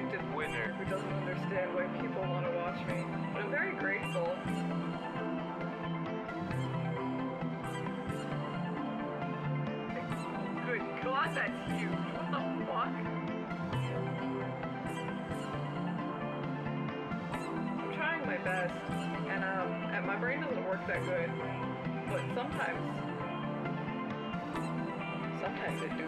addicted winner who doesn't understand why people want to watch me, but I'm very grateful. Good God, that's huge. What the fuck? I'm trying my best, and my brain doesn't work that good, but sometimes it do.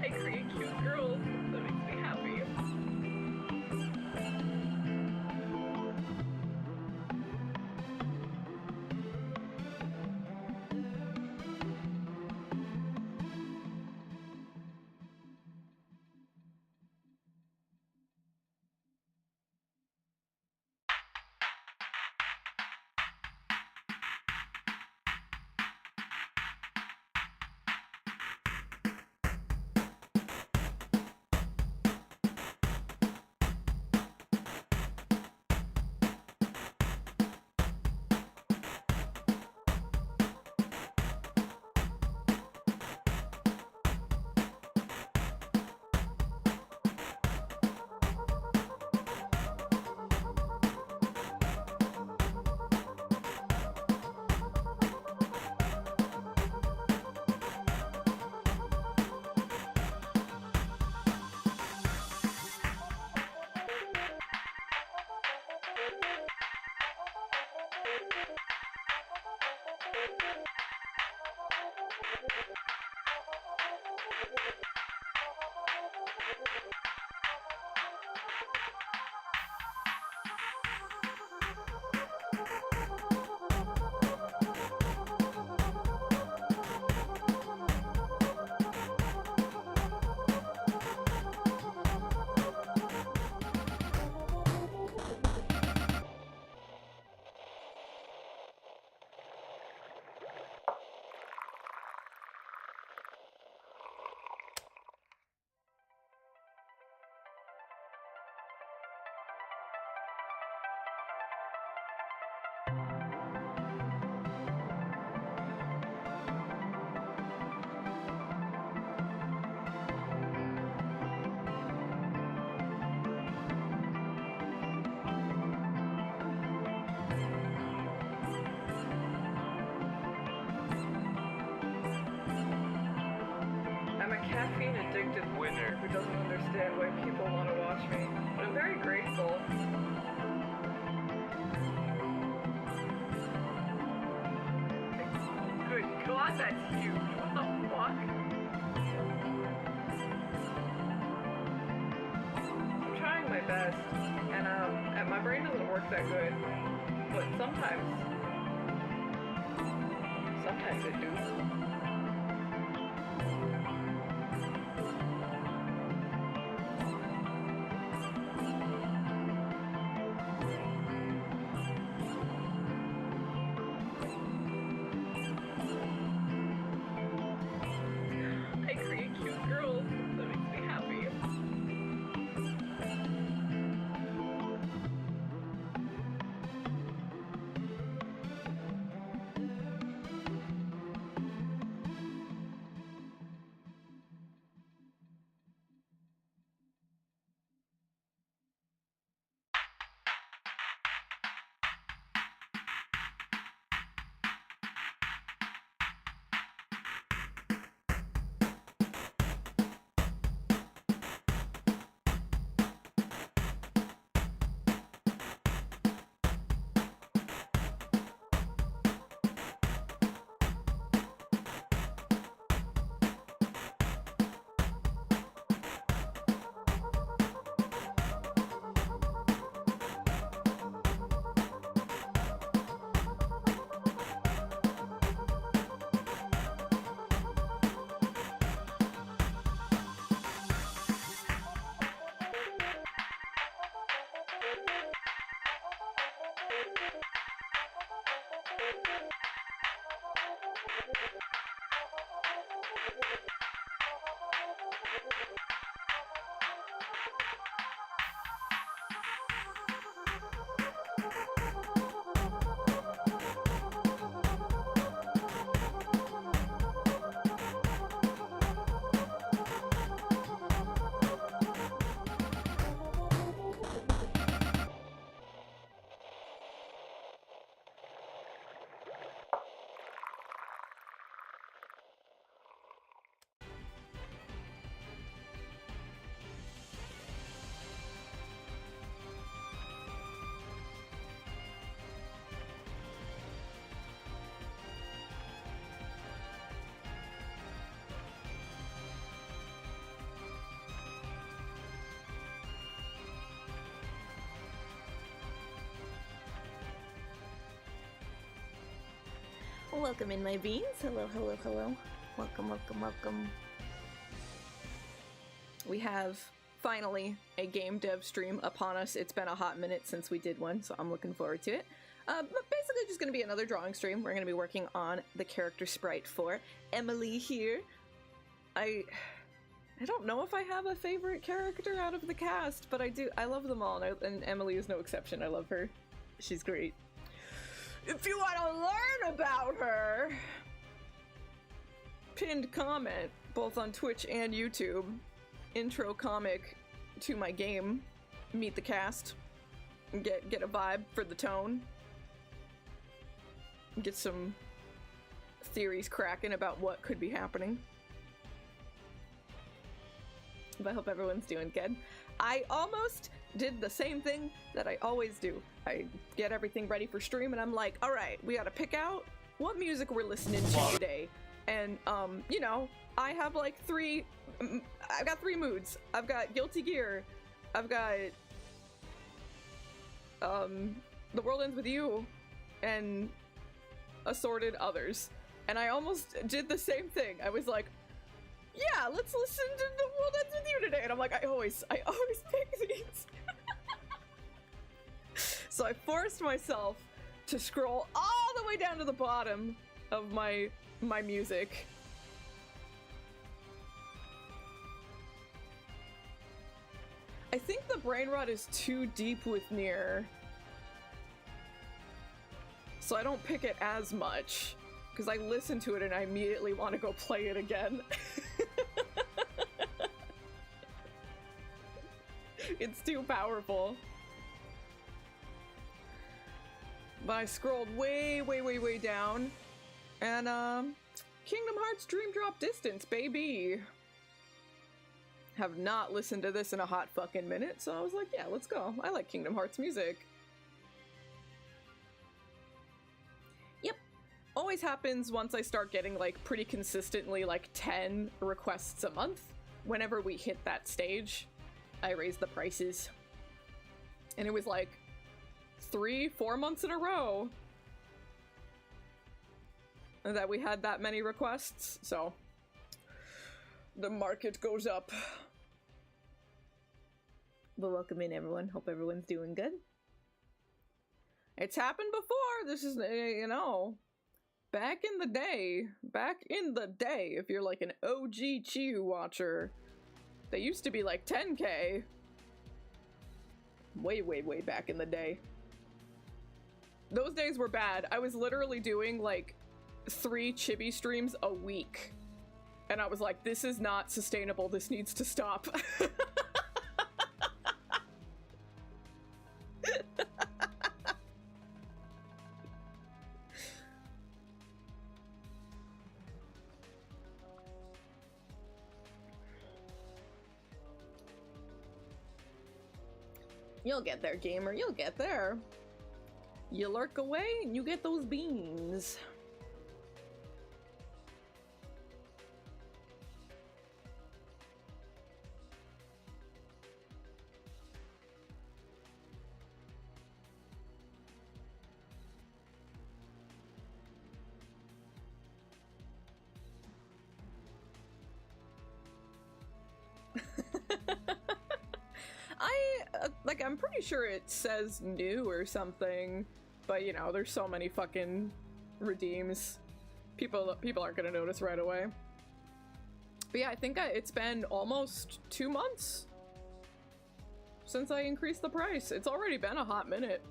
I create cute girls. That makes me happy. I'm a caffeine-addicted winner who doesn't understand why people want to watch me, but I'm very grateful. Good God, that's huge. What the fuck? I'm trying my best, and my brain doesn't work that good, but sometimes it do. I create cute girls. That makes me happy. Welcome in, my beans. Hello, hello, hello. Welcome, welcome, welcome. We have finally a game dev stream upon us. It's been a hot minute since we did one, so I'm looking forward to it. But basically just going to be another drawing stream. We're going to be working on the character sprite for Emily here. I don't know if I have a favorite character out of the cast, but I do. I love them all, and Emily is no exception. I love her. She's great. If you want to learn about her, pinned comment, both on Twitch and YouTube, intro comic to my game, meet the cast, get a vibe for the tone, get some theories cracking about what could be happening. But I hope everyone's doing good. I almost did the same thing that I always do. I get everything ready for stream and I'm like, all right, we gotta pick out what music we're listening to today. And, you know, I have like I've got three moods. I've got Guilty Gear, I've got, The World Ends With You, and assorted others. And I almost did the same thing. I was like, yeah, let's listen to The World Ends With You today. And I'm like, I always pick these. So I forced myself to scroll all the way down to the bottom of my music. I think the brain rot is too deep with Nier, so I don't pick it as much, because I listen to it and I immediately want to go play it again. It's too powerful. But I scrolled way down, and Kingdom Hearts Dream Drop Distance, baby! Have not listened to this in a hot fucking minute, so I was like, yeah, let's go. I like Kingdom Hearts music. Yep. Always happens once I start getting, like, pretty consistently, like, 10 requests a month. Whenever we hit that stage, I raise the prices. And it was like 3-4 months in a row that we had that many requests, so the market goes up. But welcome in, everyone. Hope everyone's doing good. It's happened before. This is, you know, back in the day, if you're like an OG Chiu watcher, they used to be like 10K. Way back in the day. Those days were bad. I was literally doing like 3 chibi streams a week. And I was like, this is not sustainable. This needs to stop. You'll get there, gamer. You'll get there. You lurk away and you get those beans. I'm pretty sure it says new or something, but you know, there's so many fucking redeems. People aren't gonna notice right away. But yeah, I think it's been almost 2 months since I increased the price. It's already been a hot minute.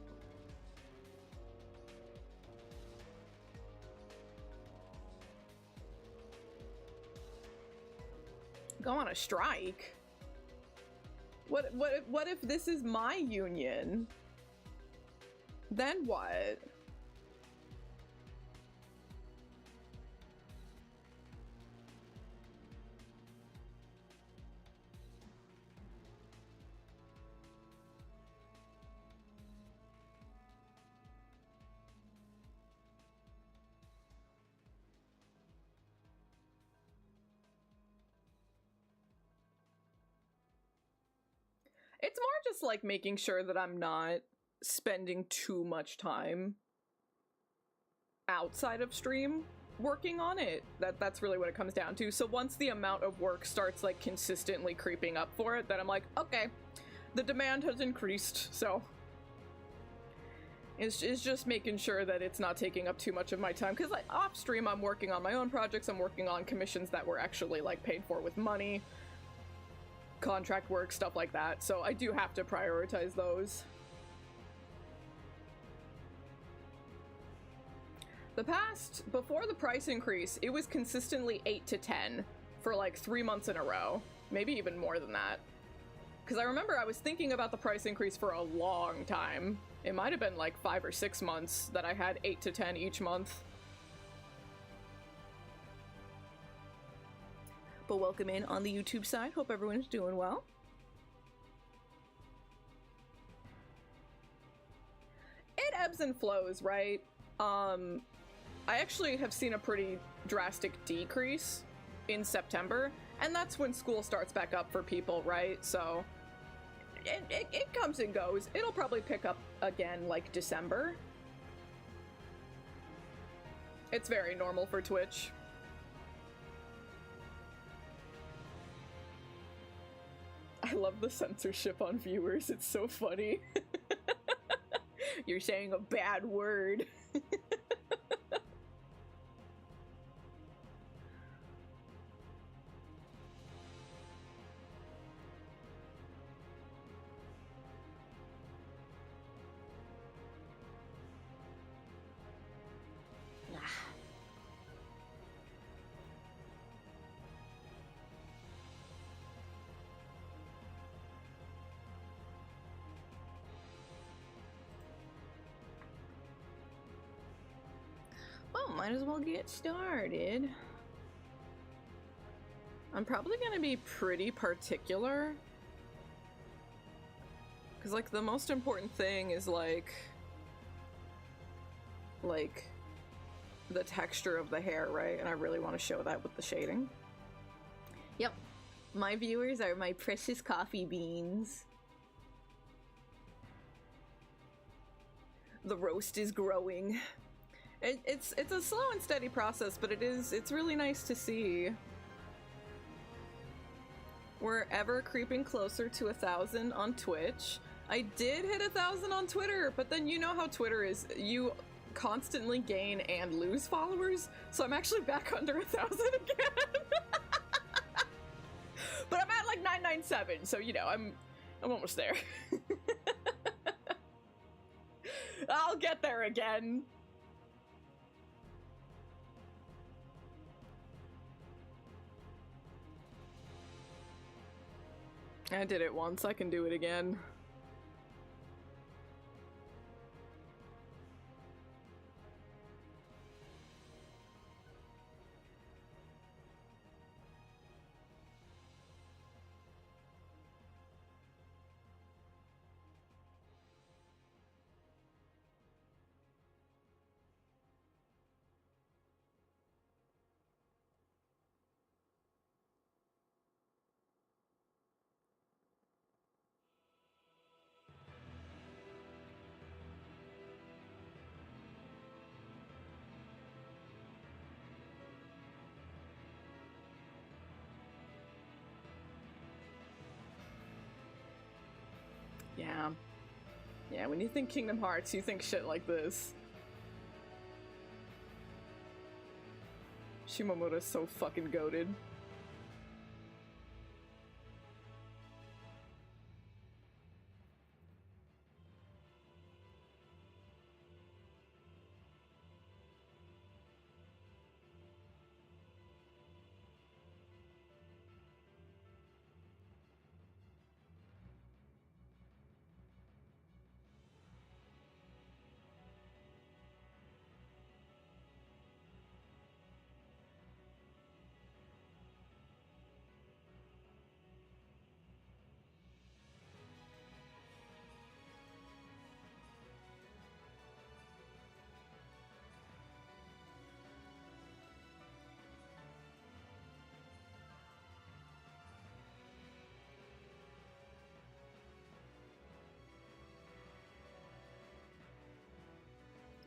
Go on a strike? What if this is my union? Then what? It's more just like making sure that I'm not spending too much time outside of stream working on it. That's really what it comes down to. So once the amount of work starts like consistently creeping up for it, then I'm like, okay, the demand has increased, so it's just making sure that it's not taking up too much of my time, because like off stream I'm working on my own projects, I'm working on commissions that were actually like paid for with money, contract work, stuff like that, so I do have to prioritize those. Before the price increase, it was consistently 8 to 10 for like 3 months in a row, maybe even more than that. Because I remember I was thinking about the price increase for a long time. It might have been like 5 or 6 months that I had 8 to 10 each month. But welcome in on the YouTube side. Hope everyone's doing well. It ebbs and flows, right? I actually have seen a pretty drastic decrease in September, and that's when school starts back up for people, right? So it comes and goes. It'll probably pick up again like December. It's very normal for Twitch. I love the censorship on viewers. It's so funny. You're saying a bad word. Well, might as well get started. I'm probably gonna be pretty particular, because like the most important thing is like the texture of the hair, right? And I really want to show that with the shading. Yep, my viewers are my precious coffee beans. The roast is growing. It's a slow and steady process, but it's really nice to see. We're ever creeping closer to 1,000 on Twitch. I did hit 1,000 on Twitter, but then you know how Twitter is. You constantly gain and lose followers, so I'm actually back under 1,000 again. But I'm at like 997, so you know, I'm almost there. I'll get there again. I did it once, I can do it again. Yeah. Yeah, when you think Kingdom Hearts, you think shit like this. Shimamoto's so fucking goated.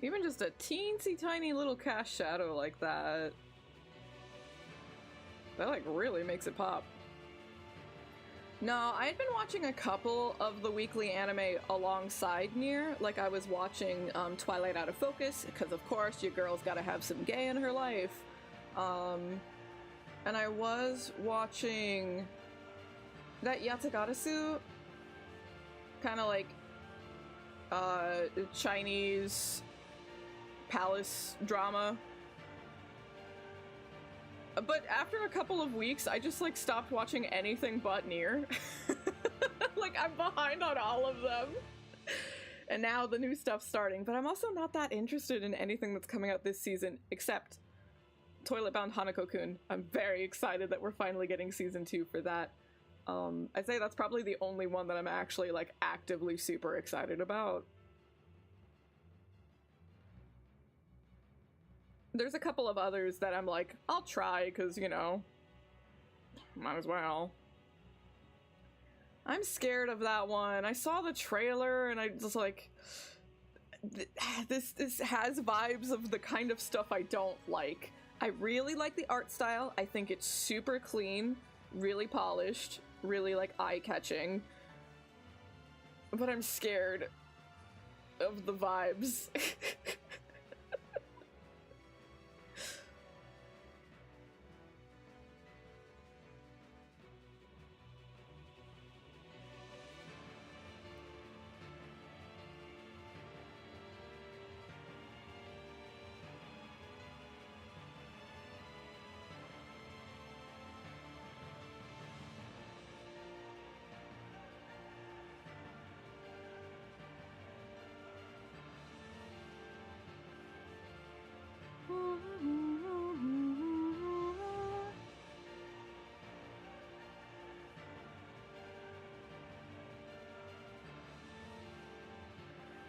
Even just a teensy tiny little cast shadow like that. That like really makes it pop. No, I had been watching a couple of the weekly anime alongside Nier. Like I was watching Twilight Out of Focus, because of course your girl's gotta have some gay in her life. And I was watching that Yatagarasu, kind of like Chinese palace drama. But after a couple of weeks, I just like stopped watching anything but Nier. Like I'm behind on all of them. And now the new stuff's starting, but I'm also not that interested in anything that's coming out this season, except Toilet Bound Hanako-kun. I'm very excited that we're finally getting season 2 for that. I'd say that's probably the only one that I'm actually like actively super excited about. There's a couple of others that I'm like, I'll try, because, you know, might as well. I'm scared of that one. I saw the trailer and I just like, this has vibes of the kind of stuff I don't like. I really like the art style. I think it's super clean, really polished, really like eye-catching. But I'm scared of the vibes.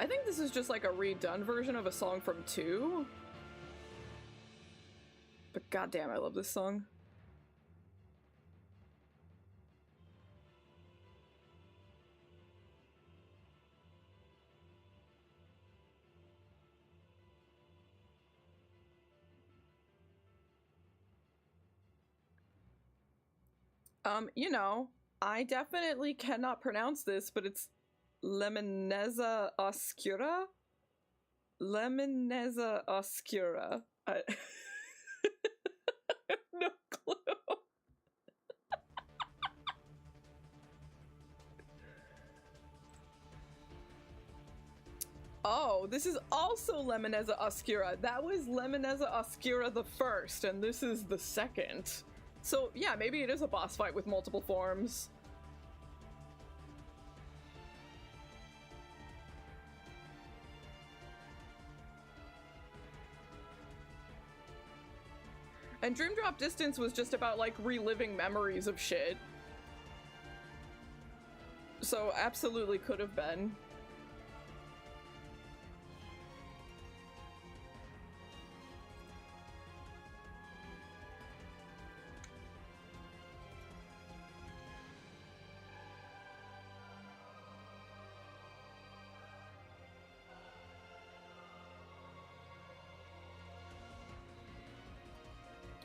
I think this is just like a redone version of a song from 2. But goddamn, I love this song. You know, I definitely cannot pronounce this, but it's Lemoneza Oscura? Lemoneza Oscura. I have no clue. Oh, this is also Lemoneza Oscura. That was Lemoneza Oscura the first, and this is the second. So yeah, maybe it is a boss fight with multiple forms. And Dream Drop Distance was just about like reliving memories of shit. So absolutely could have been.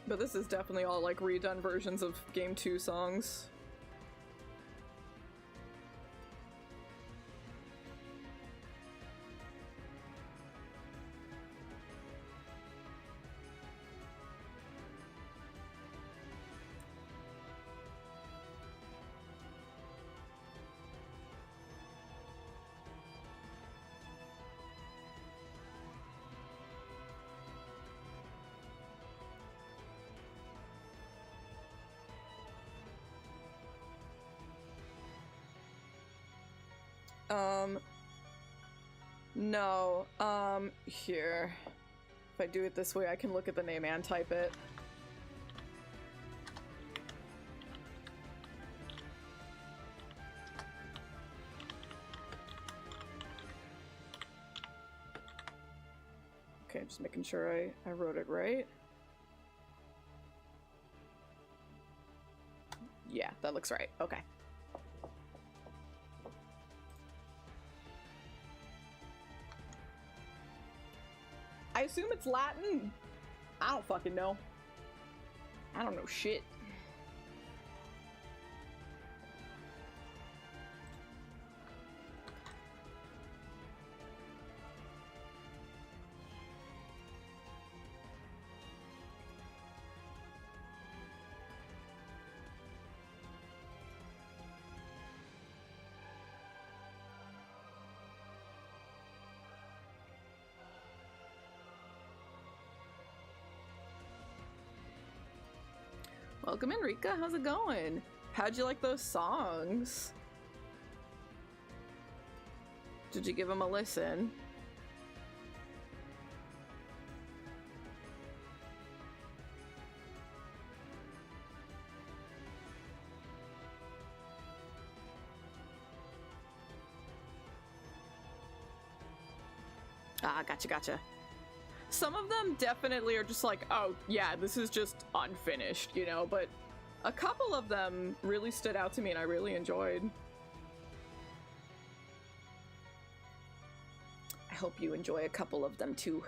But this is definitely all like redone versions of Game 2 songs. No, here. If I do it this way, I can look at the name and type it. Okay, just making sure I wrote it right. Yeah, that looks right. Okay. I assume it's Latin. I don't fucking know. I don't know shit. Welcome in, Rika. How's it going? How'd you like those songs? Did you give them a listen? Ah, gotcha. Some of them definitely are just like, oh, yeah, this is just unfinished, you know, but a couple of them really stood out to me and I really enjoyed. I hope you enjoy a couple of them too.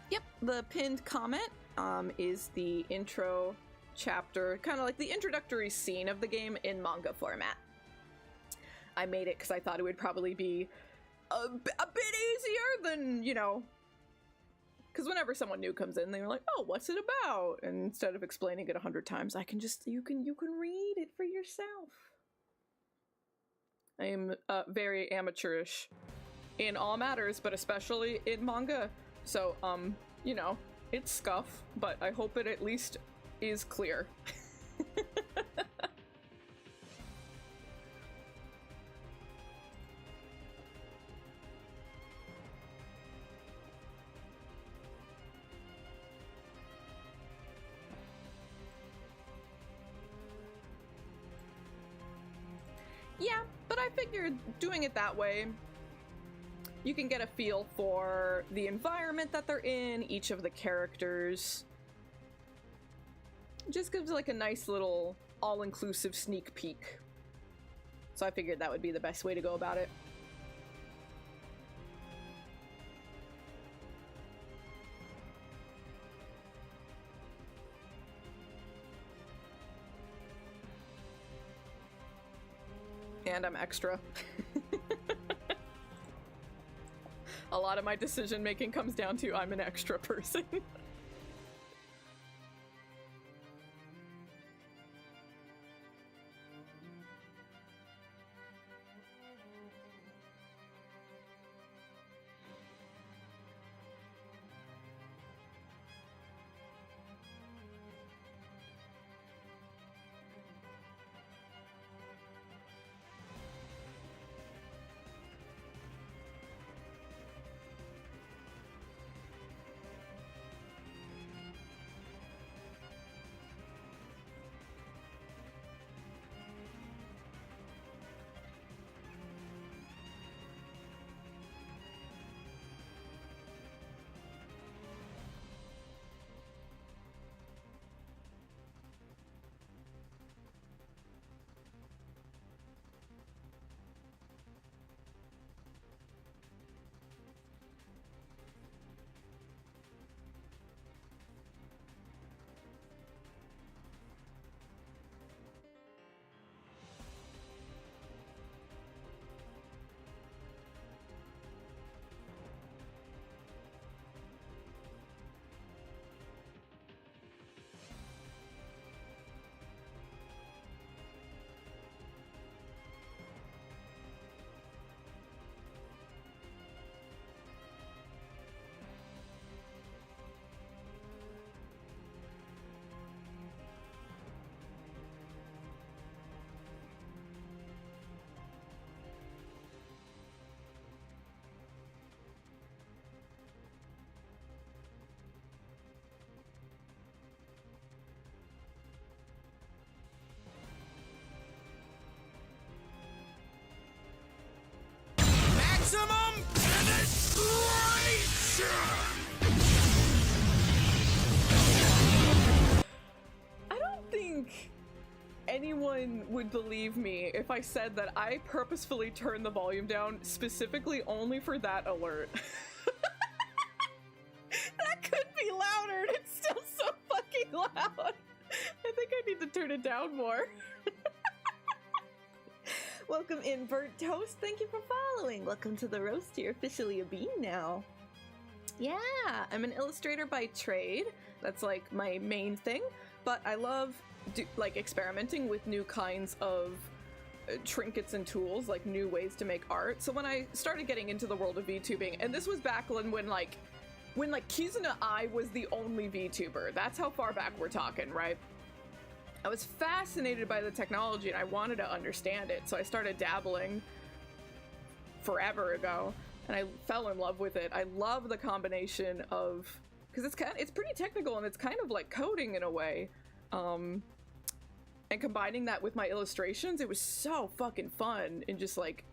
Yep, the pinned comment is the intro chapter, kind of like the introductory scene of the game in manga format. I made it because I thought it would probably be a bit easier than, you know, because whenever someone new comes in, they're like, oh, what's it about? And instead of explaining it 100 times, I can just, you can read it for yourself. I am very amateurish in all matters, but especially in manga. So, you know, it's scuff, but I hope it at least is clear. Yeah, but I figured doing it that way, you can get a feel for the environment that they're in, each of the characters. It just gives like a nice little all-inclusive sneak peek. So I figured that would be the best way to go about it. And I'm extra. A lot of my decision making comes down to I'm an extra person. anyone would believe me if I said that I purposefully turned the volume down specifically only for that alert. That could be louder, and it's still so fucking loud. I think I need to turn it down more. Welcome in, Burnt Toast. Thank you for following. Welcome to the roast. You're officially a bean now. Yeah, I'm an illustrator by trade. That's like my main thing, but I love like experimenting with new kinds of trinkets and tools, like new ways to make art. So when I started getting into the world of VTubing, and this was back when Kizuna I was the only VTuber. That's how far back we're talking, right? I was fascinated by the technology and I wanted to understand it, so I started dabbling forever ago, and I fell in love with it. I love the combination of, because it's pretty technical and it's kind of like coding in a way. And combining that with my illustrations, it was so fucking fun, and just like,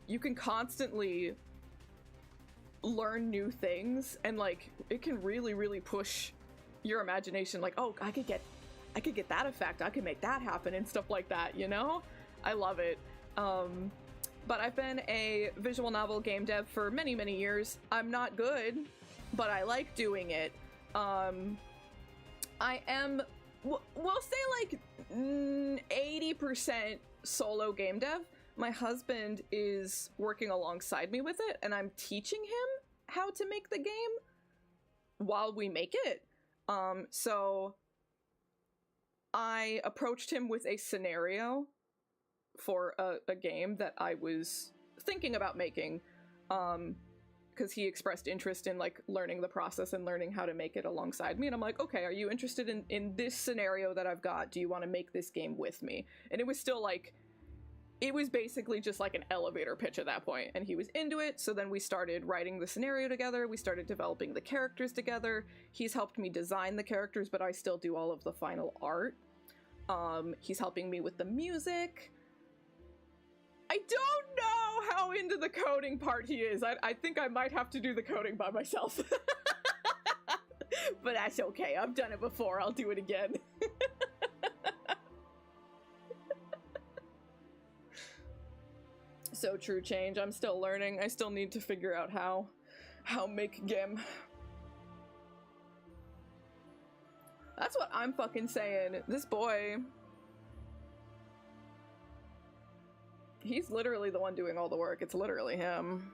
you can constantly learn new things, and like, it can really, really push your imagination. Like, oh, I could get that effect, I could make that happen, and stuff like that, you know? I love it. But I've been a visual novel game dev for many, many years. I'm not good, but I like doing it. I am, we'll say like 80% solo game dev. My husband is working alongside me with it, and I'm teaching him how to make the game while we make it. So I approached him with a scenario for a game that I was thinking about making, because he expressed interest in like learning the process and learning how to make it alongside me, and I'm like, okay, are you interested in this scenario that I've got? Do you want to make this game with me? And it was still like, it was basically just like an elevator pitch at that point, and he was into it. So then we started writing the scenario together, we started developing the characters together. He's helped me design the characters, but I still do all of the final art. He's helping me with the music. I don't know how into the coding part he is. I think I might have to do the coding by myself. But that's okay. I've done it before. I'll do it again. So true, Change. I'm still learning. I still need to figure out how make game. That's what I'm fucking saying. This boy, he's literally the one doing all the work. It's literally him.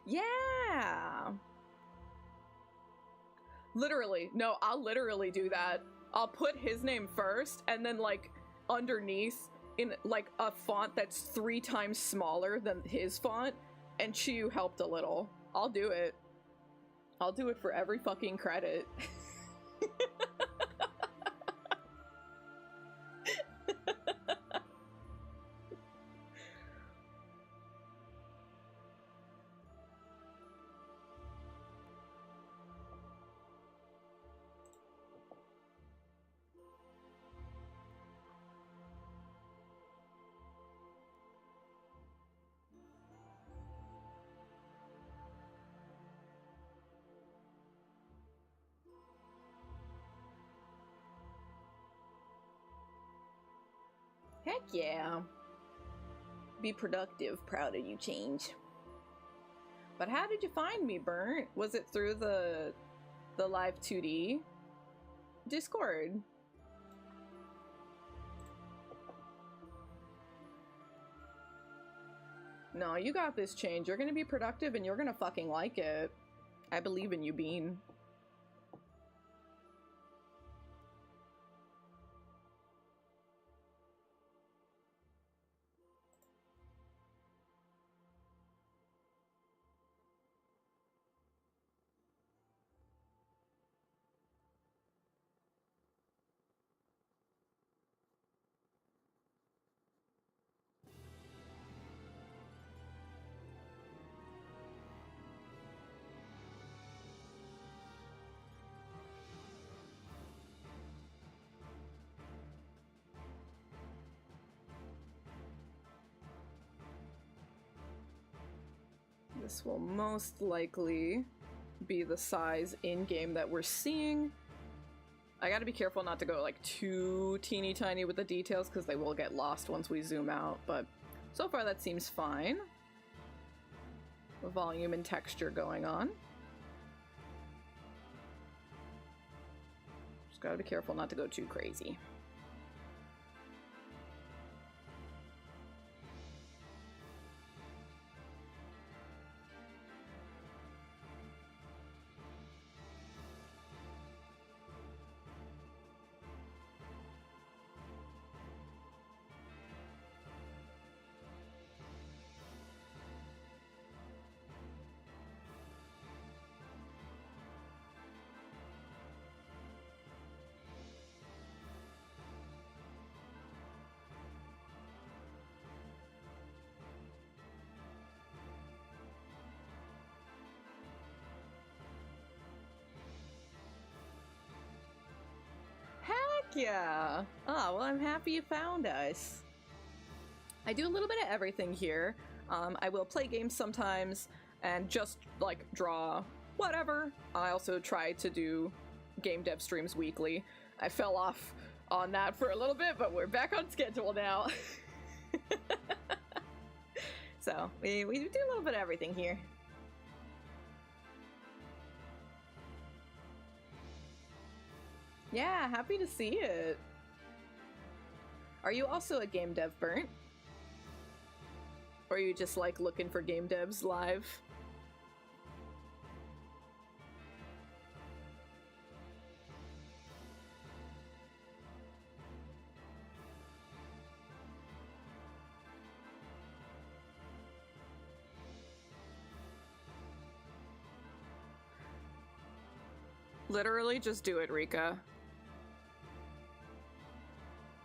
Yeah! Literally. No, I'll literally do that. I'll put his name first, and then, like, underneath, in, like, a font that's 3 times smaller than his font, and Chiu helped a little. I'll do it. I'll do it for every fucking credit. Heck yeah. Be productive. Proud of you, Change. But how did you find me, Burnt? Was it through the live 2D Discord? No, you got this, Change. You're gonna be productive and you're gonna fucking like it. I believe in you, Bean. this will most likely be the size in-game that we're seeing. I gotta be careful not to go like too teeny tiny with the details because they will get lost once we zoom out, but so far that seems fine. Volume and texture going on. Just gotta be careful not to go too crazy. Yeah. Oh, well, I'm happy you found us. I do a little bit of everything here. I will play games sometimes and just, like, draw whatever. I also try to do game dev streams weekly. I fell off on that for a little bit, but we're back on schedule now. So, we do a little bit of everything here. Yeah, happy to see it. Are you also a game dev burnt? Or are you just like looking for game devs live? Literally just do it, Rika.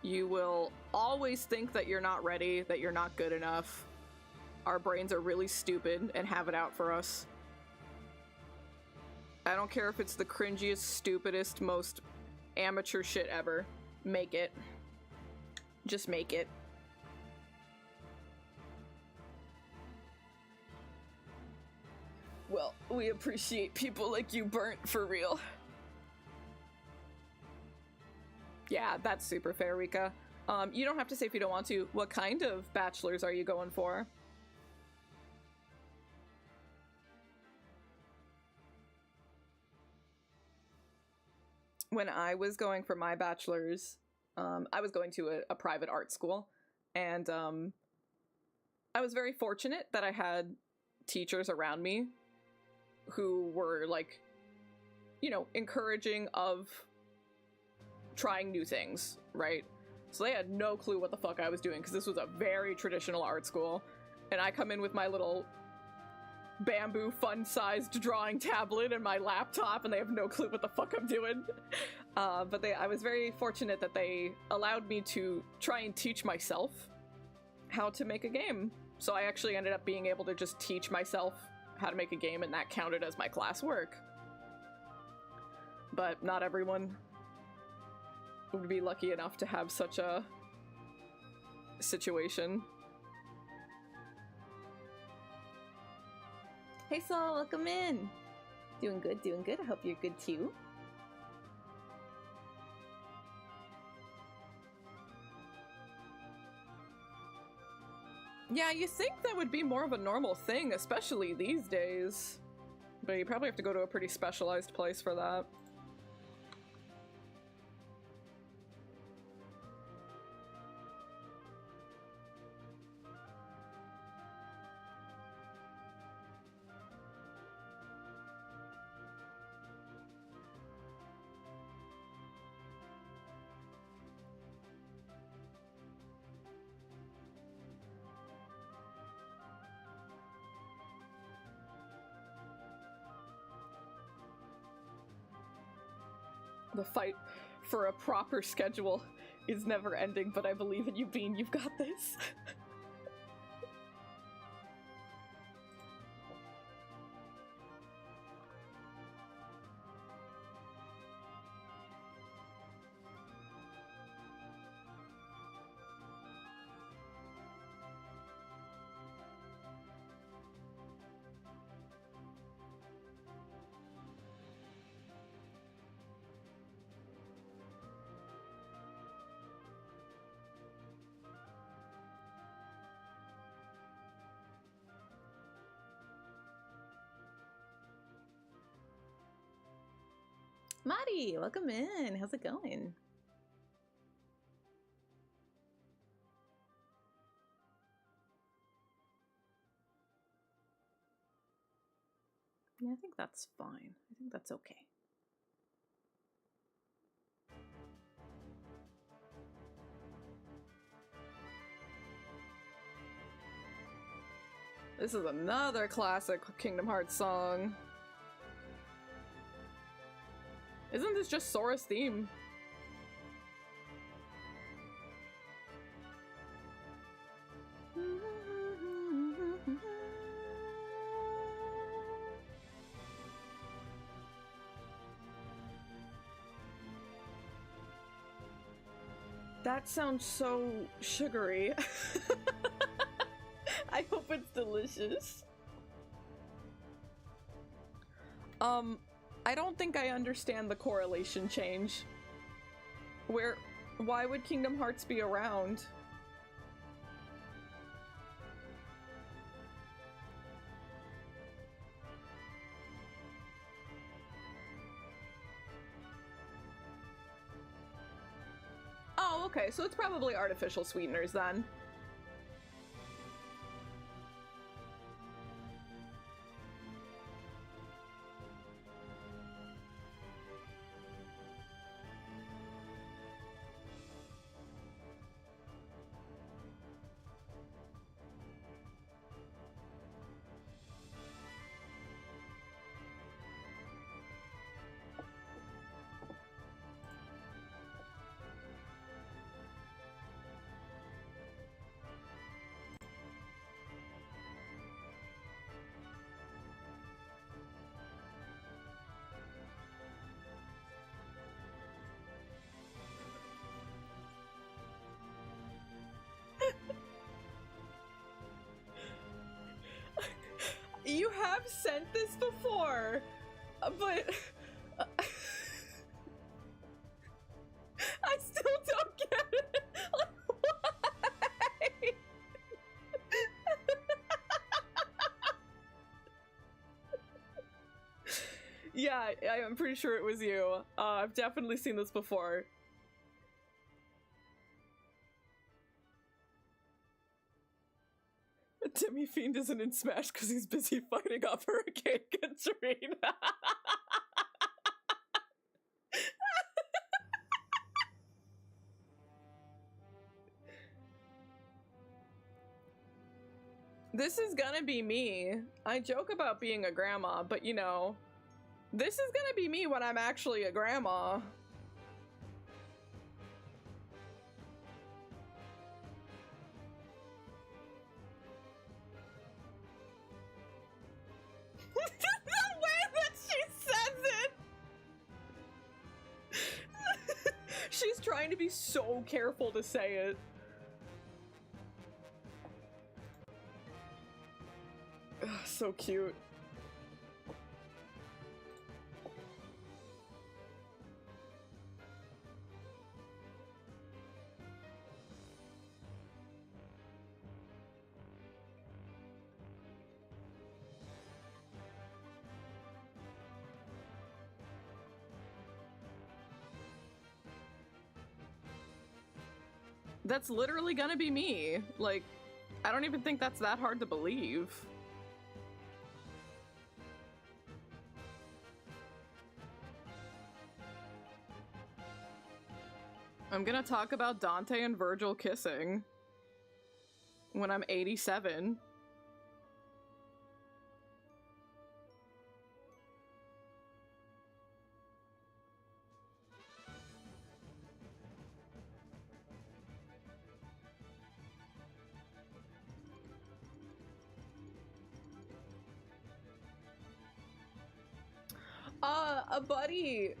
You will always think that you're not ready, that you're not good enough. Our brains are really stupid and have it out for us. I don't care if it's the cringiest, stupidest, most amateur shit ever. Make it. Just make it. Well, we appreciate people like you, Burnt, for real. Yeah, that's super fair, Rika. You don't have to say if you don't want to. What kind of bachelors are you going for? When I was going for my bachelor's, I was going to a private art school, and I was very fortunate that I had teachers around me who were, like, you know, encouraging of trying new things, right? So they had no clue what the fuck I was doing, because this was a very traditional art school, and I come in with my little bamboo fun-sized drawing tablet and my laptop, and they have no clue what the fuck I'm doing. But I was very fortunate that they allowed me to try and teach myself how to make a game. So I actually ended up being able to just teach myself how to make a game, and that counted as my classwork. But not everyone would be lucky enough to have such a situation. Hey Saul, welcome in! Doing good, doing good. I hope you're good too. Yeah, you think that would be more of a normal thing, especially these days. But you probably have to go to a pretty specialized place for that. The fight for a proper schedule is never ending, but I believe in you, Bean. You've got this. Maddie, welcome in. How's it going? Yeah, I think that's fine. I think that's okay. This is another classic Kingdom Hearts song. Isn't this just Sora's theme? That sounds so sugary. I hope it's delicious. I don't think I understand the correlation change. Why would Kingdom Hearts be around? Oh, okay, so it's probably artificial sweeteners then. You have sent this before, but I still don't get it. Like, why? Yeah, I'm pretty sure it was you. I've definitely seen this before. Demi Fiend isn't in Smash because he's busy fighting off Hurricane Katrina. This is gonna be me. I joke about being a grandma, but you know, this is gonna be me when I'm actually a grandma. The way that she says it! She's trying to be so careful to say it. Ugh, so cute. That's literally gonna be me. Like, I don't even think that's that hard to believe. I'm gonna talk about Dante and Virgil kissing when I'm 87. A buddy,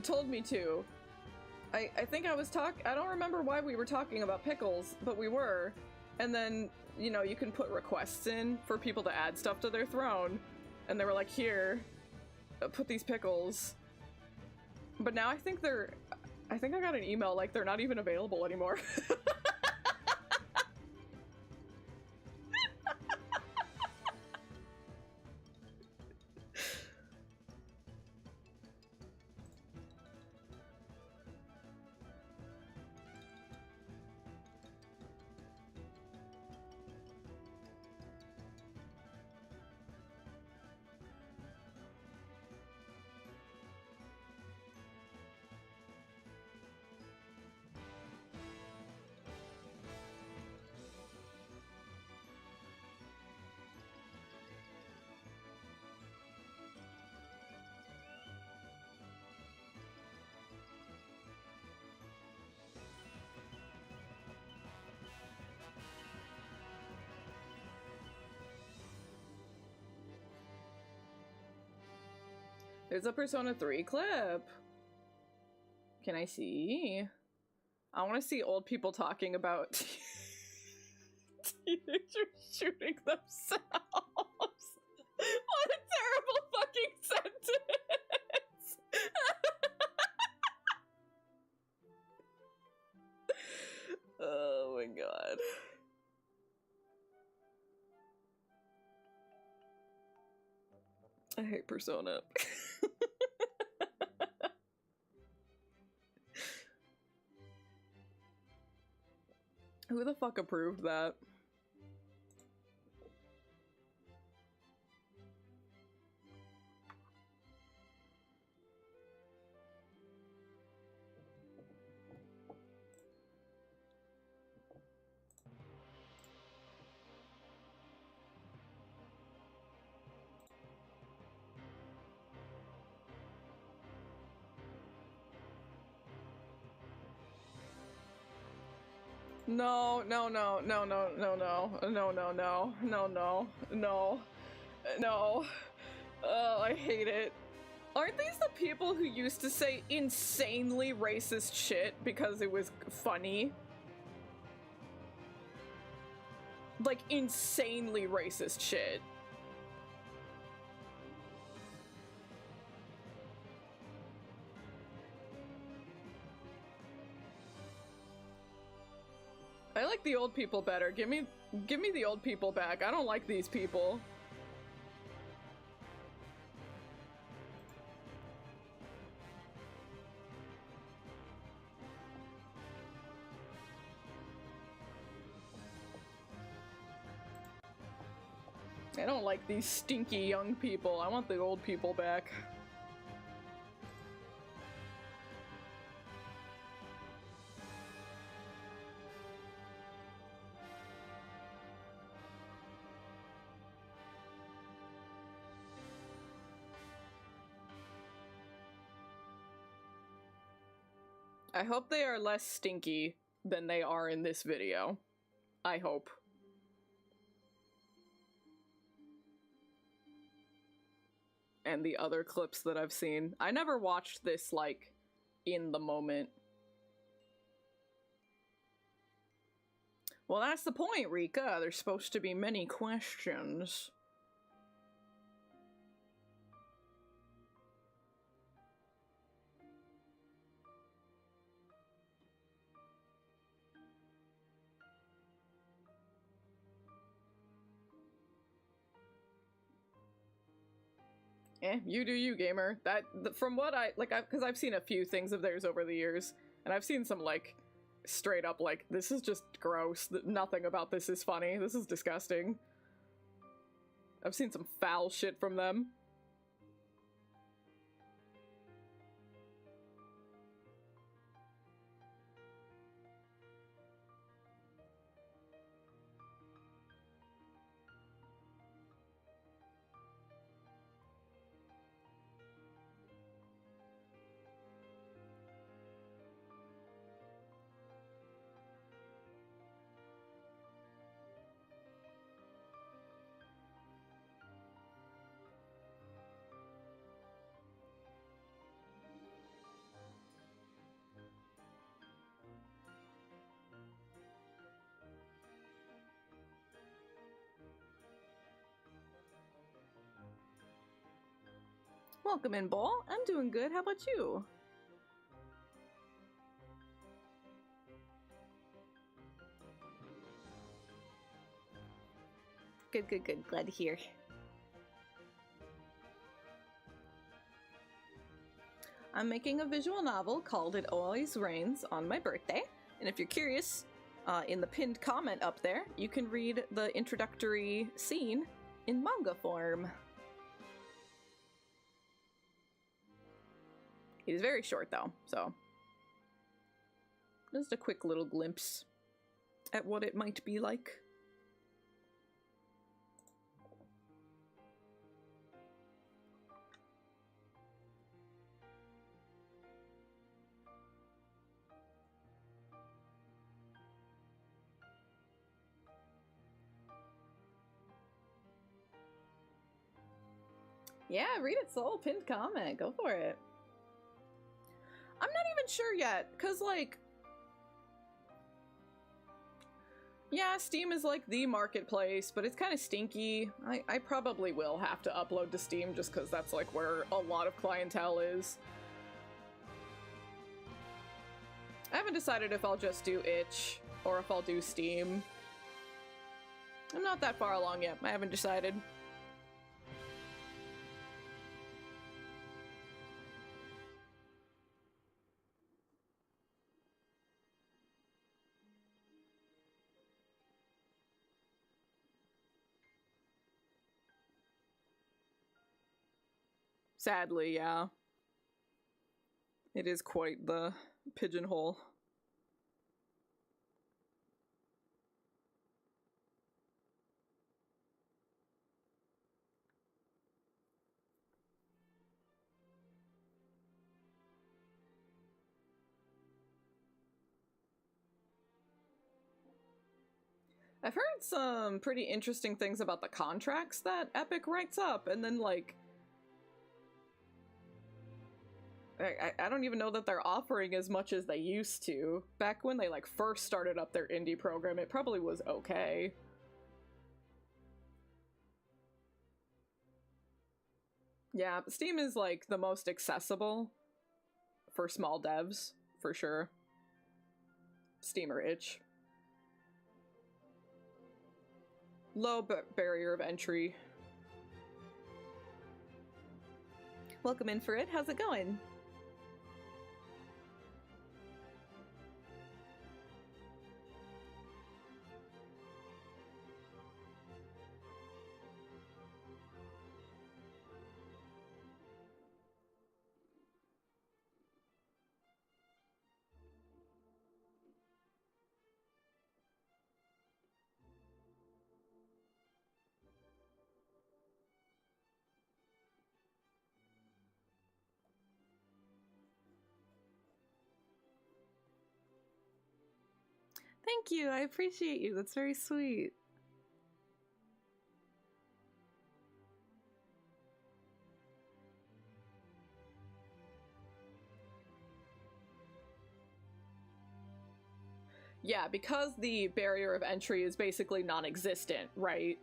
told me to. I think I was I don't remember why we were talking about pickles, but we were. And then, you know, you can put requests in for people to add stuff to their throne. And they were like, here, put these pickles. But now I think I got an email like they're not even available anymore. It's a Persona 3 clip. Can I see? I want to see old people talking about teenagers shooting themselves. What a terrible fucking sentence! Oh my god. I hate Persona. Who the fuck approved that? No, no, no, no, no, no, no, no, no, no, no, no, no, no. Oh, I hate it. Aren't these the people who used to say insanely racist shit because it was funny? Like, insanely racist shit. I like the old people better. Give me the old people back. I don't like these people. I don't like these stinky young people. I want the old people back. I hope they are less stinky than they are in this video. I hope. And the other clips that I've seen. I never watched this, like, in the moment. Well, that's the point, Rika. There's supposed to be many questions. You do you, gamer. From what because I've seen a few things of theirs over the years, and I've seen some, like, straight up, like, this is just gross. Nothing about this is funny. This is disgusting. I've seen some foul shit from them. Welcome in, Ball. I'm doing good. How about you? Good, good, good. Glad to hear. I'm making a visual novel called It Always Rains on my birthday. And if you're curious, in the pinned comment up there, you can read the introductory scene in manga form. It is very short, though, so just a quick little glimpse at what it might be like. Yeah, read its little pinned comment. Go for it. I'm not even sure yet, because, like, yeah, Steam is like the marketplace, but it's kind of stinky. I probably will have to upload to Steam just because that's like where a lot of clientele is. I haven't decided if I'll just do itch or if I'll do Steam. I'm not that far along yet. I haven't decided. Sadly, yeah. It is quite the pigeonhole. I've heard some pretty interesting things about the contracts that Epic writes up, and then, like, I don't even know that they're offering as much as they used to. Back when they, like, first started up their indie program, it probably was okay. Yeah, Steam is, like, the most accessible for small devs, for sure. Steam or itch. Low barrier of entry. Welcome in for it. How's it going? Thank you. I appreciate you. That's very sweet. Yeah, because the barrier of entry is basically non-existent, right?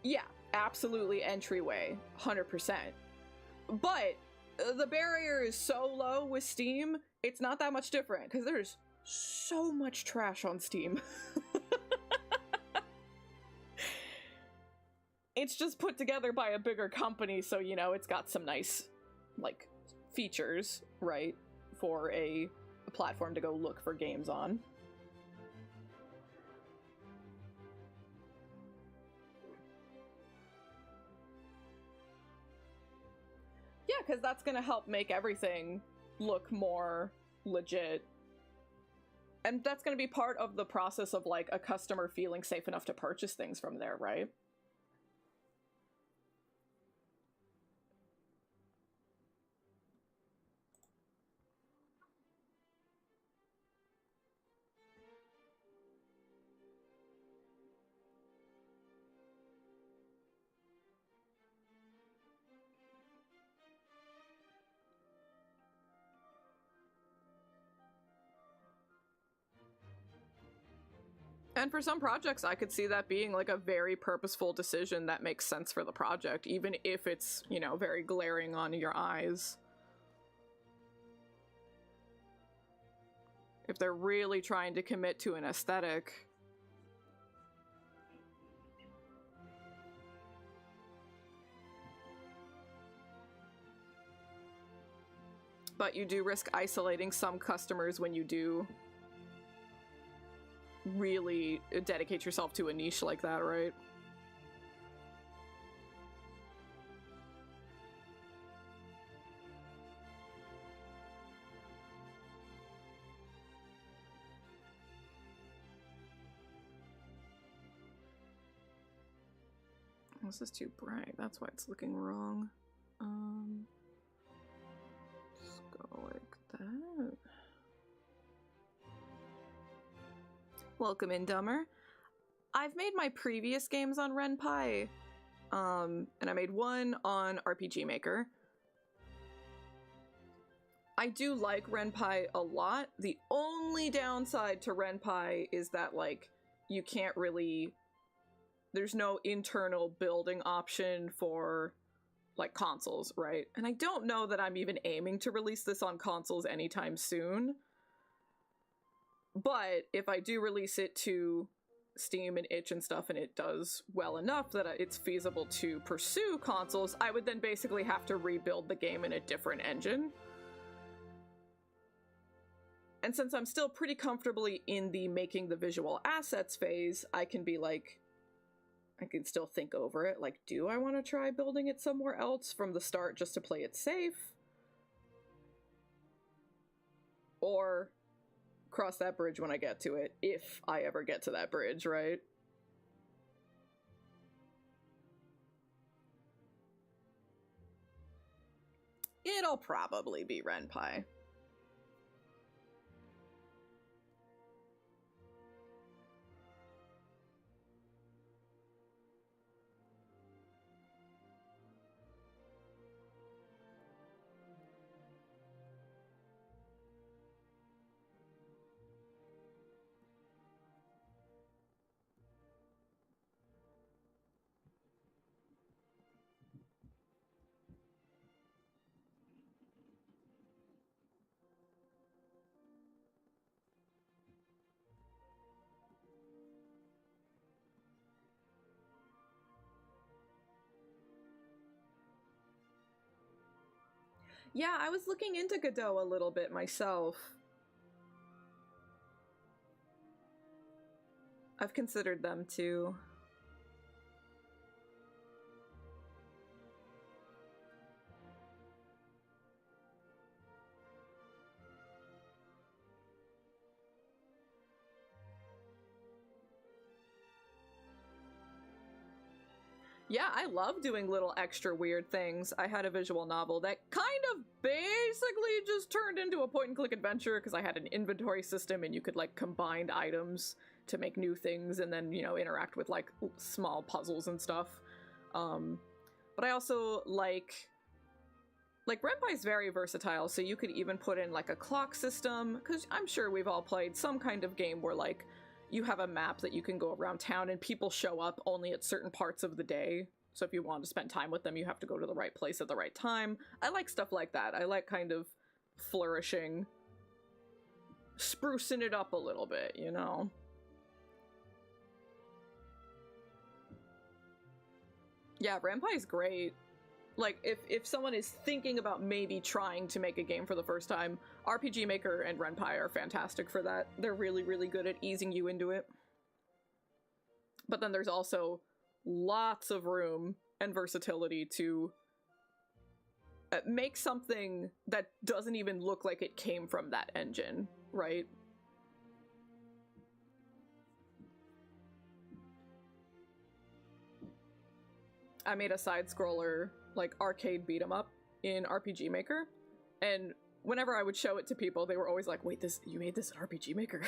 Yeah, absolutely entryway, 100%. But the barrier is so low with Steam, it's not that much different, because there's so much trash on Steam. It's just put together by a bigger company, so, you know, it's got some nice, like, features, right, for a platform to go look for games on. Yeah, because that's going to help make everything look more legit. And that's going to be part of the process of, like, a customer feeling safe enough to purchase things from there, right? And for some projects, I could see that being like a very purposeful decision that makes sense for the project, even if it's, you know, very glaring on your eyes. If they're really trying to commit to an aesthetic. But you do risk isolating some customers when you do really dedicate yourself to a niche like that, right? This is too bright. That's why it's looking wrong. Just go like that. Welcome in, Dumber. I've made my previous games on RenPy and I made one on RPG Maker. I do like Ren'Py a lot. The only downside to Ren'Py is that, like, you can't really... There's no internal building option for, like, consoles, right? And I don't know that I'm even aiming to release this on consoles anytime soon. But if I do release it to Steam and itch and stuff, and it does well enough that it's feasible to pursue consoles, I would then basically have to rebuild the game in a different engine. And since I'm still pretty comfortably in the making the visual assets phase, I can be like, I can still think over it. Like, do I want to try building it somewhere else from the start just to play it safe? Or cross that bridge when I get to it, if I ever get to that bridge, right? It'll probably be Ren'Py. Yeah, I was looking into Godot a little bit myself. I've considered them too. Yeah, I love doing little extra weird things. I had a visual novel that kind of basically just turned into a point-and-click adventure because I had an inventory system and you could, like, combine items to make new things and then, you know, interact with, like, small puzzles and stuff. But I also like Ren'Py is very versatile, so you could even put in, like, a clock system, because I'm sure we've all played some kind of game where, like, you have a map that you can go around town and people show up only at certain parts of the day. So if you want to spend time with them, you have to go to the right place at the right time. I like stuff like that. I like kind of flourishing, sprucing it up a little bit, you know? Yeah, Ren'Py is great. Like, if someone is thinking about maybe trying to make a game for the first time, RPG Maker and Ren'Py are fantastic for that. They're really, really good at easing you into it. But then there's also lots of room and versatility to make something that doesn't even look like it came from that engine, right? I made a side-scroller, like, arcade beat-em-up in RPG Maker, and whenever I would show it to people, they were always like, wait, you made this in RPG Maker?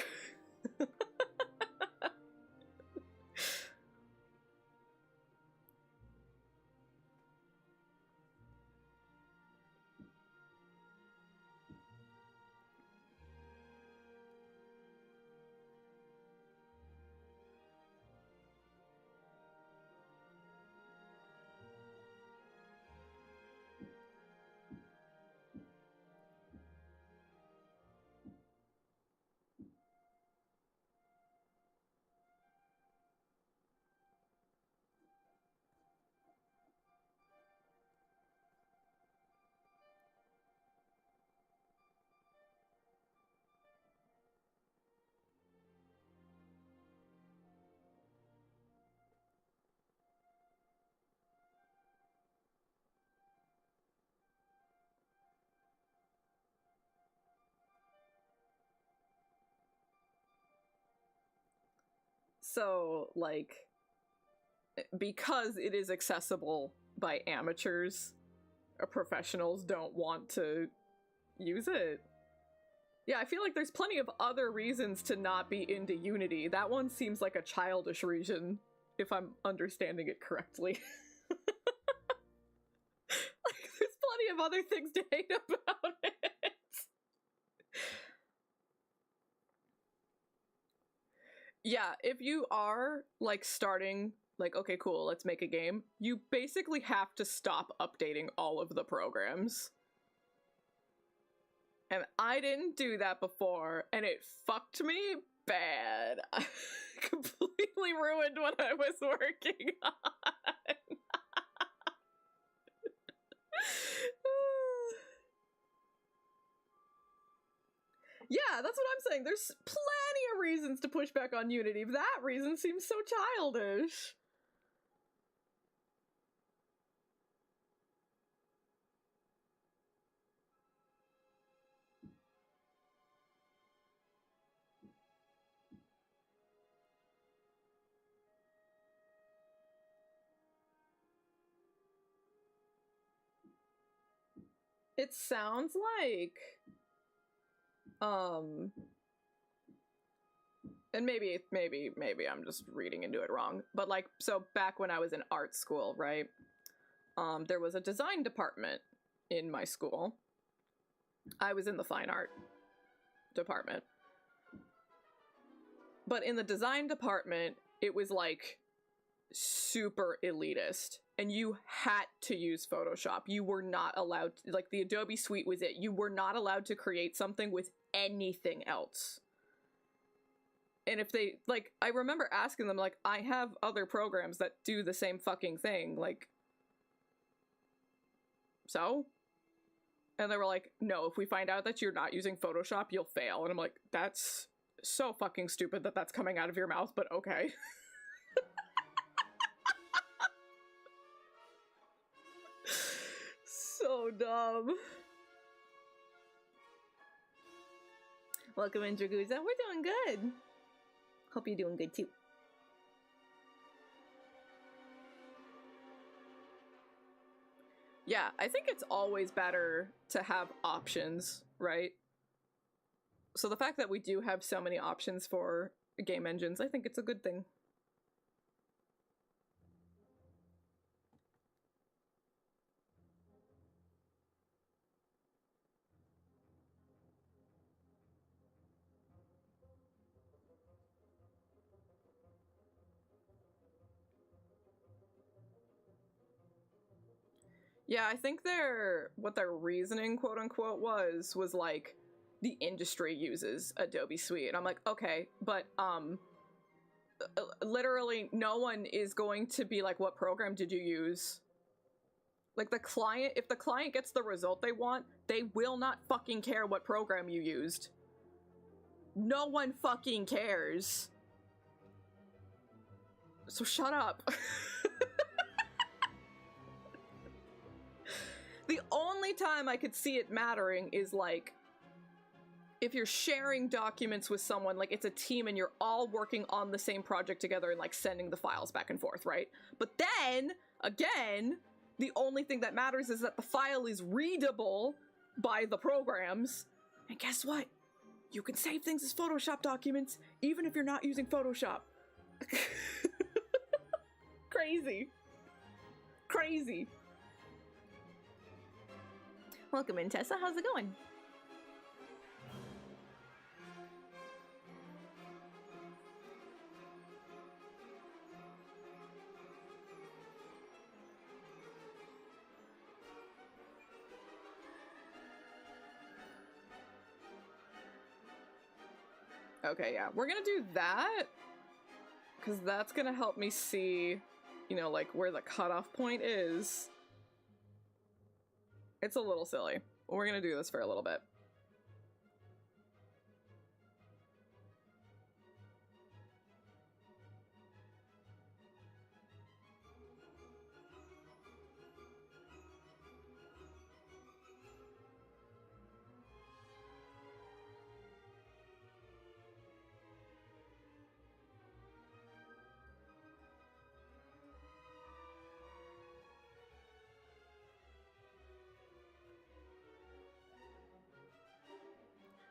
So, like, because it is accessible by amateurs, professionals don't want to use it. Yeah, I feel like there's plenty of other reasons to not be into Unity. That one seems like a childish reason, if I'm understanding it correctly. Like, there's plenty of other things to hate about it. Yeah, if you are, like, starting, like, okay, cool, let's make a game, you basically have to stop updating all of the programs. And I didn't do that before, and it fucked me bad. I completely ruined what I was working on. Yeah, that's what I'm saying. There's plenty of reasons to push back on Unity. That reason seems so childish. It sounds like, and maybe I'm just reading into it wrong, but like, so back when I was in art school, right, there was a design department in my school. I was in the fine art department, but in the design department, it was like super elitist, and you had to use Photoshop. You were not allowed to, like, the Adobe Suite was it. You were not allowed to create something with anything else. And if they, like, I remember asking them, like, I have other programs that do the same fucking thing, like, so? And they were like, no, if we find out that you're not using Photoshop, you'll fail. And I'm like, that's so fucking stupid that that's coming out of your mouth, but okay. So dumb. Welcome in, Draguza. We're doing good. Hope you're doing good too. Yeah, I think it's always better to have options, right? So the fact that we do have so many options for game engines, I think it's a good thing. Yeah, I think what their reasoning, quote unquote, was like, the industry uses Adobe Suite. And I'm like, okay, but literally no one is going to be like, what program did you use? Like, the client, if the client gets the result they want, they will not fucking care what program you used. No one fucking cares. So shut up. The only time I could see it mattering is, like, if you're sharing documents with someone, like it's a team and you're all working on the same project together and, like, sending the files back and forth, right? But then, again, the only thing that matters is that the file is readable by the programs. And guess what? You can save things as Photoshop documents, even if you're not using Photoshop. Crazy. Crazy. Welcome in, Tessa. How's it going? Okay, yeah. We're gonna do that, because that's gonna help me see, you know, like, where the cutoff point is. It's a little silly. We're gonna do this for a little bit.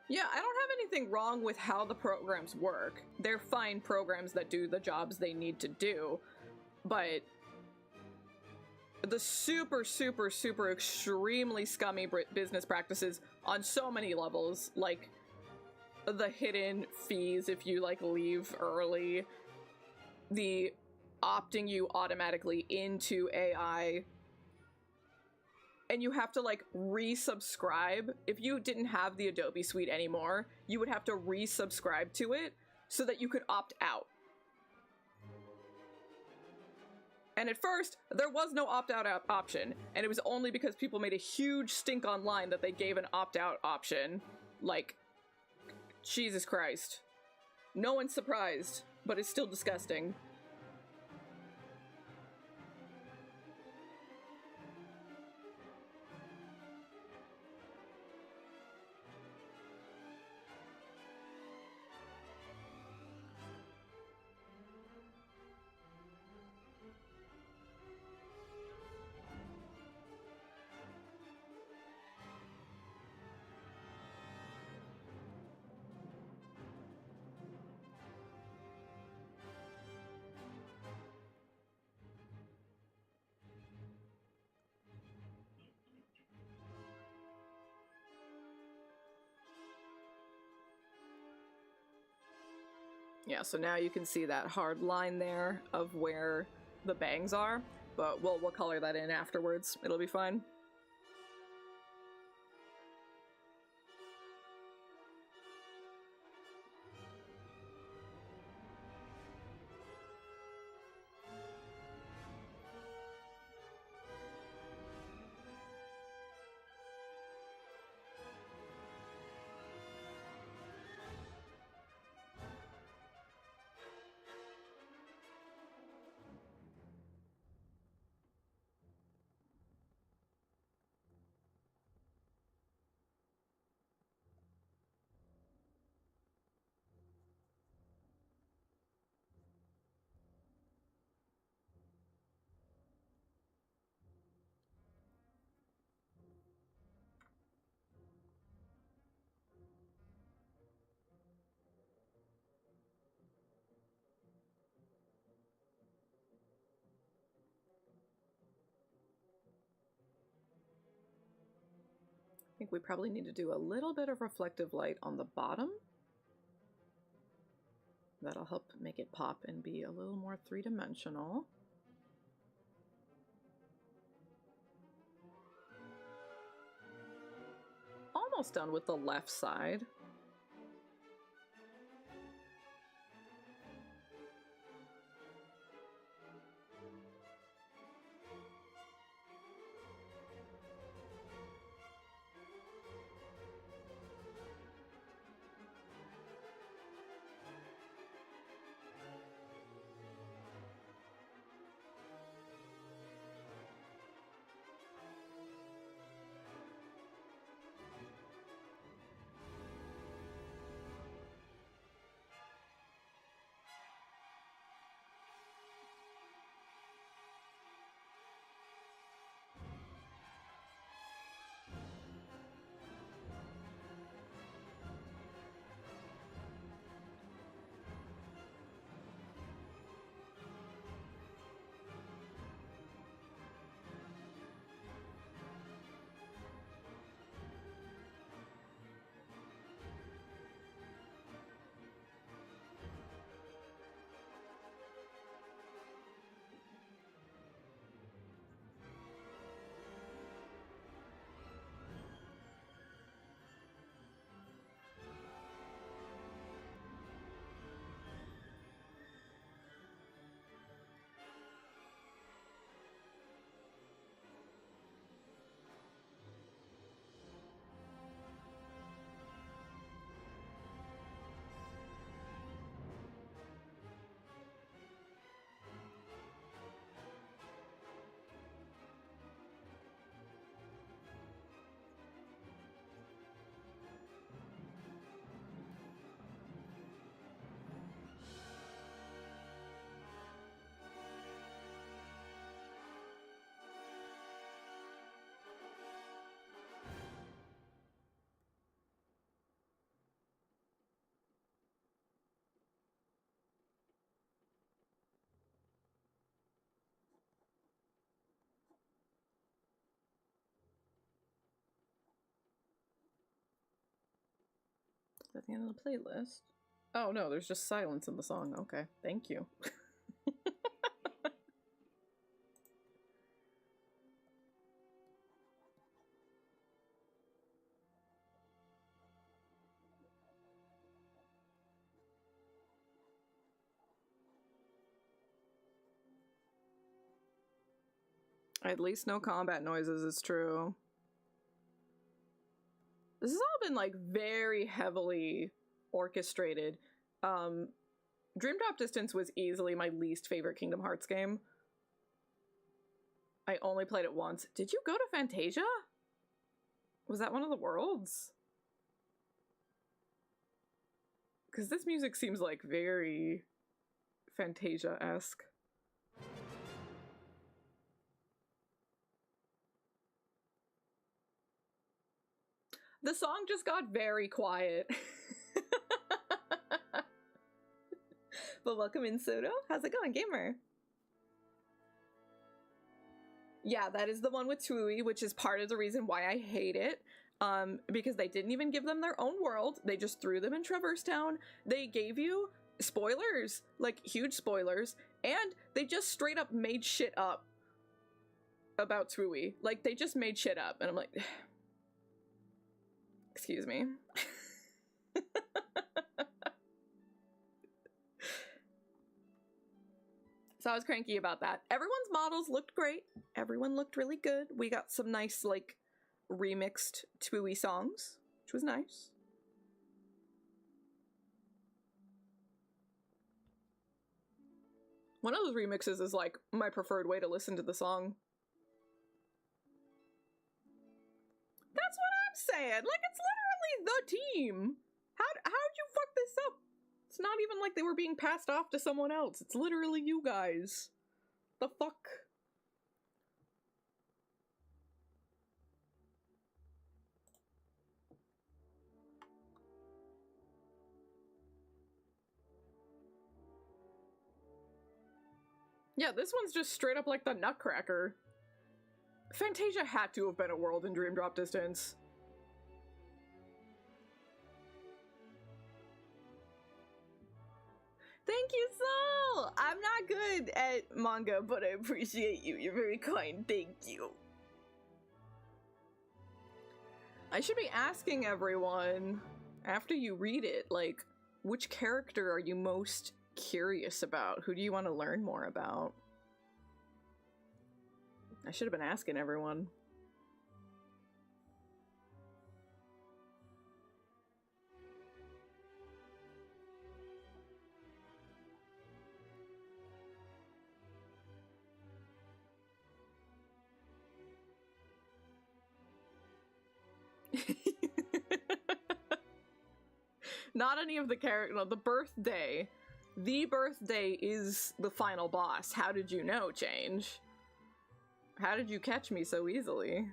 Yeah, I don't have anything wrong with how the programs work. They're fine programs that do the jobs they need to do, but the super, super, super extremely scummy business practices on so many levels, like the hidden fees if you like leave early, the opting you automatically into AI, and you have to like resubscribe. If you didn't have the Adobe Suite anymore, you would have to resubscribe to it so that you could opt out. And at first, there was no opt-out option, and it was only because people made a huge stink online that they gave an opt-out option. Like, Jesus Christ. No one's surprised, but it's still disgusting. Yeah, so now you can see that hard line there of where the bangs are, but we'll color that in afterwards. It'll be fine. I think we probably need to do a little bit of reflective light on the bottom. That'll help make it pop and be a little more three-dimensional. Almost done with the left side. that the end of the playlist? Oh no, there's just silence in the song. Okay, thank you. At least no combat noises, it's true. This has all been like very heavily orchestrated. Dream Drop Distance was easily my least favorite Kingdom Hearts game. I only played it once. Did you go to Fantasia? Was that one of the worlds? Because this music seems like very Fantasia-esque. The song just got very quiet. But welcome in, Soto. How's it going, gamer? Yeah, that is the one with Tui, which is part of the reason why I hate it. Because they didn't even give them their own world. They just threw them in Traverse Town. They gave you spoilers, like huge spoilers, and they just straight up made shit up about Tui. Like, they just made shit up, and I'm like... Excuse me. So I was cranky about that. Everyone's models looked great. Everyone looked really good. We got some nice, like, remixed Tui songs, which was nice. One of those remixes is, like, my preferred way to listen to the song. That's what I'm saying. Like, it's literally the team. How'd you fuck this up? It's not even like they were being passed off to someone else. It's literally you guys. The fuck? Yeah, this one's just straight up like the Nutcracker. Fantasia had to have been a world in Dream Drop Distance. Thank you, Soul! I'm not good at manga, but I appreciate you. You're very kind. Thank you. I should be asking everyone, after you read it, like, which character are you most curious about? Who do you want to learn more about? I should have been asking everyone. Not any of the characters. No, the birthday. The birthday is the final boss. How did you know, Change? How did you catch me so easily?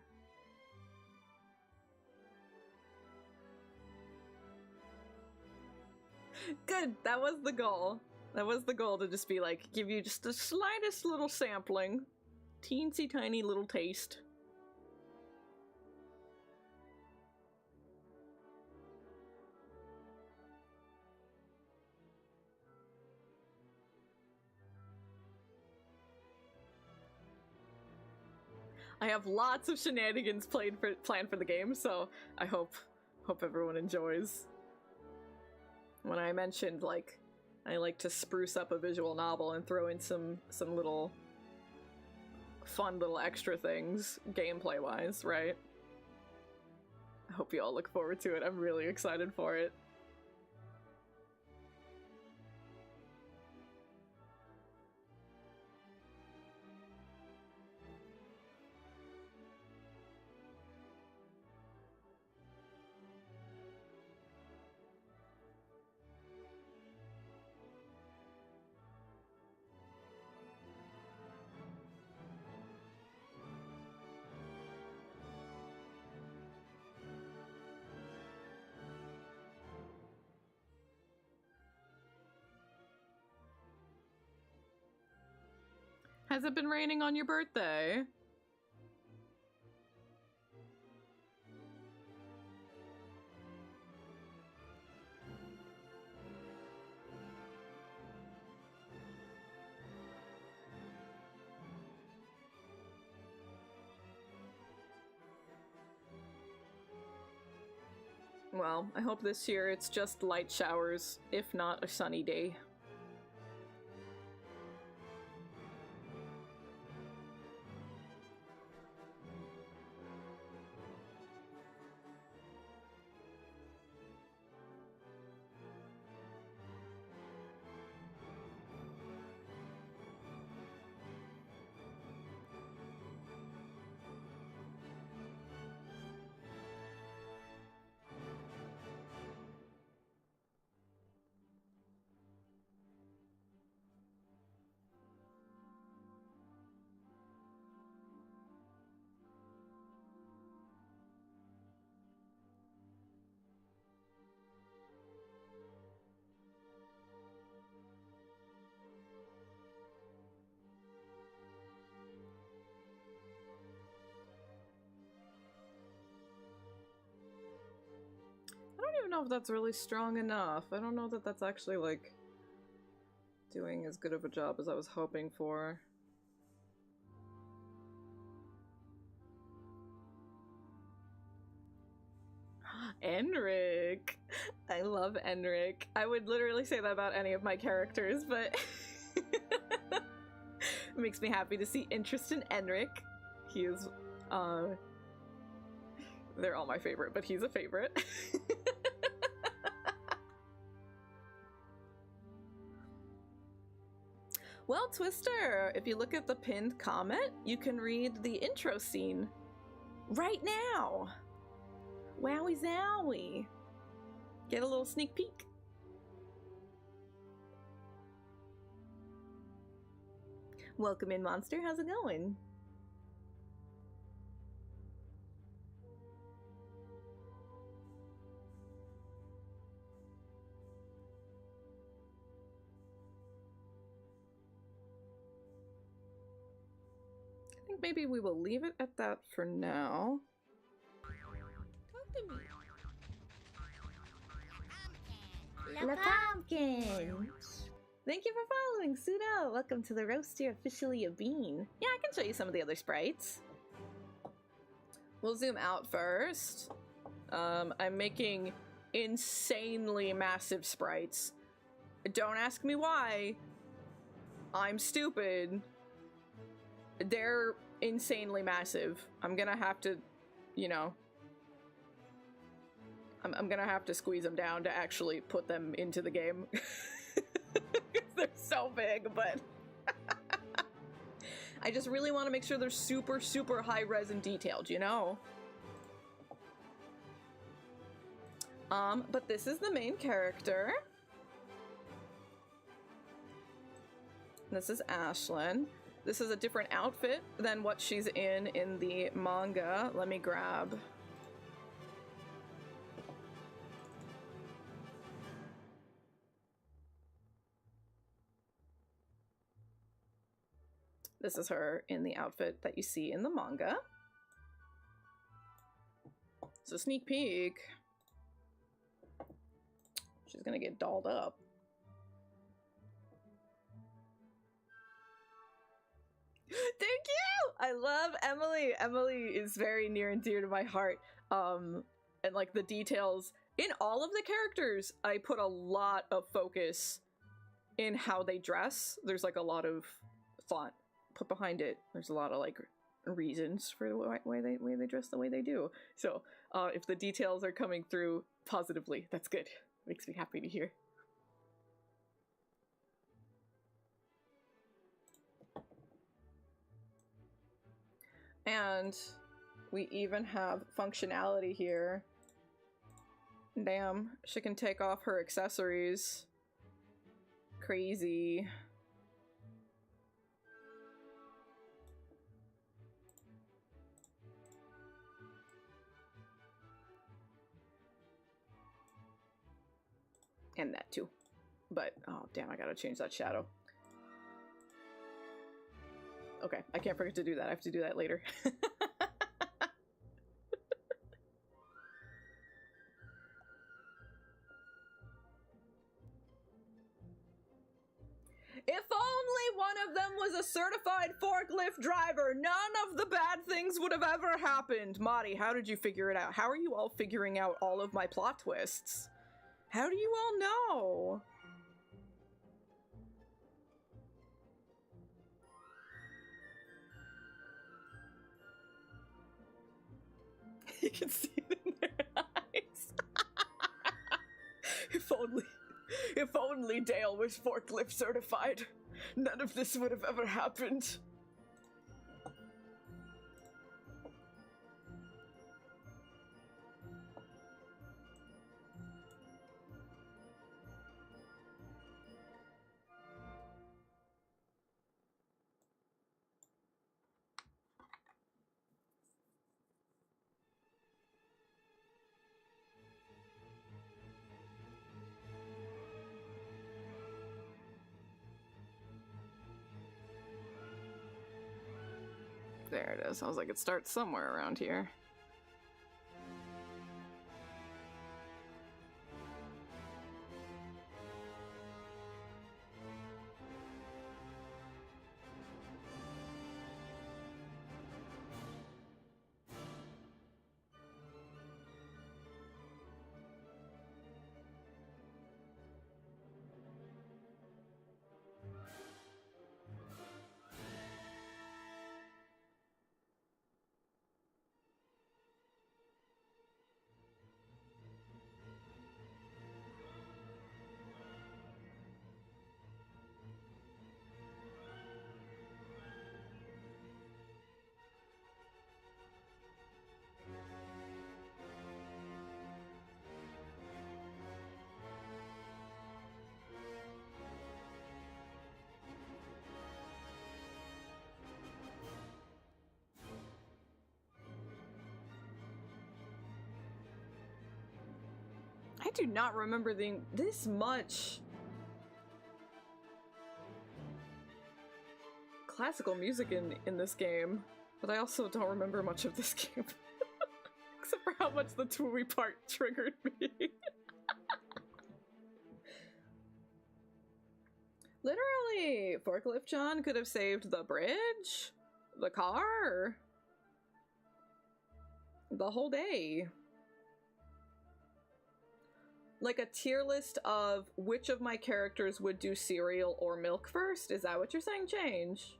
Good, that was the goal. That was the goal, to just be like, give you just the slightest little sampling. Teensy tiny little taste. I have lots of shenanigans planned for the game, so I hope everyone enjoys. When I mentioned, like, I like to spruce up a visual novel and throw in some little fun little extra things, gameplay-wise, right? I hope you all look forward to it. I'm really excited for it. Has it been raining on your birthday? Well, I hope this year it's just light showers, if not a sunny day. I don't even know if that's really strong enough. I don't know that that's actually, like, doing as good of a job as I was hoping for. Enric! I love Enric. I would literally say that about any of my characters, but it makes me happy to see interest in Enric. He is, they're all my favorite, but he's a favorite. Well, Twister, if you look at the pinned comment, you can read the intro scene right now. Wowie zowie. Get a little sneak peek. Welcome in, Monster. How's it going? I think maybe we will leave it at that for now. Talk to me. La pumpkin! Thank you for following, Pseudo! Welcome to the roast, you're officially a bean. Yeah, I can show you some of the other sprites. We'll zoom out first. I'm making insanely massive sprites. Don't ask me why. I'm stupid. They're insanely massive. I'm gonna have to, you know... I'm gonna have to squeeze them down to actually put them into the game. They're so big, but... I just really want to make sure they're super, super high res and detailed, you know? But this is the main character. This is Ashlyn. This is a different outfit than what she's in the manga. Let me grab... This is her in the outfit that you see in the manga. So sneak peek. She's gonna get dolled up. Thank you! I love Emily. Emily is very near and dear to my heart. And like the details in all of the characters, I put a lot of focus in how they dress. There's like a lot of thought put behind it. There's a lot of like reasons for the way they dress the way they do. So if the details are coming through positively, that's good. Makes me happy to hear. And we even have functionality here. Damn, she can take off her accessories. Crazy. And that too. But, oh damn, I gotta change that shadow. Okay, I can't forget to do that. I have to do that later. If only one of them was a certified forklift driver, none of the bad things would have ever happened. Madi, how did you figure it out? How are you all figuring out all of my plot twists? How do you all know? You can see it in their eyes. If only Dale was forklift certified, none of this would have ever happened. There it is. I was like, it starts somewhere around here. I do not remember this much classical music in this game, but I also don't remember much of this game. Except for how much the Tui part triggered me. Literally, Forklift John could have saved the bridge, the car, the whole day. Like a tier list of which of my characters would do cereal or milk first? Is that what you're saying? Change.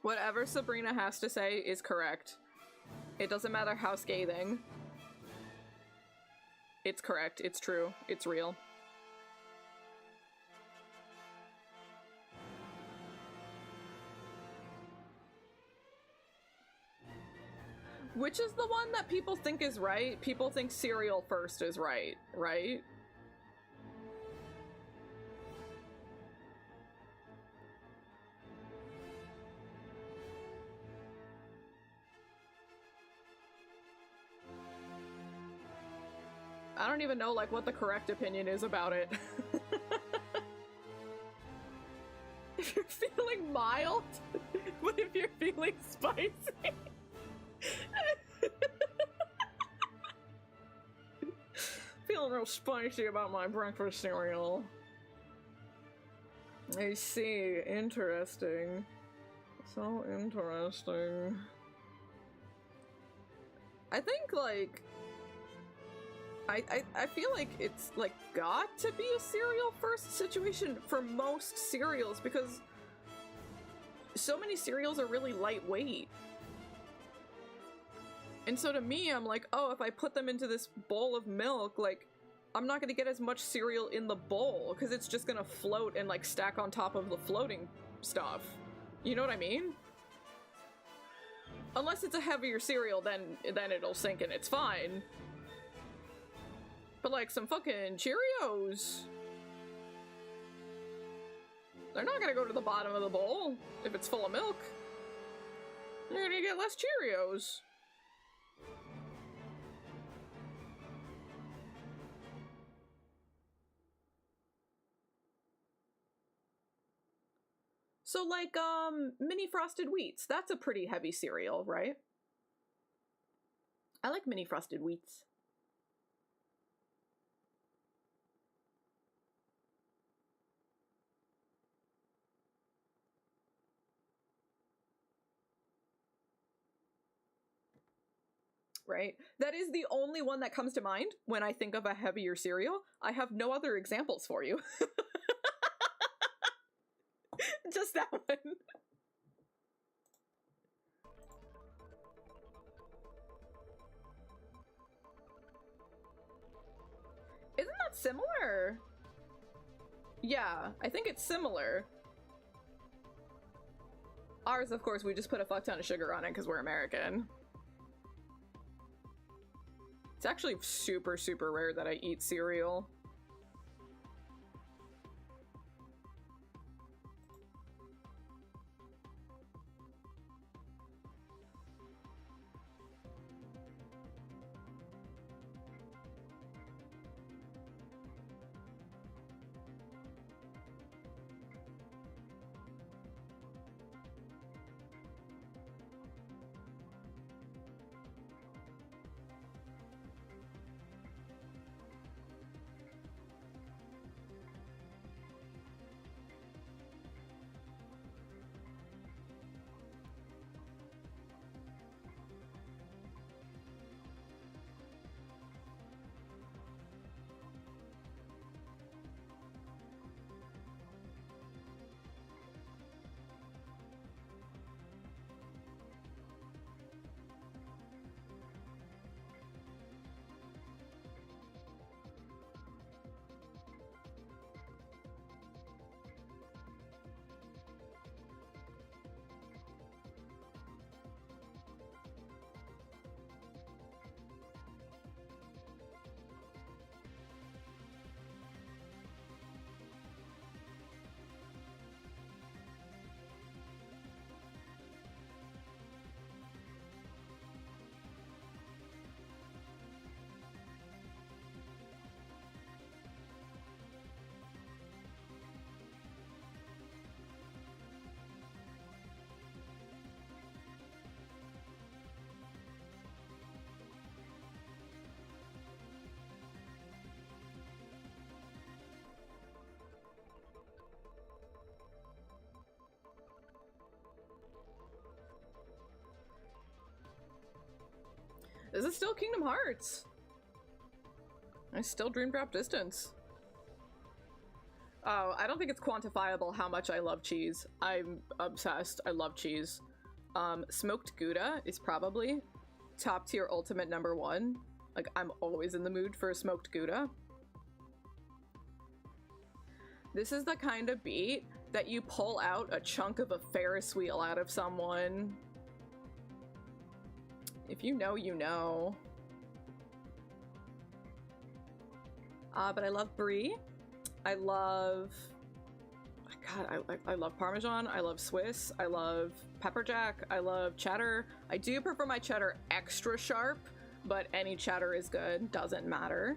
Whatever Sabrina has to say is correct. It doesn't matter how scathing. It's correct. It's true. It's real. Which is the one that people think is right? People think cereal first is right, right? I don't even know, like, what the correct opinion is about it. If you're feeling mild, but if you're feeling spicy... Feeling real spicy about my breakfast cereal. I see. Interesting. So interesting. I think, like... I feel like it's, like, got to be a cereal first situation for most cereals, because so many cereals are really lightweight. And so to me, I'm like, oh, if I put them into this bowl of milk, like, I'm not gonna get as much cereal in the bowl, because it's just gonna float and, like, stack on top of the floating stuff. You know what I mean? Unless it's a heavier cereal, then it'll sink and it's fine. But, like, some fucking Cheerios, they're not gonna go to the bottom of the bowl if it's full of milk. You're gonna get less Cheerios. So like mini frosted wheats, that's a pretty heavy cereal, right? I like mini frosted wheats. Right? That is the only one that comes to mind when I think of a heavier cereal. I have no other examples for you. Just that one. Isn't that similar? Yeah, I think it's similar. Ours, of course, we just put a fuck ton of sugar on it because we're American. It's actually super, super rare that I eat cereal. This is still Kingdom Hearts. I still Dream Drop Distance. Oh, I don't think it's quantifiable how much I love cheese. I'm obsessed. I love cheese. Smoked Gouda is probably top tier ultimate #1. Like, I'm always in the mood for a smoked Gouda. This is the kind of beat that you pull out a chunk of a Ferris wheel out of someone. If you know, you know. But I love brie. I love... God, I love Parmesan. I love Swiss. I love pepper jack. I love cheddar. I do prefer my cheddar extra sharp, but any cheddar is good. Doesn't matter.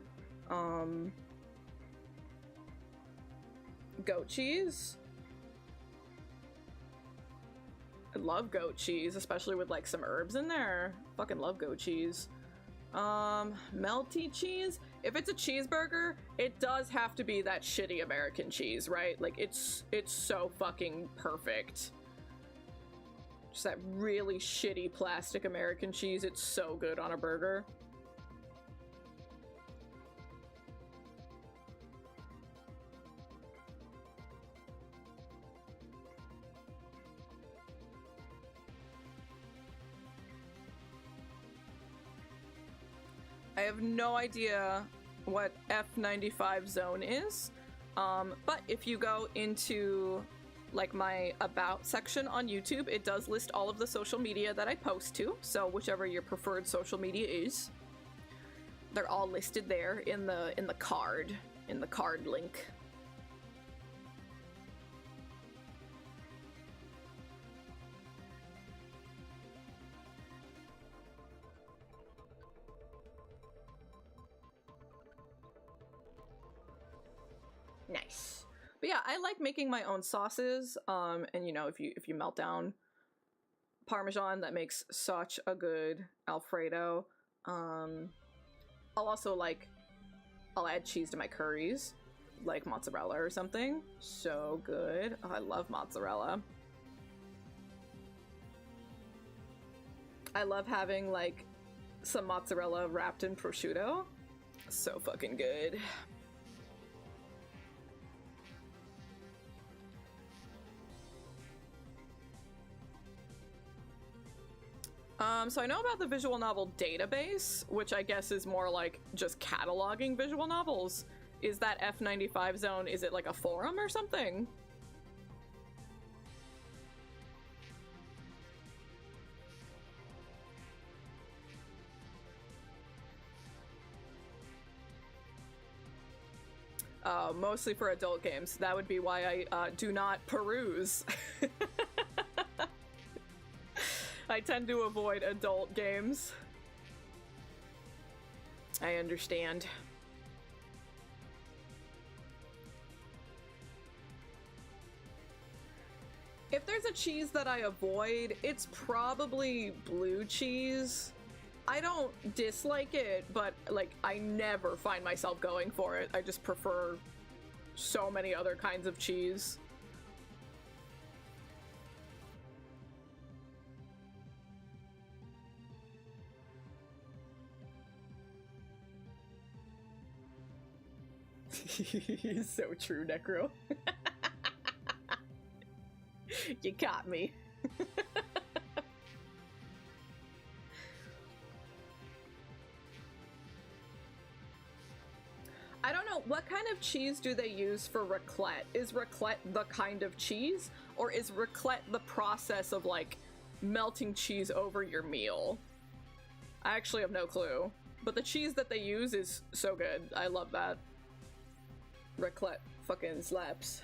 Goat cheese. I love goat cheese, especially with like some herbs in there. Fucking love goat cheese. Melty cheese. If it's a cheeseburger, it does have to be that shitty American cheese, right? Like it's so fucking perfect. Just that really shitty plastic American cheese. It's so good on a burger. I have no idea what F95 zone is, but if you go into like my about section on YouTube, it does list all of the social media that I post to, so whichever your preferred social media is, they're all listed there in the card link. Nice. But yeah, I like making my own sauces. And you know, if you melt down Parmesan, that makes such a good Alfredo. I'll also I'll add cheese to my curries, like mozzarella or something. So good. Oh, I love mozzarella. I love having like some mozzarella wrapped in prosciutto. So fucking good. So I know about the visual novel database, which I guess is more like just cataloging visual novels. Is that F95 zone, is it like a forum or something? Mostly for adult games. That would be why I do not peruse. I tend to avoid adult games. I understand. If there's a cheese that I avoid, it's probably blue cheese. I don't dislike it, but like I never find myself going for it. I just prefer so many other kinds of cheese. So true, Necro. You caught me. I don't know, what kind of cheese do they use for raclette? Is raclette the kind of cheese? Or is raclette the process of, like, melting cheese over your meal? I actually have no clue. But the cheese that they use is so good. I love that. Raclette fucking slaps.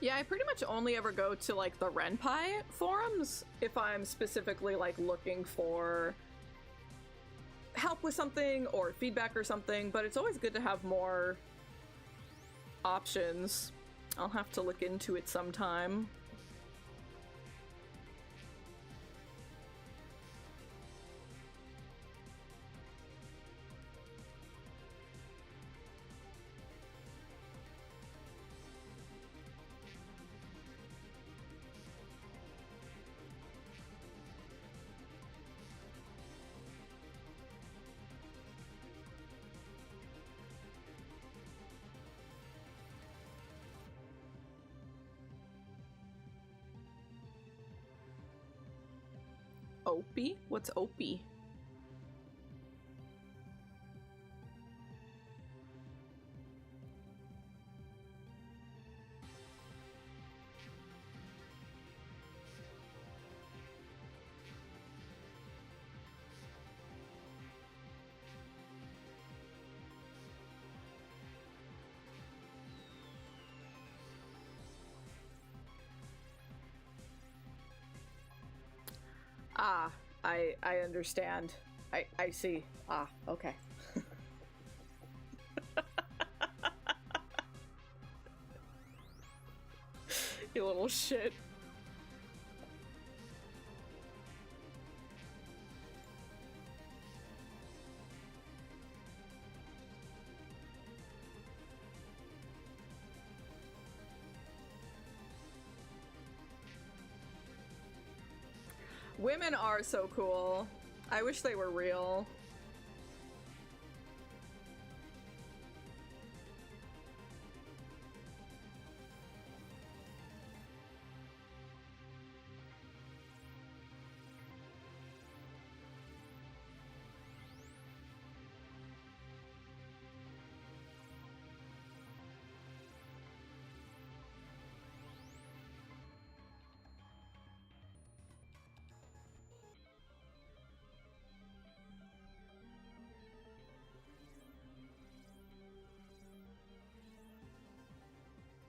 Yeah, I pretty much only ever go to, like, the Renpai forums if I'm specifically, like, looking for help with something or feedback or something, but it's always good to have more options. I'll have to look into it sometime. Opie? What's Opie? I understand. I see. Ah, okay. You little shit. Women are so cool. I wish they were real.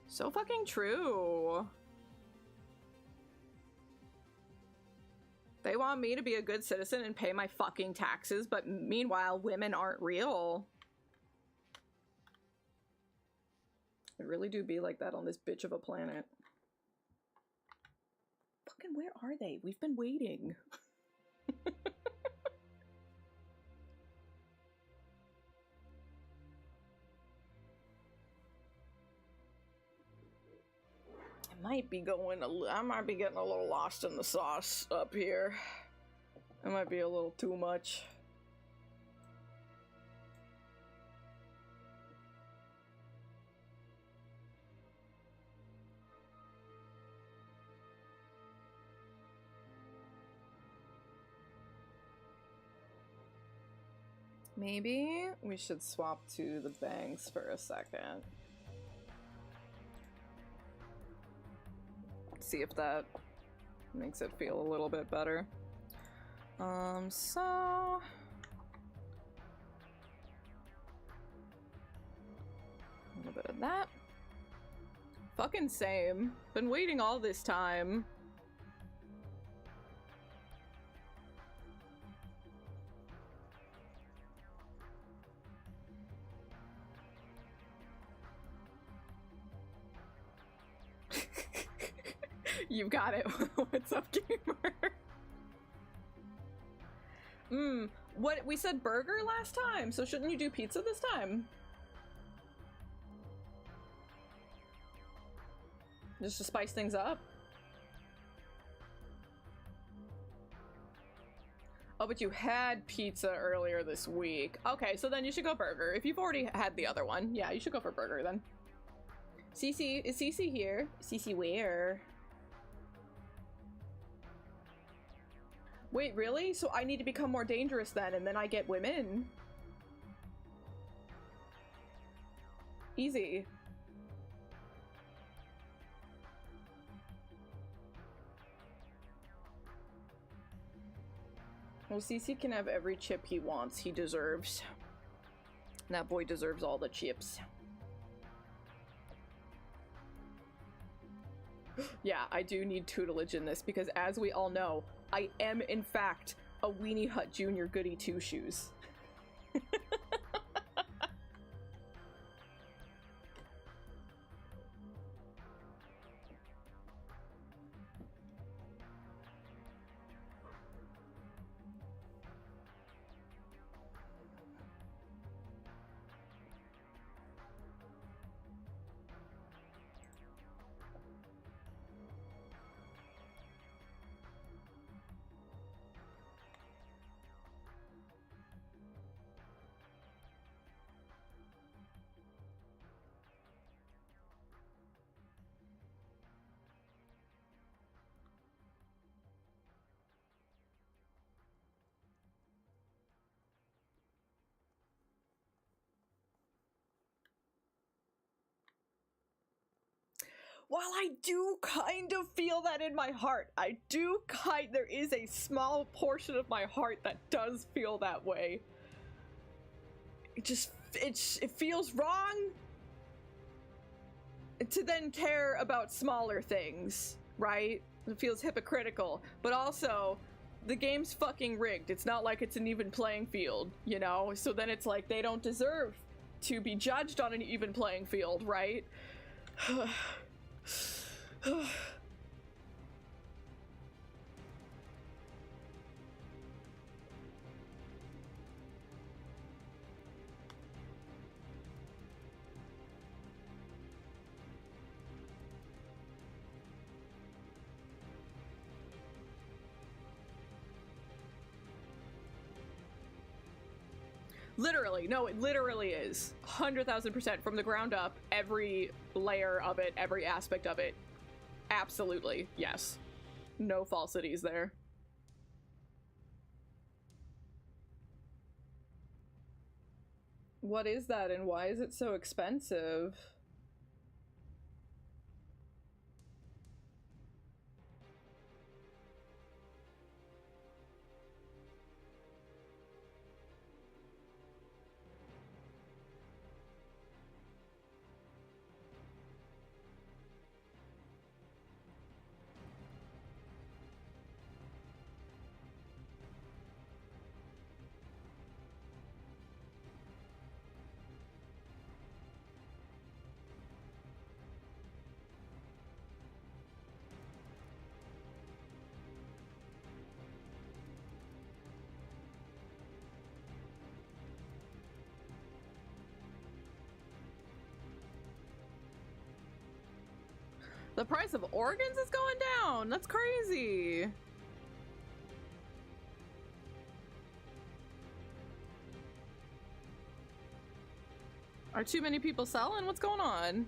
So fucking true. They want me to be a good citizen and pay my fucking taxes, but meanwhile, women aren't real. It really do be like that on this bitch of a planet. Fucking where are they? We've been waiting. Might be going I might be getting a little lost in the sauce up here. It might be a little too much. Maybe we should swap to the banks for a second. See if that makes it feel a little bit better. So a little bit of that. Fucking same. Been waiting all this time. You got it. What's up, gamer? What? We said burger last time, so shouldn't you do pizza this time? Just to spice things up? Oh, but you had pizza earlier this week. Okay, so then you should go burger. If you've already had the other one, yeah, you should go for burger then. Cece, is Cece here? Cece where? Wait, really? So I need to become more dangerous then, and then I get women? Easy. Well, CC can have every chip he wants. He deserves. That boy deserves all the chips. Yeah, I do need tutelage in this because, as we all know, I am, in fact, a Weenie Hut Jr. goody two-shoes. While I do kind of feel that in my heart, there is a small portion of my heart that does feel that way. It feels wrong to then care about smaller things, right? It feels hypocritical, but also the game's fucking rigged. It's not like it's an even playing field, you know? So then it's like they don't deserve to be judged on an even playing field, right? Literally, no, it literally is 100,000% from the ground up. Every layer of it, every aspect of it, absolutely, yes. No falsities there. What is that, and why is it so expensive? The price of organs is going down. That's crazy. Are too many people selling? What's going on?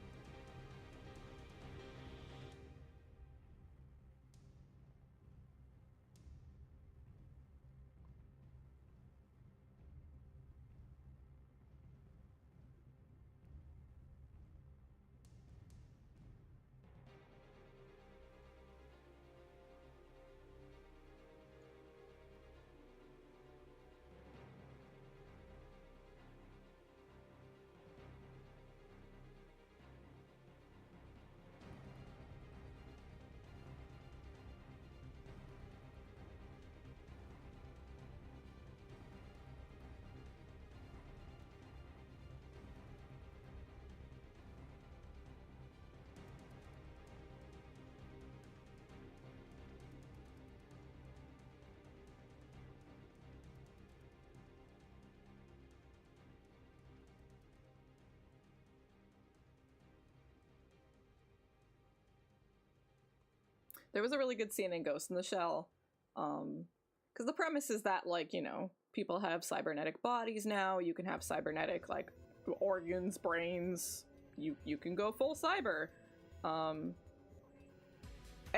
There was a really good scene in Ghost in the Shell, because the premise is that, like, you know, people have cybernetic bodies now. You can have cybernetic, like, organs, brains. You can go full cyber. And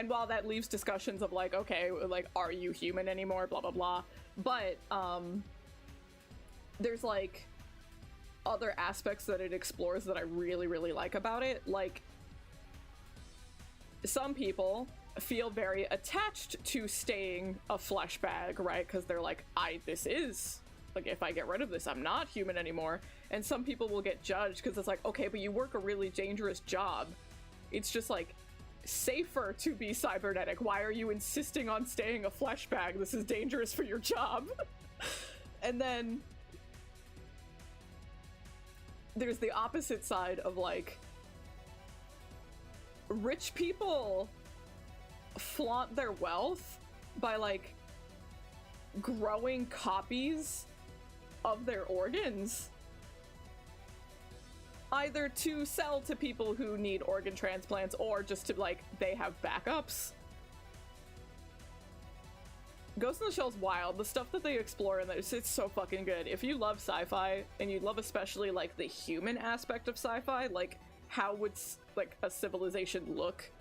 while that leaves discussions of, like, okay, like, are you human anymore? Blah blah blah. But there's like other aspects that it explores that I really really like about it. Like, some people feel very attached to staying a flesh bag, right? Because they're like, this is, like, if I get rid of this, I'm not human anymore. And some people will get judged because it's like, okay, but you work a really dangerous job. It's just, like, safer to be cybernetic. Why are you insisting on staying a flesh bag? This is dangerous for your job. And then there's the opposite side of, like, rich people flaunt their wealth by, like, growing copies of their organs, either to sell to people who need organ transplants or just to, like, they have backups. Ghost in the Shell's wild. The stuff that they explore in this, it's so fucking good. If you love sci-fi, and you love especially, like, the human aspect of sci-fi, like, how would, like, a civilization look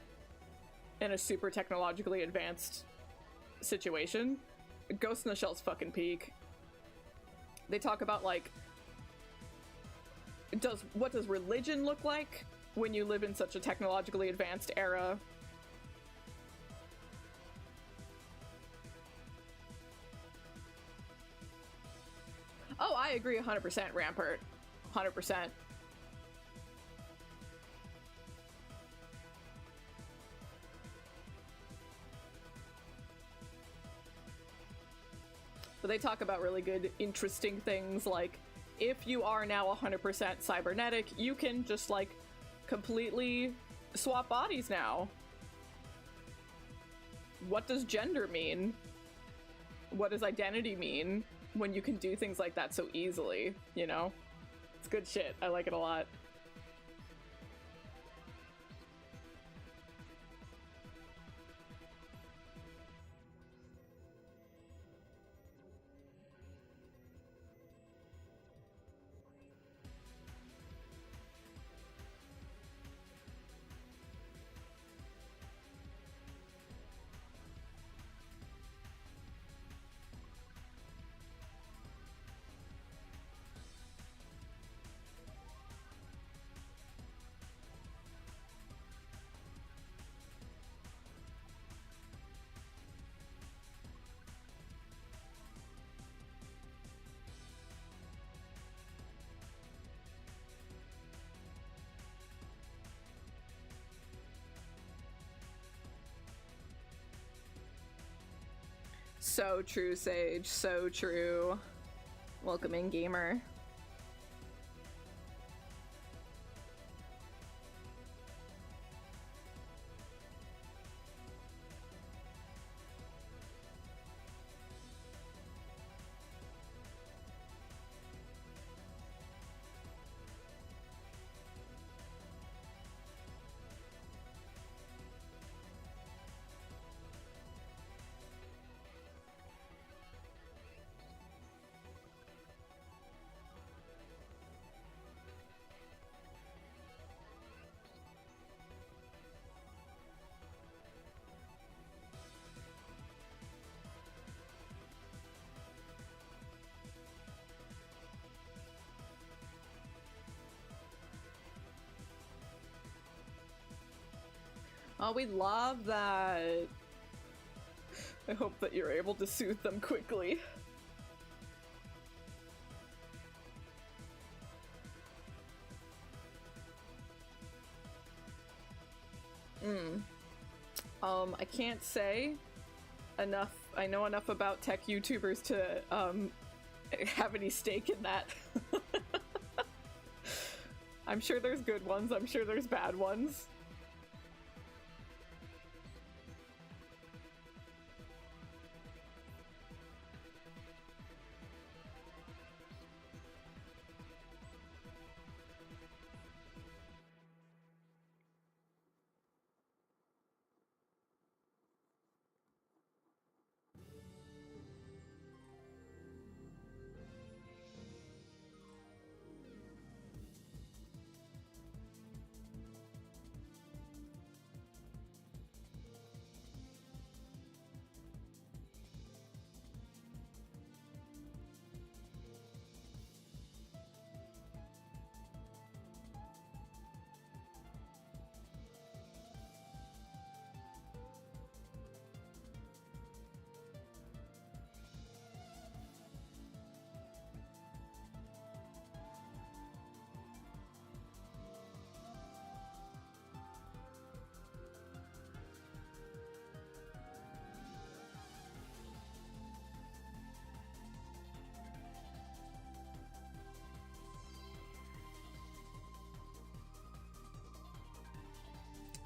in a super technologically advanced situation, Ghost in the Shell's fucking peak. They talk about, like, what does religion look like when you live in such a technologically advanced era? Oh, I agree 100%, Rampart. 100%. But they talk about really good, interesting things like if you are now 100% cybernetic, you can just like completely swap bodies now. What does gender mean? What does identity mean when you can do things like that so easily, you know? It's good shit. I like it a lot. So true, Sage. So true. Welcome in, gamer. Oh, we love that. I hope that you're able to soothe them quickly. I can't say enough. I know enough about tech YouTubers to have any stake in that. I'm sure there's good ones. I'm sure there's bad ones.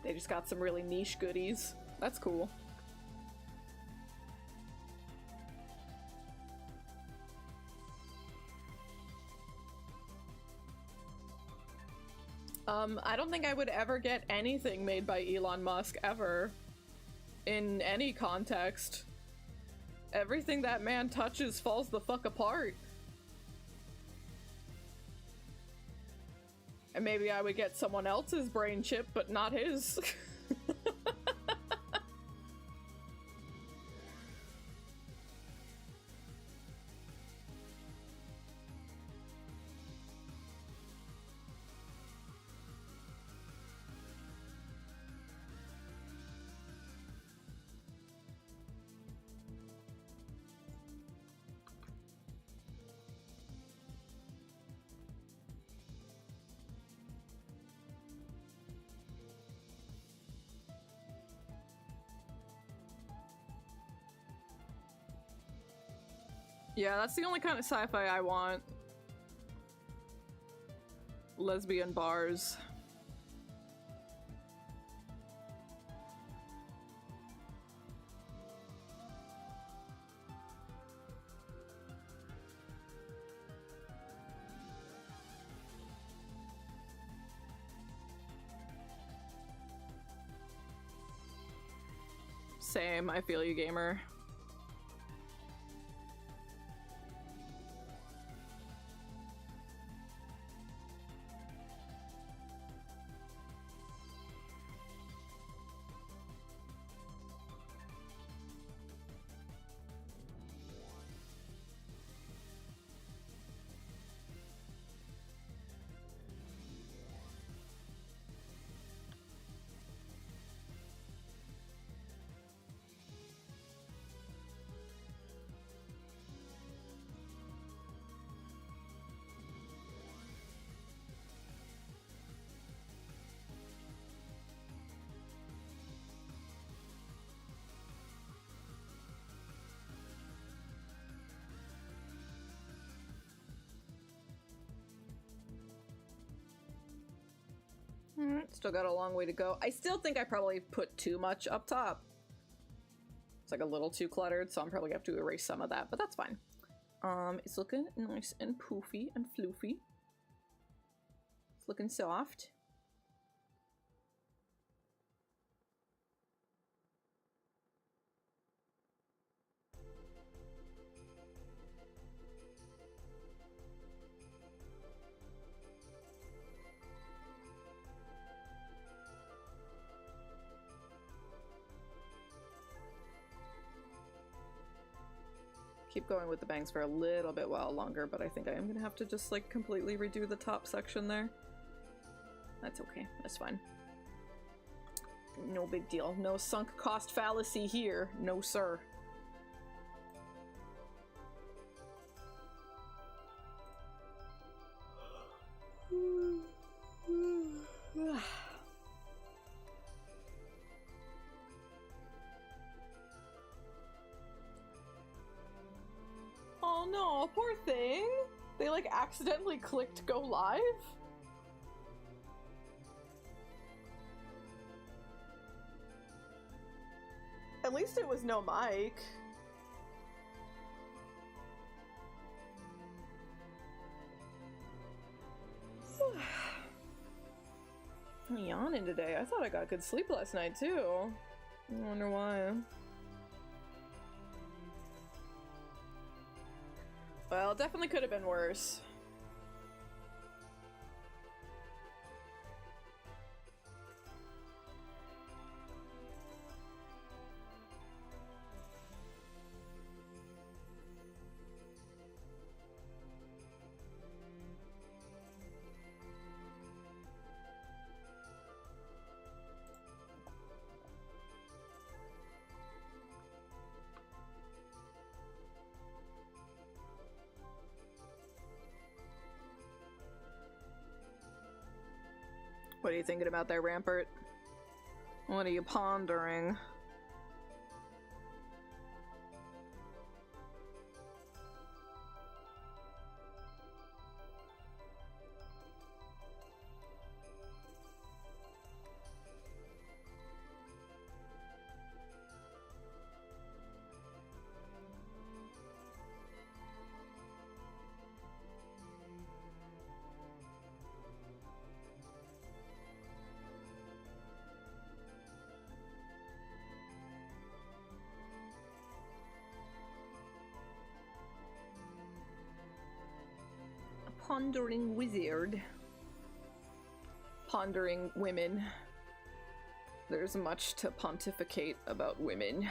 They just got some really niche goodies. That's cool. I don't think I would ever get anything made by Elon Musk, ever. In any context. Everything that man touches falls the fuck apart. And maybe I would get someone else's brain chip, but not his. Yeah, that's the only kind of sci-fi I want. Lesbian bars. Same, I feel you, gamer. Still got a long way to go. I still think I probably put too much up top. It's like a little too cluttered, so I'm probably gonna have to erase some of that, but that's fine. It's looking nice and poofy and floofy. It's looking soft. Keep going with the bangs for a little bit while longer, but I think I am gonna have to just like completely redo the top section there. That's okay, that's fine. No big deal. No sunk cost fallacy here. No sir. Oh no, poor thing. They like accidentally clicked go live. At least it was no mic. I'm yawning today. I thought I got good sleep last night too. I wonder why. Well, definitely could have been worse. What are you thinking about there, Rampart? What are you pondering? Pondering wizard. Pondering women. There's much to pontificate about women.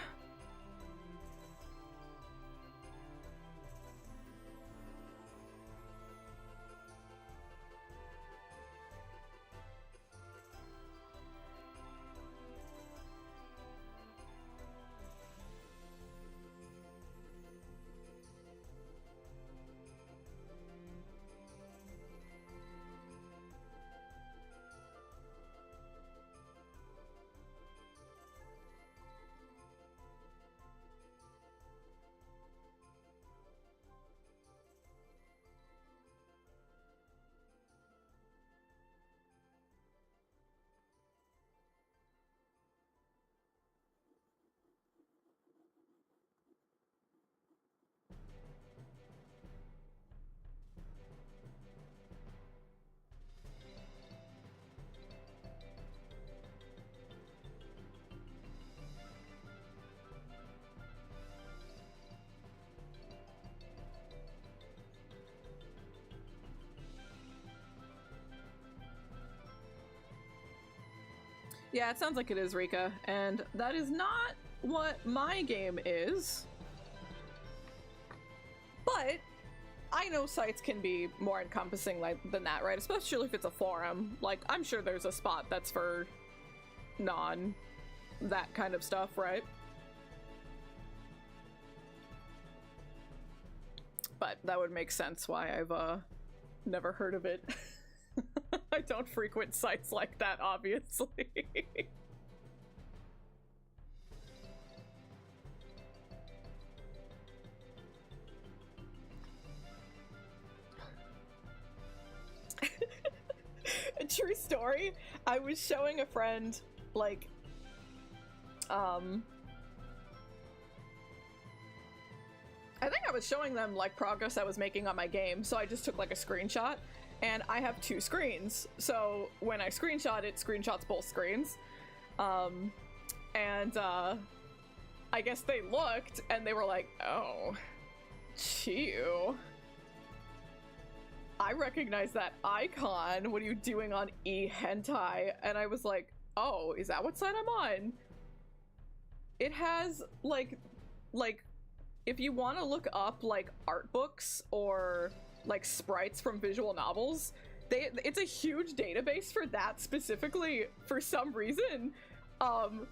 Yeah, it sounds like it is Rika, and that is not what my game is. But I know sites can be more encompassing than that, right? Especially if it's a forum. Like, I'm sure there's a spot that's for that kind of stuff, right? But that would make sense why I've never heard of it. I don't frequent sites like that, obviously. A true story. I was showing a friend, like, I think I was showing them, like, progress I was making on my game, so I just took, like, a screenshot, and I have 2 screens, so when I screenshot, it screenshots both screens, I guess they looked, and they were like, oh, Chiu. I recognize that icon. What are you doing on e-hentai? And I was like, oh, is that what site I'm on? It has, like, if you want to look up, like, art books or, like, sprites from visual novels, it's a huge database for that specifically for some reason. And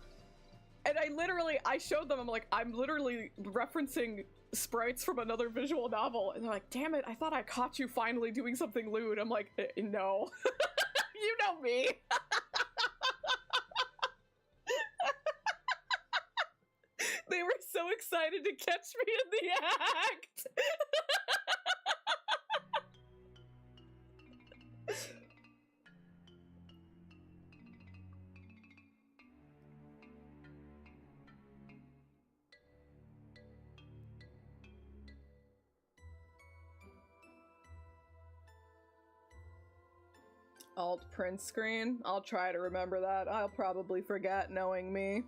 I showed them, I'm literally referencing sprites from another visual novel, and they're like, damn it, I thought I caught you finally doing something lewd. I'm like, no. You know me. They were so excited to catch me in the act. Alt print screen. I'll try to remember that. I'll probably forget, knowing me.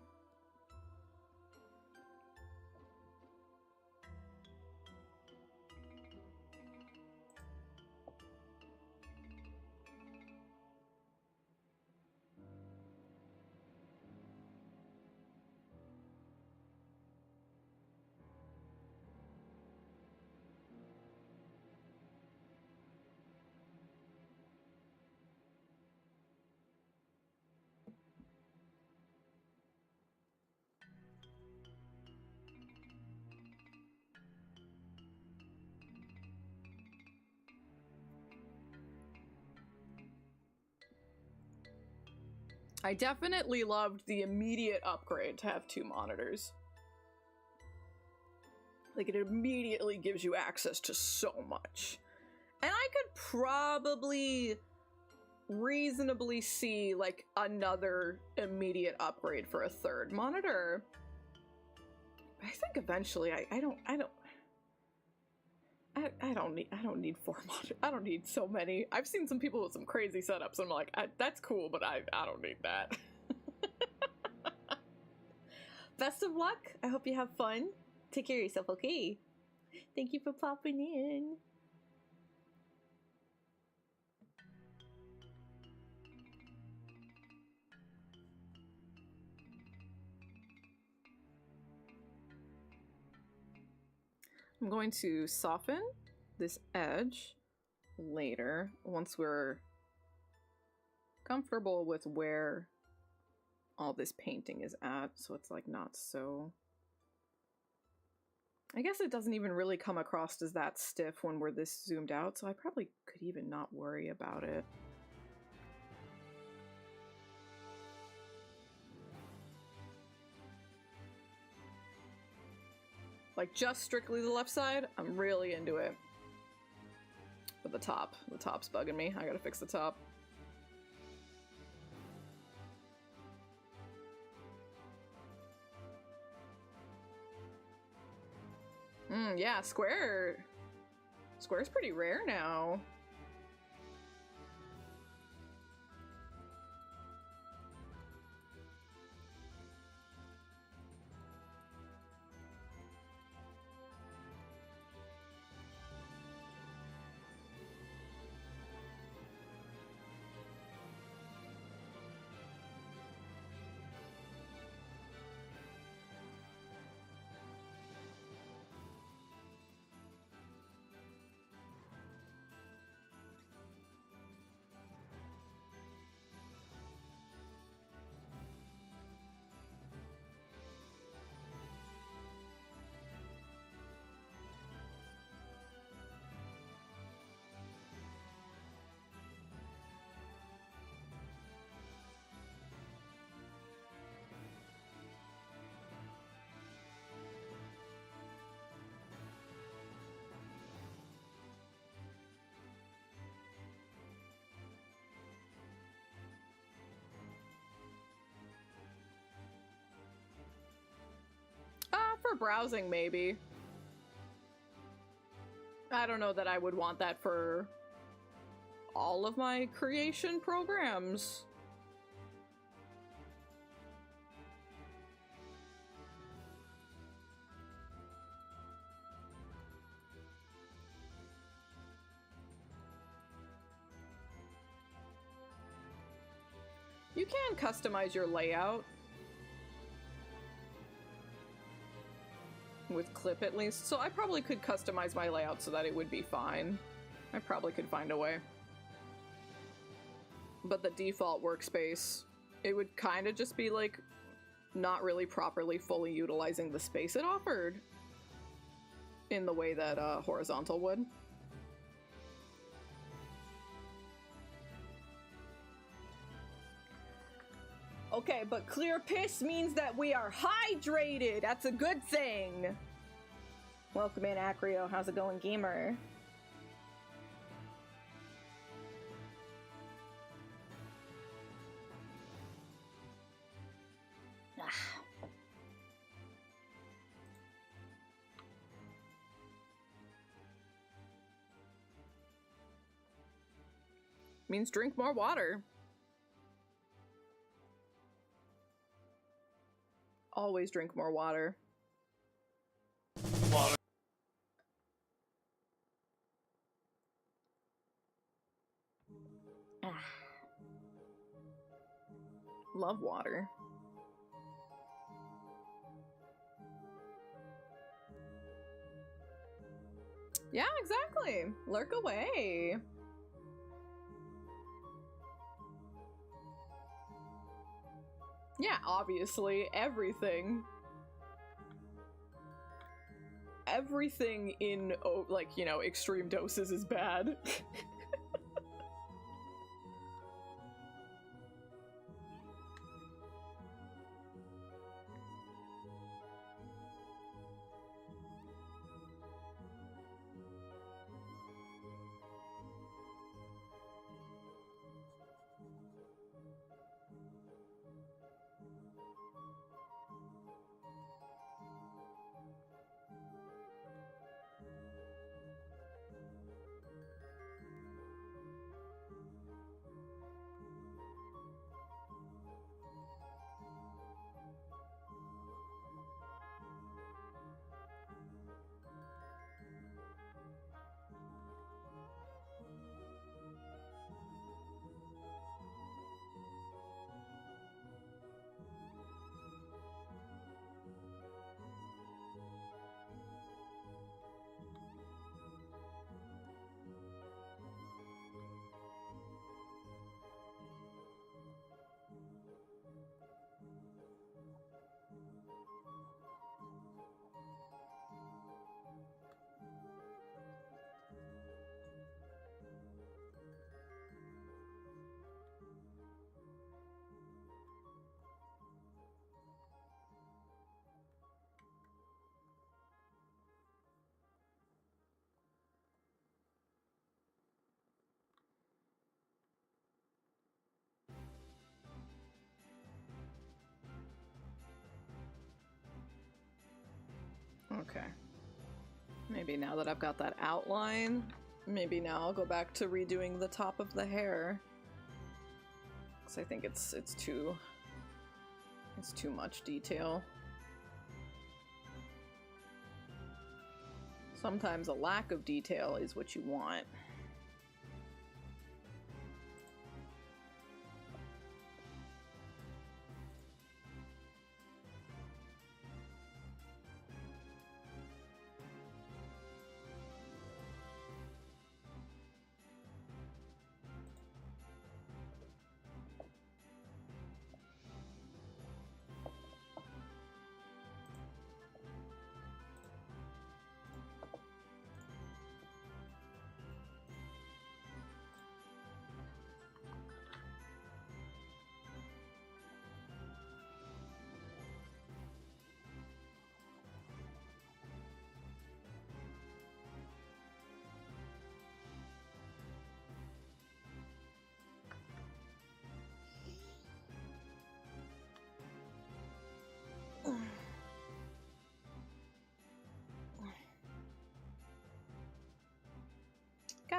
I definitely loved the immediate upgrade to have 2 monitors. Like, it immediately gives you access to so much. And I could probably reasonably see, like, another immediate upgrade for a 3rd monitor. But I think eventually I don't need 4 monitors. I don't need so many. I've seen some people with some crazy setups, and I'm like, that's cool, but I don't need that. Best of luck. I hope you have fun. Take care of yourself, okay? Thank you for popping in. I'm going to soften this edge later once we're comfortable with where all this painting is at, so it's like not so... I guess it doesn't even really come across as that stiff when we're this zoomed out, so I probably could even not worry about it. Like, just strictly the left side, I'm really into it. But the top's bugging me. I gotta fix the top. Yeah, Square's pretty rare now. browsing, maybe. I don't know that I would want that for all of my creation programs. You can customize your layout. With clip at least. So I probably could customize my layout so that it would be fine. I probably could find a way. But the default workspace, it would kind of just be like not really properly fully utilizing the space it offered in the way that horizontal would. Okay, but clear piss means that we are hydrated. That's a good thing. Welcome in, Acrio. How's it going, gamer? Means drink more water. Always drink more water. Water. Love water. Yeah, exactly. Lurk away. Yeah, obviously, everything. Everything in, like, you know, extreme doses is bad. Okay. Maybe now that I've got that outline, maybe now I'll go back to redoing the top of the hair. Because I think it's too much detail. Sometimes a lack of detail is what you want.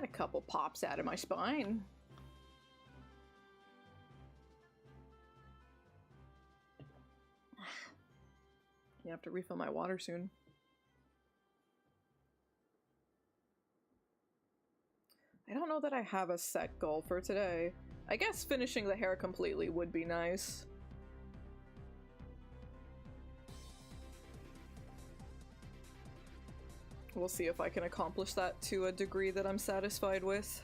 had a couple pops out of my spine. You have to refill my water soon. I don't know that I have a set goal for today. I guess finishing the hair completely would be nice. We'll see if I can accomplish that to a degree that I'm satisfied with.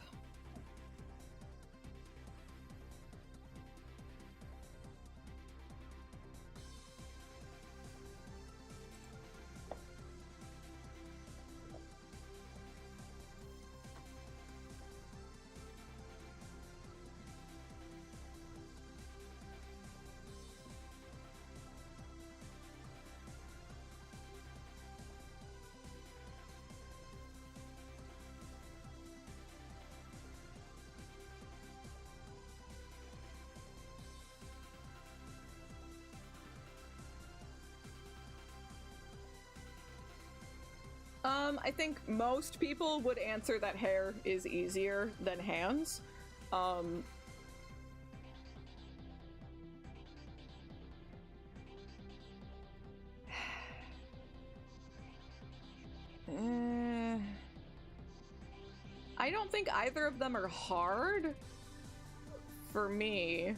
I think most people would answer that hair is easier than hands. I don't think either of them are hard for me.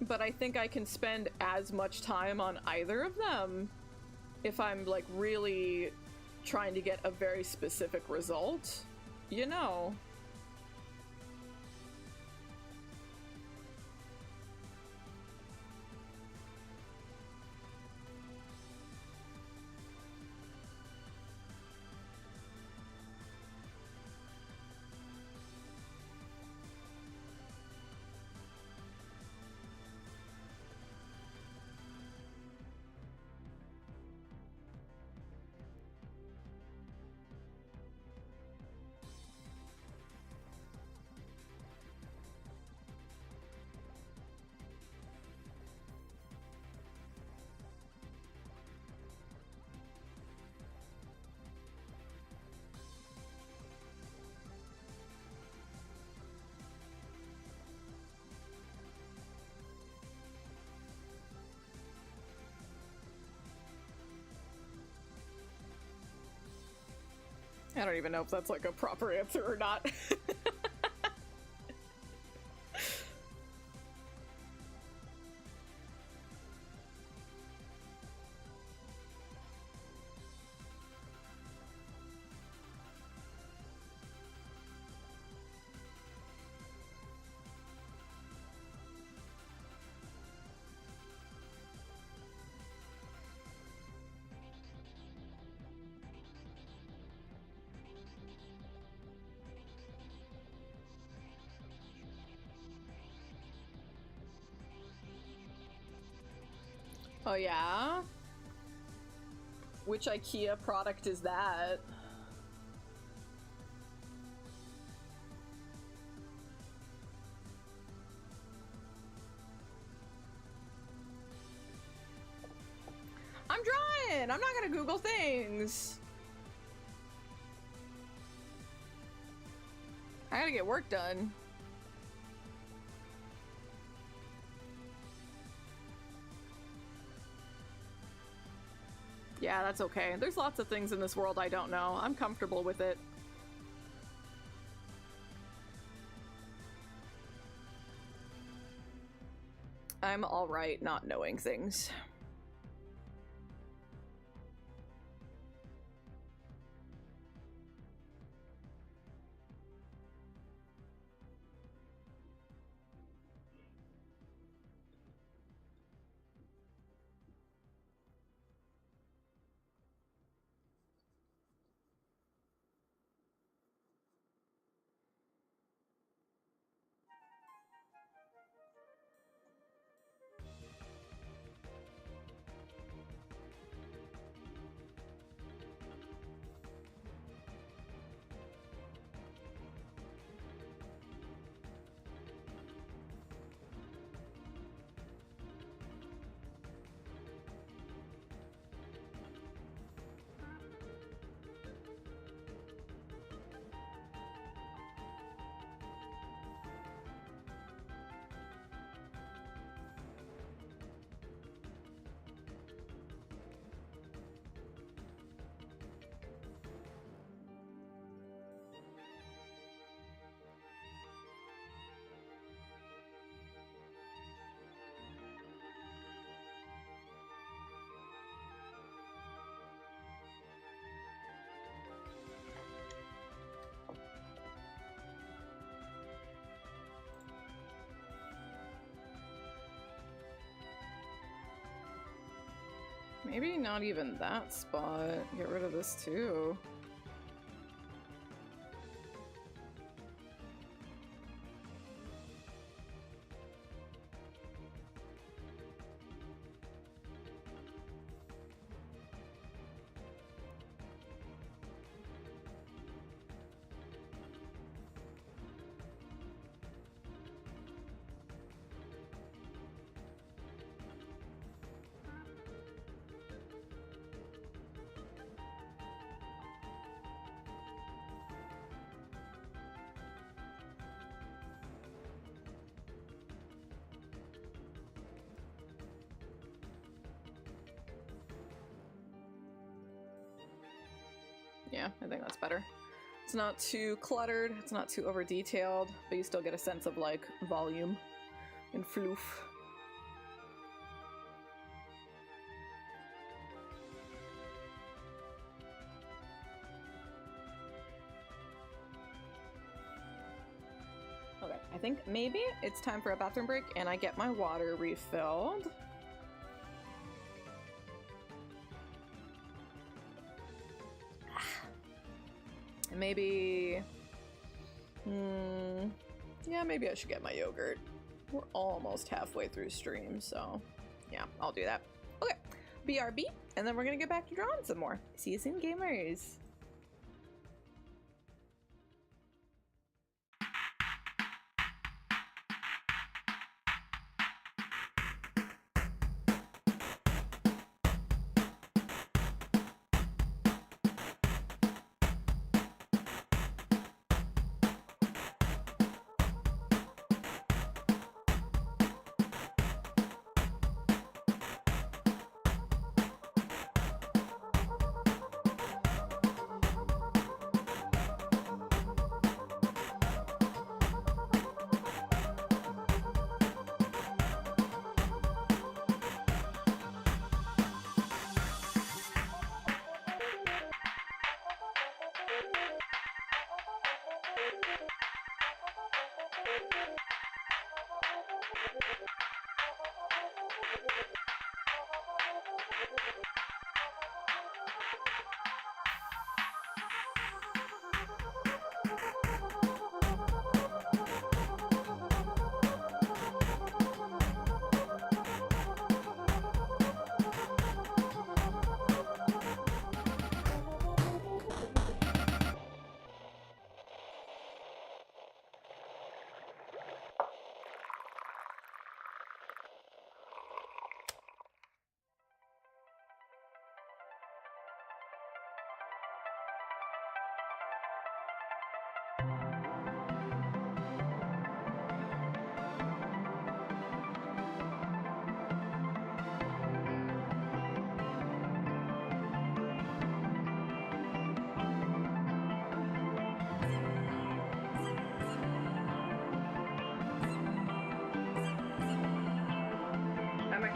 But I think I can spend as much time on either of them if I'm, like, really trying to get a very specific result, you know. I don't even know if that's, like, a proper answer or not. Oh yeah? Which IKEA product is that? I'm trying! I'm not gonna Google things! I gotta get work done. Yeah, that's okay. There's lots of things in this world I don't know. I'm comfortable with it. I'm alright not knowing things. Maybe not even that spot. Get rid of this too. Yeah, I think that's better. It's not too cluttered, it's not too over detailed, but you still get a sense of like volume and floof. Okay, I think maybe it's time for a bathroom break and I get my water refilled. And maybe... yeah, maybe I should get my yogurt. We're almost halfway through stream, so yeah, I'll do that. Okay, BRB, and then we're gonna get back to drawing some more. See you soon, gamers!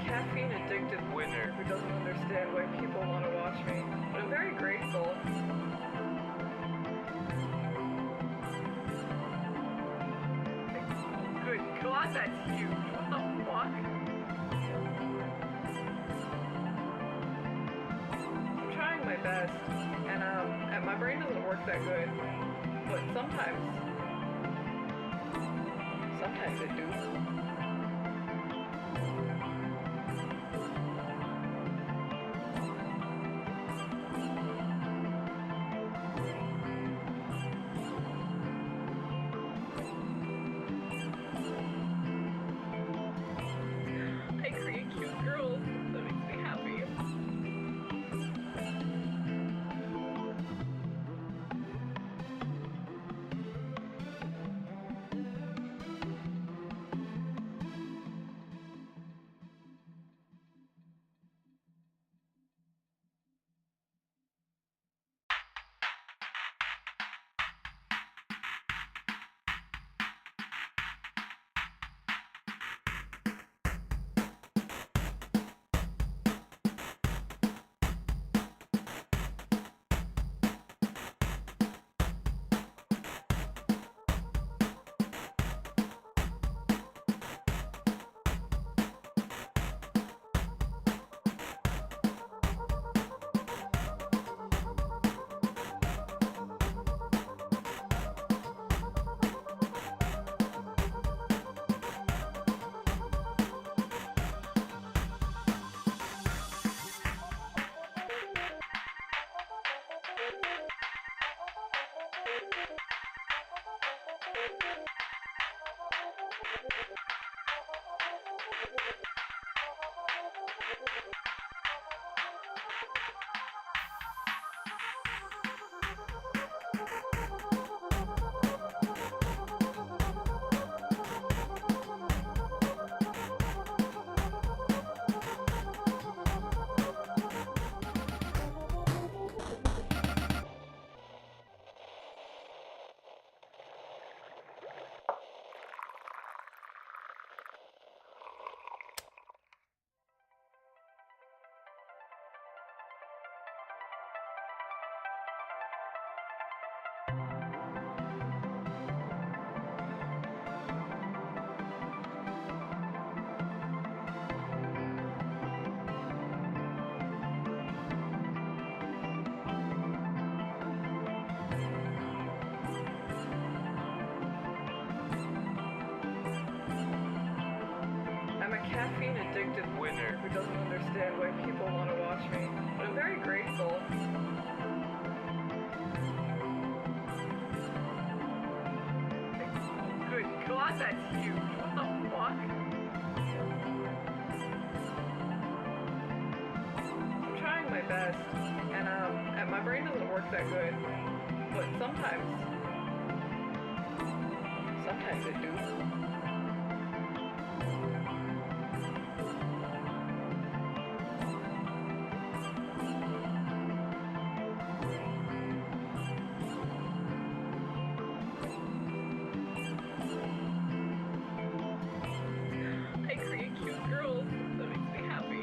Caffeine addicted winner who doesn't understand why people want to watch me, but I'm very grateful. Good God, that's huge. What the fuck? I'm trying my best, and my brain doesn't work that good, but sometimes it do. I'm a caffeine-addicted winner who doesn't understand why people want to watch me, but I'm very grateful. Good God, that's huge. What the fuck? I'm trying my best, and my brain doesn't work that good, but sometimes it do. I create cute girls. That makes me happy.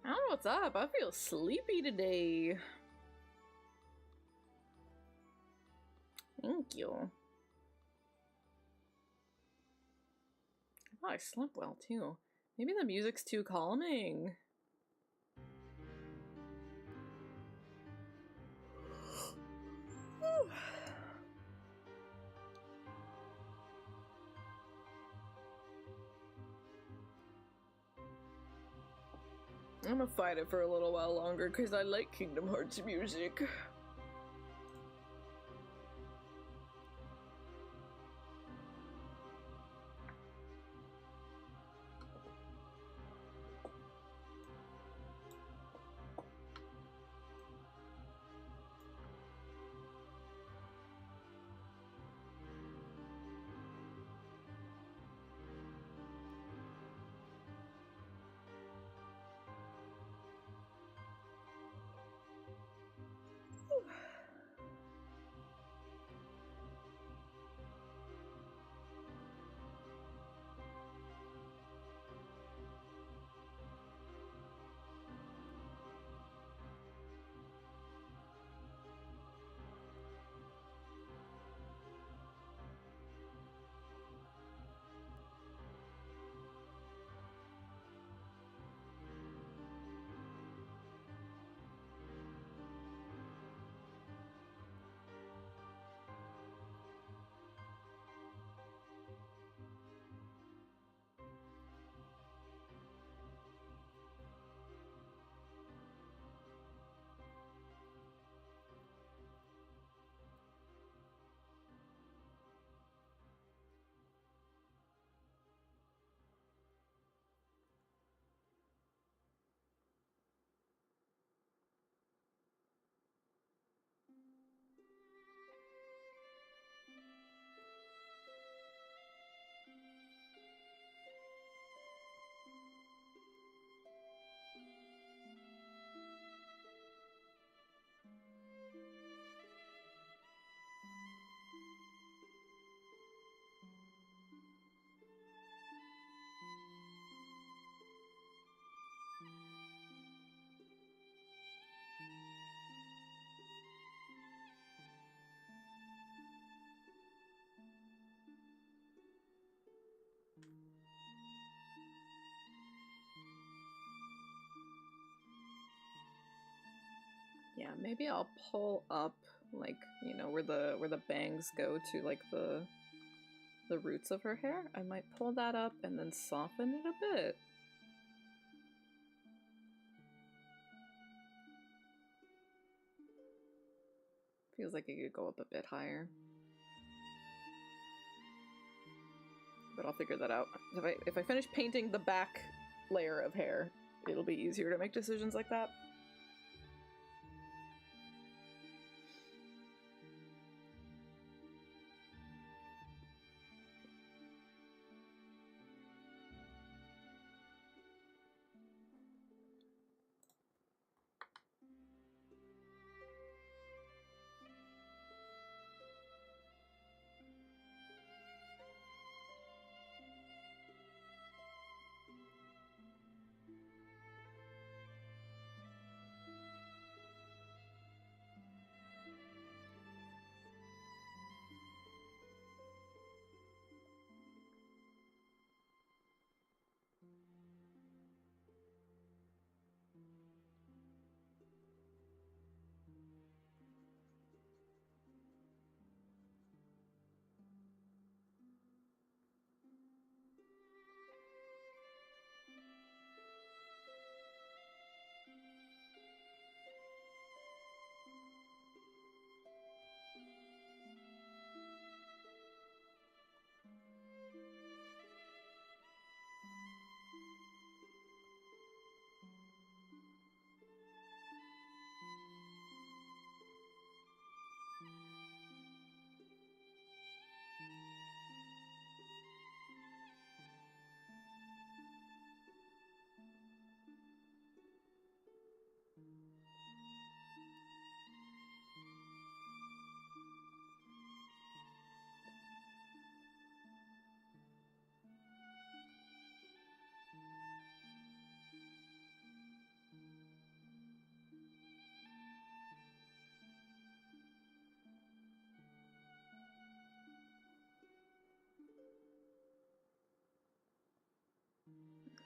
I don't know what's up. I feel sleepy today. Thank you. I thought I slept well too. Maybe the music's too calming. I'm gonna fight it for a little while longer because I like Kingdom Hearts music. Yeah, maybe I'll pull up, like, you know, where the bangs go to, like, the roots of her hair. I might pull that up and then soften it a bit. Feels like it could go up a bit higher. But I'll figure that out. If I finish painting the back layer of hair, it'll be easier to make decisions like that.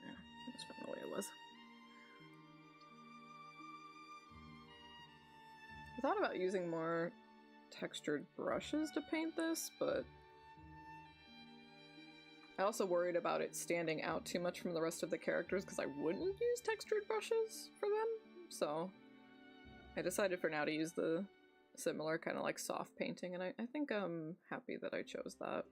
Yeah, that's from the way it was. I thought about using more textured brushes to paint this, but I also worried about it standing out too much from the rest of the characters because I wouldn't use textured brushes for them, so I decided for now to use the similar kind of like soft painting, and I think I'm happy that I chose that.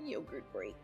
Yogurt break.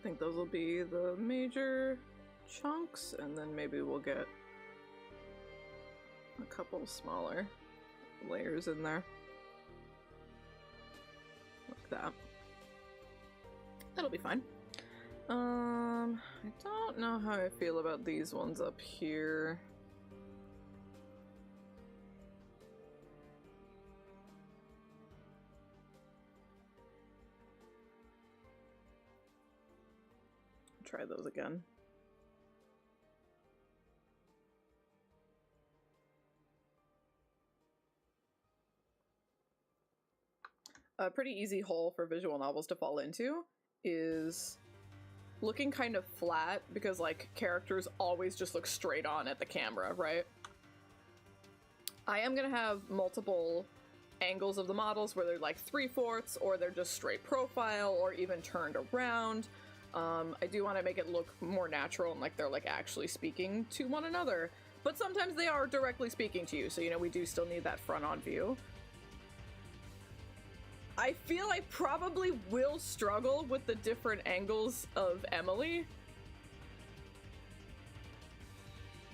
think those will be the major chunks, and then maybe we'll get a couple smaller layers in there. Like that. That'll be fine. I don't know how I feel about these ones up here. Try those again. A pretty easy hole for visual novels to fall into is looking kind of flat, because like characters always just look straight on at the camera, right? I am gonna have multiple angles of the models where they're like 3/4 or they're just straight profile or even turned around. I do want to make it look more natural and like they're like actually speaking to one another, but sometimes they are directly speaking to you, so you know we do still need that front on view. I feel I probably will struggle with the different angles of Emily,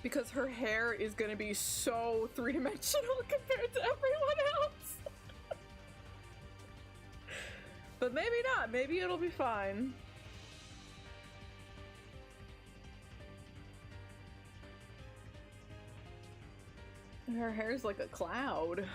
because her hair is going to be so three-dimensional compared to everyone else. But maybe not. Maybe it'll be fine. Her hair's like a cloud.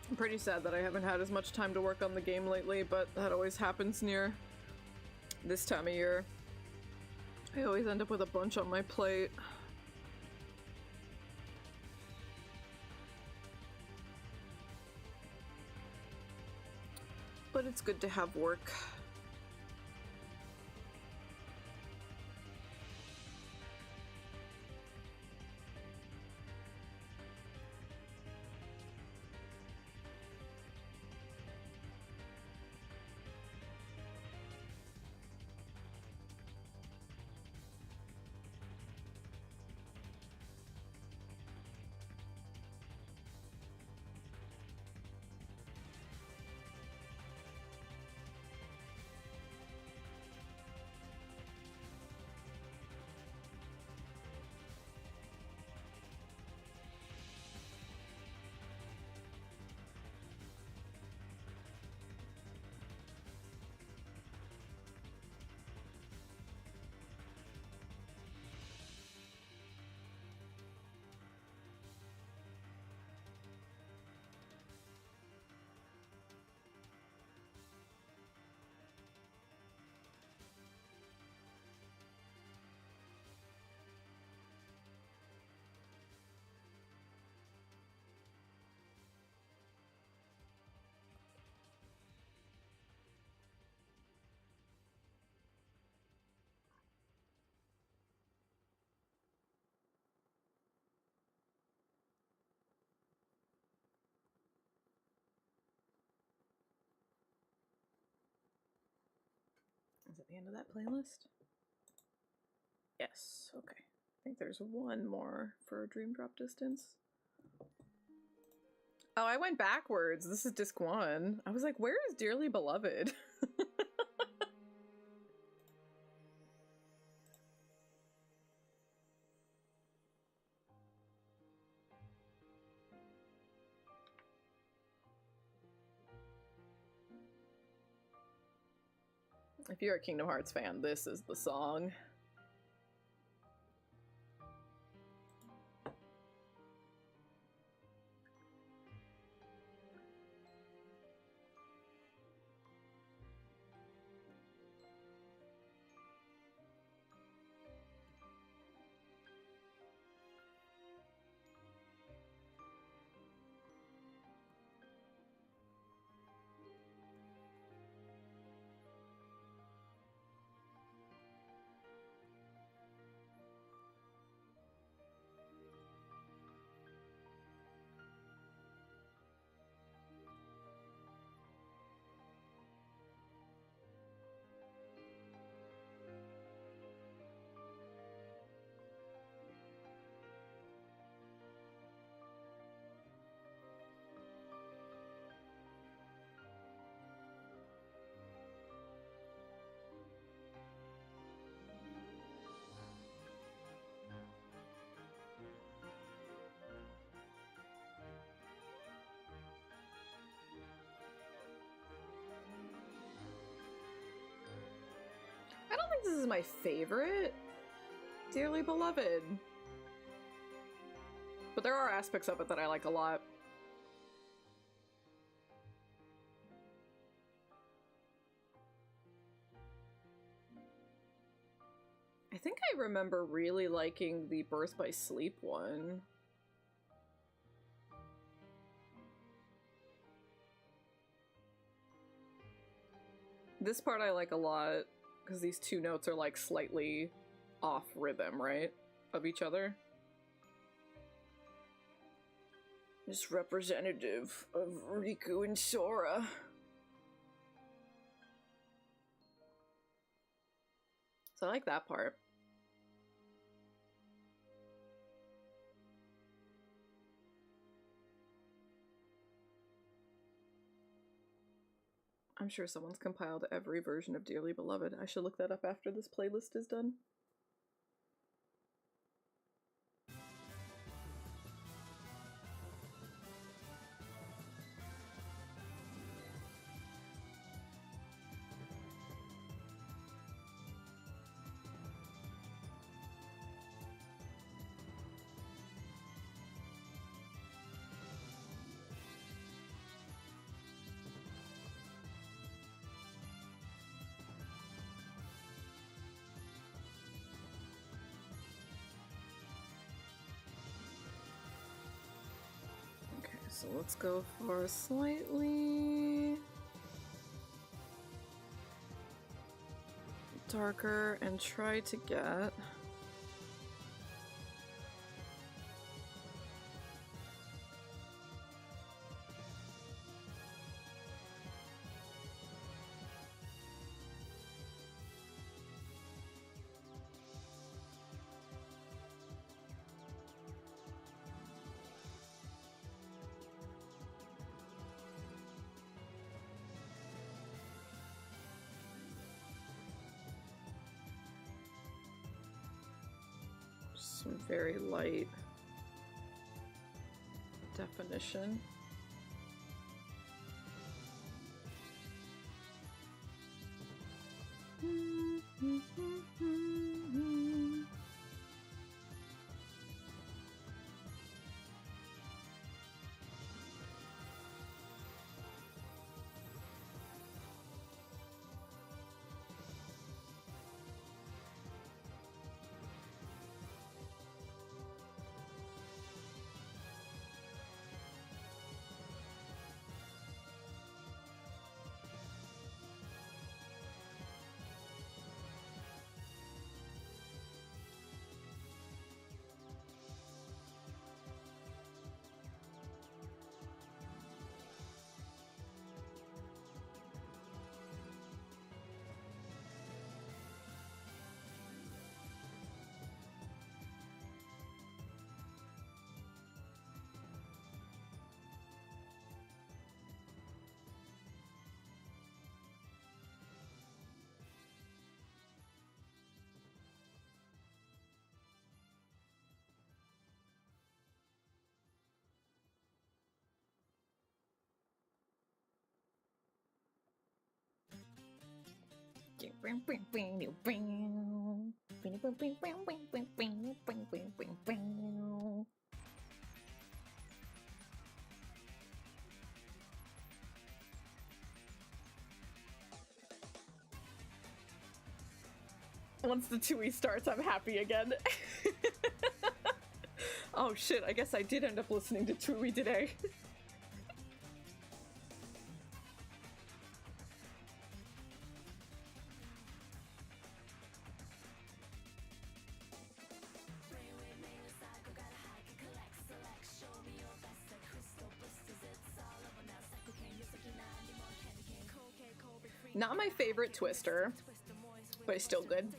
I'm pretty sad that I haven't had as much time to work on the game lately, but that always happens near this time of year. I always end up with a bunch on my plate. But it's good to have work. Is it the end of that playlist? Yes, okay. I think there's one more for Dream Drop Distance. Oh, I went backwards. This is disc 1. I was like, where is Dearly Beloved? If you're a Kingdom Hearts fan, this is the song. I don't think this is my favorite Dearly Beloved, but there are aspects of it that I like a lot. I think I remember really liking the Birth by Sleep one. This part I like a lot, because these two notes are like slightly off rhythm, right? Of each other. It's representative of Riku and Sora. So I like that part. I'm sure someone's compiled every version of Dearly Beloved. I should look that up after this playlist is done. So let's go for a slightly darker and try to get some very light definition. Once the Tui starts, I'm happy again. Oh shit, I guess I did end up listening to Tui today. Not my favorite Twister, but it's still good.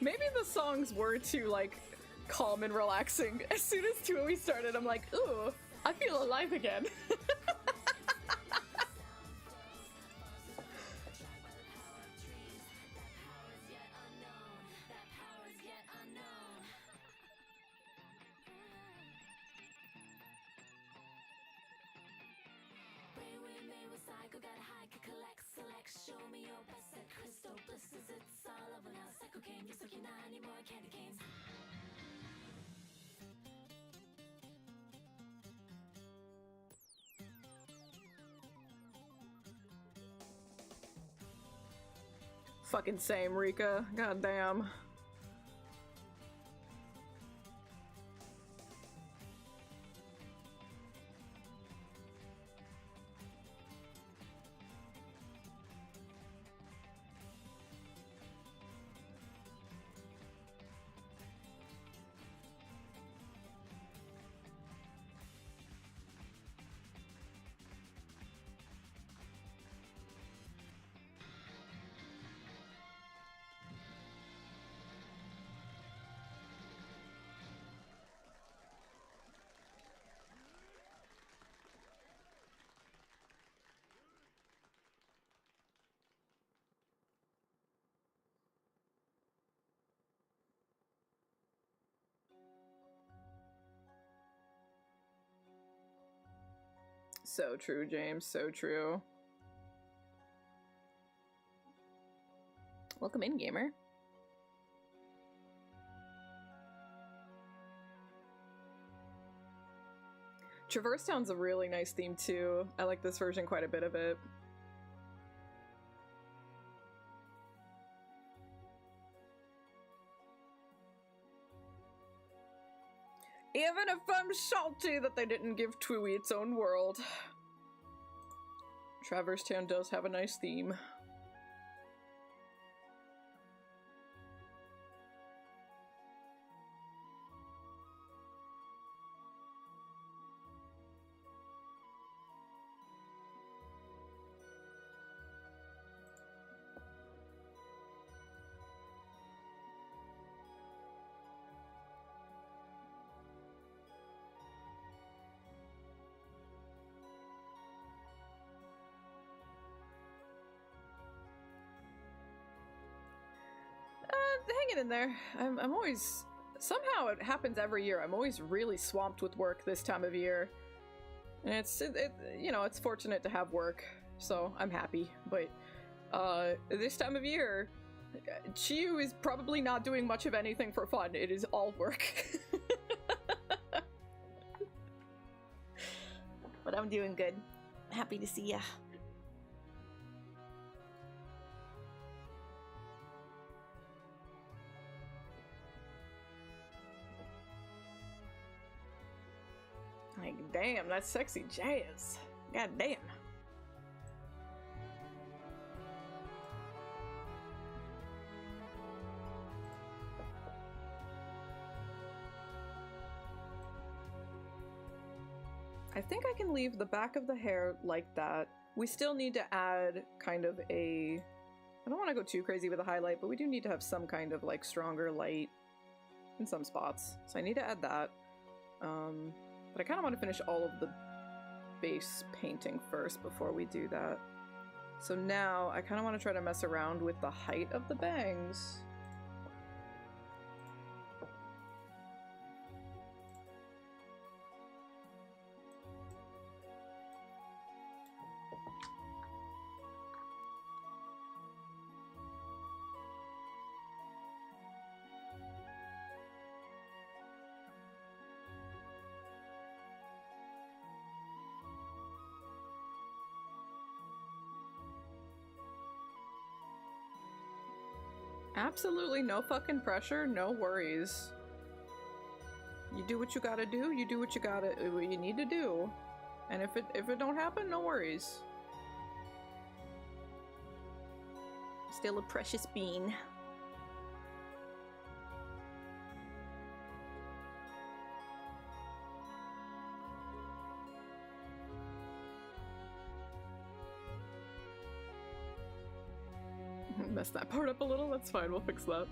Maybe the songs were too, like, calm and relaxing. As soon as Tui started, I'm like, ooh, I feel alive again. Fucking same, Rika. Goddamn. So true, James. So true. Welcome in, gamer. Traverse Town's a really nice theme too. I like this version quite a bit of it. Even if I'm salty that they didn't give Tui its own world. Traverse Town does have a nice theme. Hanging in there. I'm always... Somehow it happens every year. I'm always really swamped with work this time of year. And you know, it's fortunate to have work, so I'm happy. But this time of year, Chiu is probably not doing much of anything for fun. It is all work. But I'm doing good. Happy to see ya. Like, damn, that's sexy jazz. God damn. I think I can leave the back of the hair like that. We still need to add kind of a... I don't want to go too crazy with a highlight, but we do need to have some kind of like stronger light in some spots. So I need to add that. But I kind of want to finish all of the base painting first before we do that. So now I kind of want to try to mess around with the height of the bangs. Absolutely no fucking pressure, no worries. You do what you gotta do, you do what you need to do. And if it don't happen, no worries. Still a precious bean. Mess that part up a little, that's fine, we'll fix that.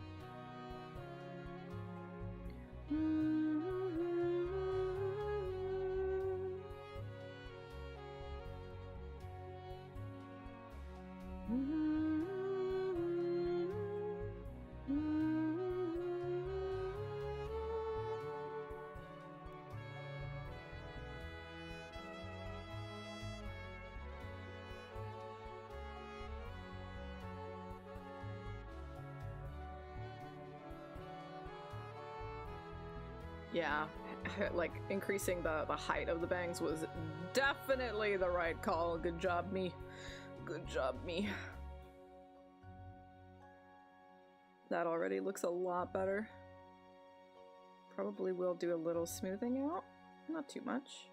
Yeah, like increasing the height of the bangs was definitely the right call. Good job, me. Good job, me. That already looks a lot better. Probably will do a little smoothing out. Not too much.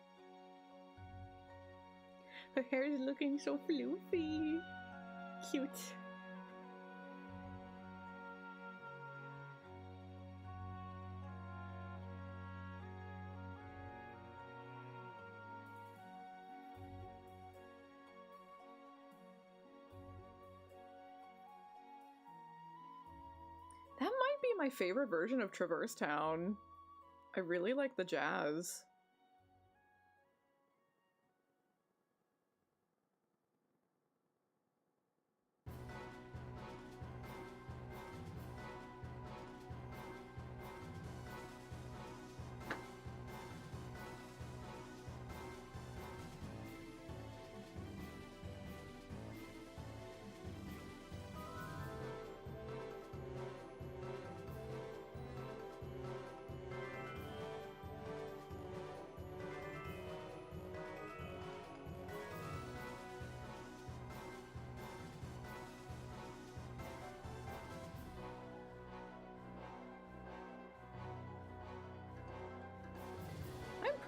Her hair is looking so floofy. Cute. That might be my favorite version of Traverse Town. I really like the jazz.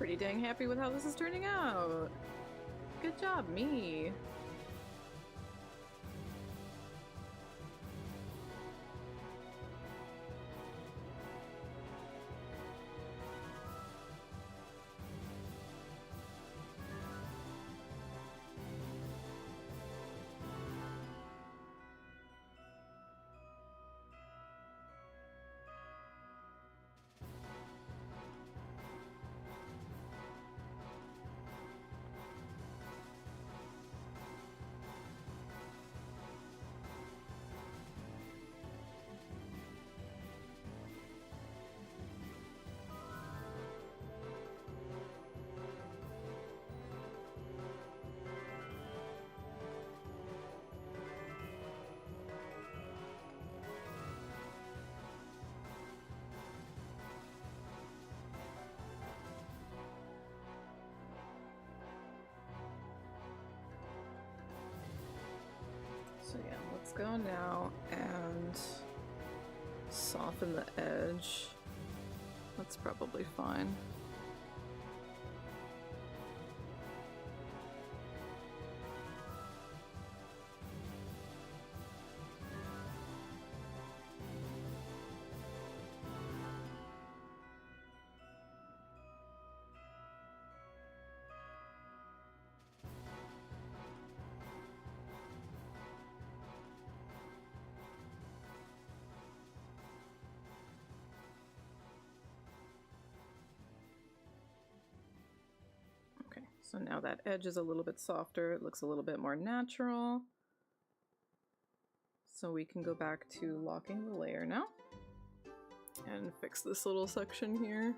pretty dang happy with how this is turning out. Good job, me. So yeah, let's go now and soften the edge. That's probably fine. So now that edge is a little bit softer, it looks a little bit more natural. So we can go back to locking the layer now and fix this little section here.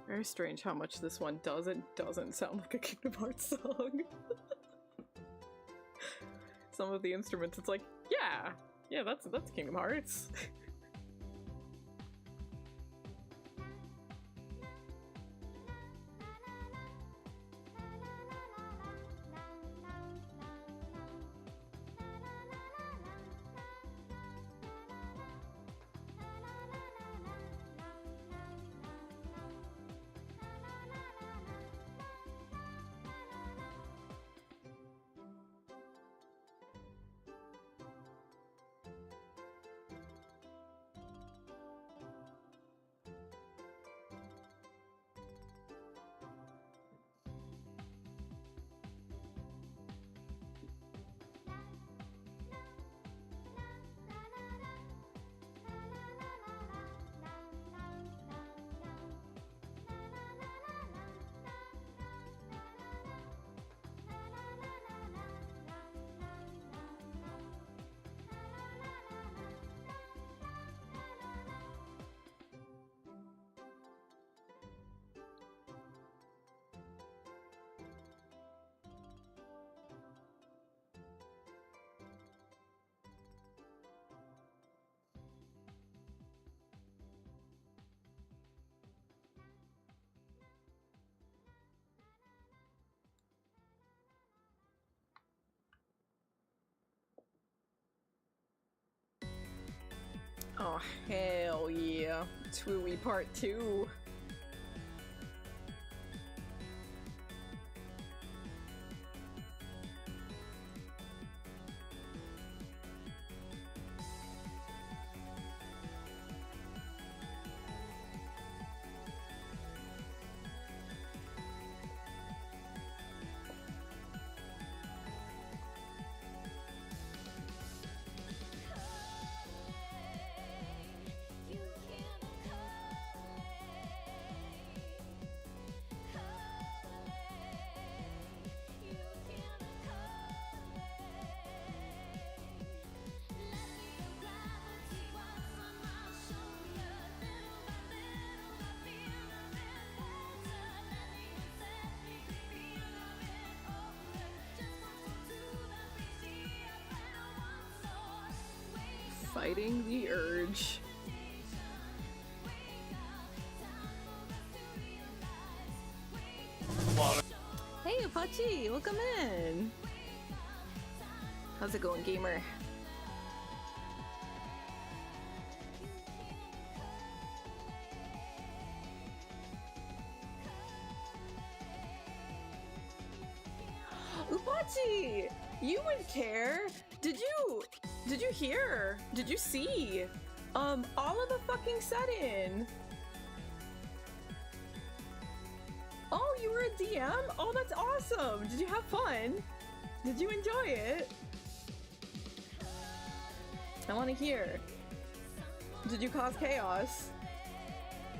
Very strange how much this one doesn't sound like a Kingdom Hearts song. Some of the instruments, it's like, yeah, that's Kingdom Hearts. Oh, hell yeah. Twooey Part 2. Fighting the urge. Hey Apache, welcome in. How's it going, gamer? Upachi! You would care? Did you hear? Did you see? All of the fucking set-in. Oh, you were a DM? Oh, that's awesome! Did you have fun? Did you enjoy it? I want to hear. Did you cause chaos?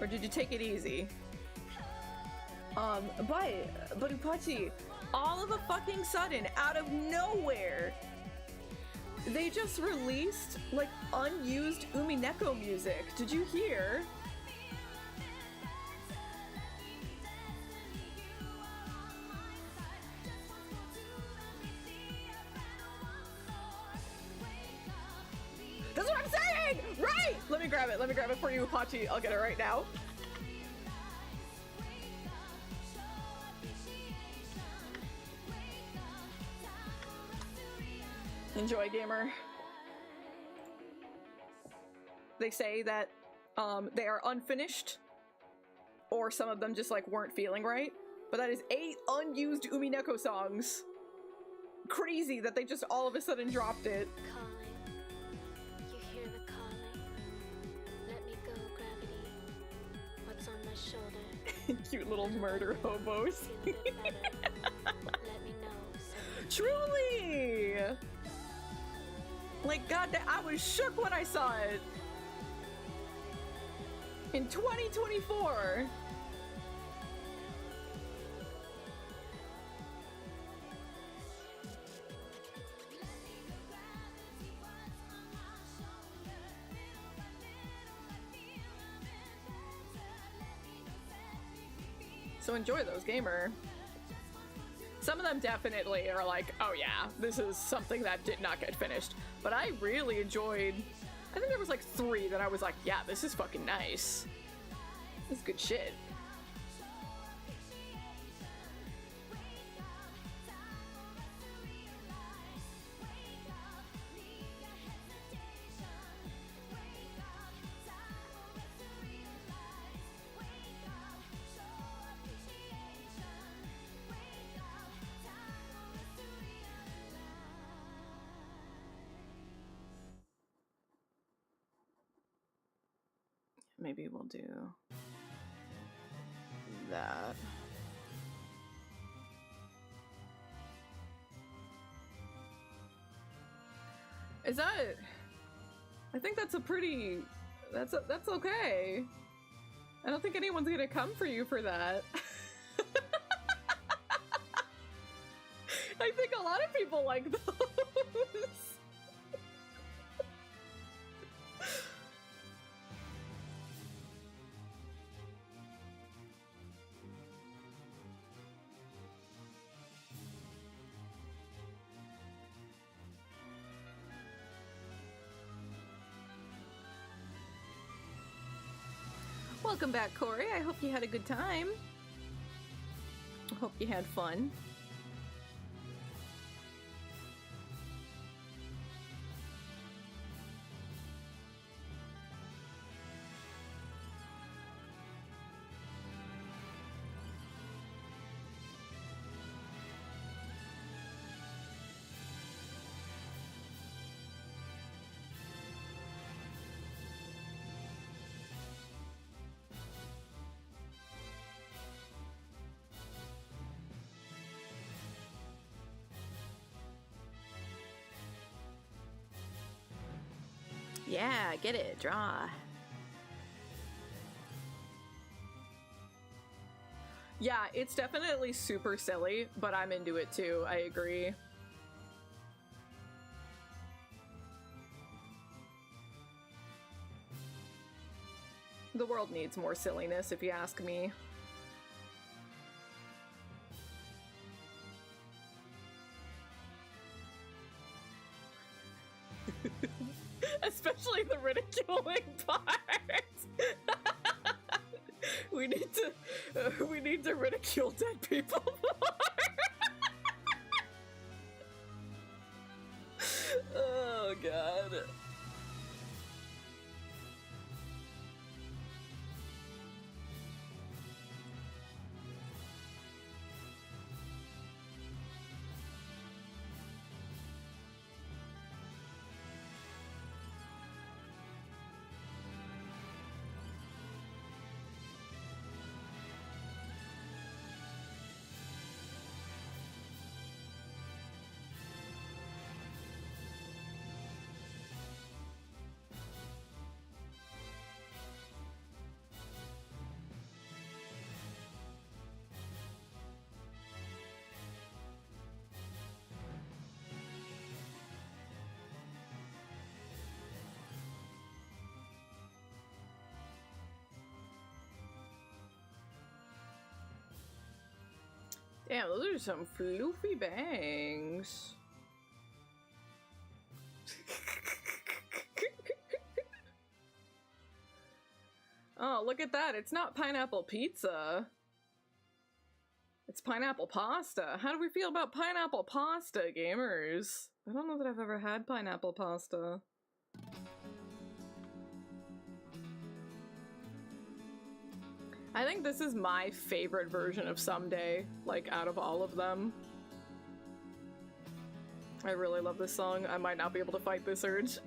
Or did you take it easy? But Upachi, all of a fucking sudden, out of nowhere, they just released, like, unused Umineko music. Did you hear? That's what I'm saying! Right! Let me grab it for you, Apache. I'll get it right now. Enjoy, gamer. They say that they are unfinished, or some of them just like weren't feeling right, but that is 8 unused Umineko songs. Crazy that they just all of a sudden dropped it. Calling. You hear the calling. Let me go, gravity. What's on my shoulder? Cute little murder hobos. Feel a bit better. Let me know. Truly! Like, god, I was shook when I saw it. In 2024. So enjoy those, gamer. Some of them definitely are like, oh yeah, this is something that did not get finished. But I really enjoyed, I think there was like 3 that I was like, yeah, this is fucking nice. This is good shit. Maybe we'll do that. Is that? I think that's a pretty. That's okay. I don't think anyone's gonna come for you for that. I think a lot of people like those. Welcome back, Corey. I hope you had a good time. I hope you had fun. Yeah, get it, draw. Yeah, it's definitely super silly, but I'm into it too, I agree. The world needs more silliness, if you ask me. Especially the ridiculing part. we need to ridicule dead people more. Oh god. Damn, those are some floofy bangs. Oh, look at that. It's not pineapple pizza. It's pineapple pasta. How do we feel about pineapple pasta, gamers? I don't know that I've ever had pineapple pasta. I think this is my favorite version of Someday, like, out of all of them. I really love this song. I might not be able to fight this urge.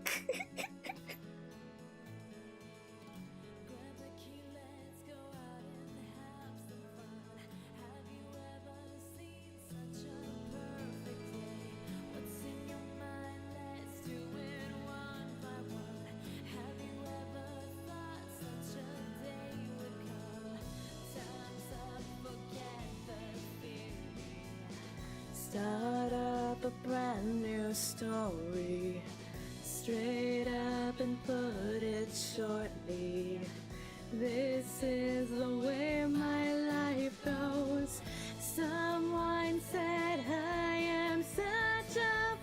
Start up a brand new story, straight up and put it shortly. This is the way my life goes. Someone said I am such a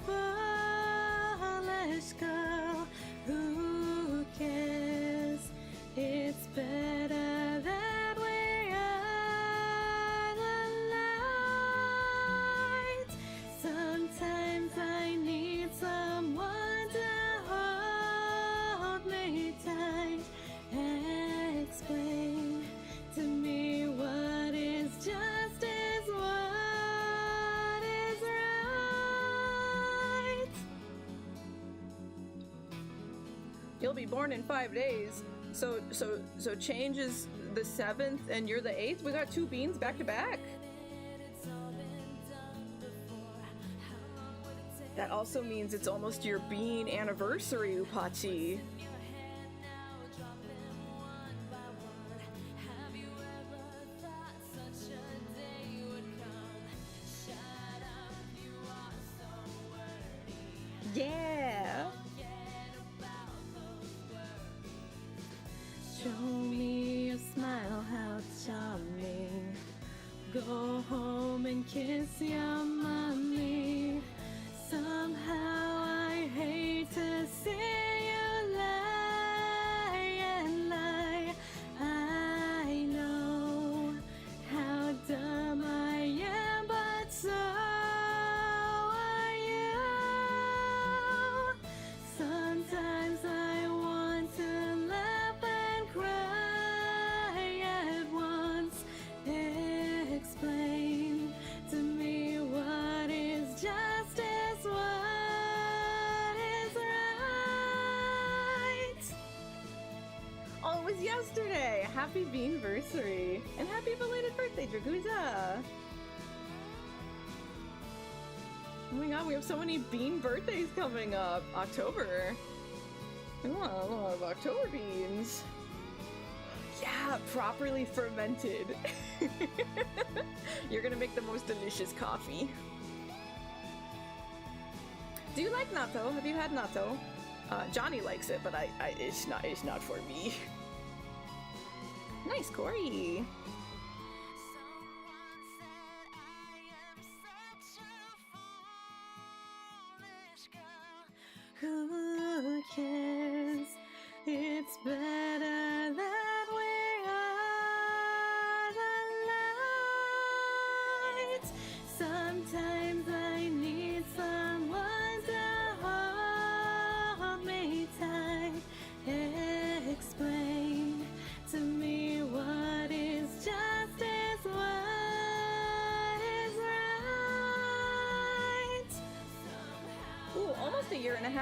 foolish girl. Who cares? It's better that we are the light. Sometimes I need someone to hold me tight and explain to me what is just is what is right. You'll be born in 5 days. So change is the 7th and you're the 8th? We got 2 beans back to back. That also means it's almost your bean anniversary, Upachi. Yeah! Show me a smile, how charming. Go home and kiss your mommy. Somehow I hate to see you lie and lie. I know how dumb I am, but so are you. Sometimes I want to laugh and cry at once. Explain to me what is justice, what is right. Oh, it was yesterday! Happy beanversary! And happy belated birthday, Draguza! Oh my god, we have so many bean birthdays coming up! October! I want a lot of October beans! Yeah, properly fermented! You're gonna make the most delicious coffee. Do you like natto? Have you had natto? Johnny likes it, but it's not for me. Nice, Corey. Ooh.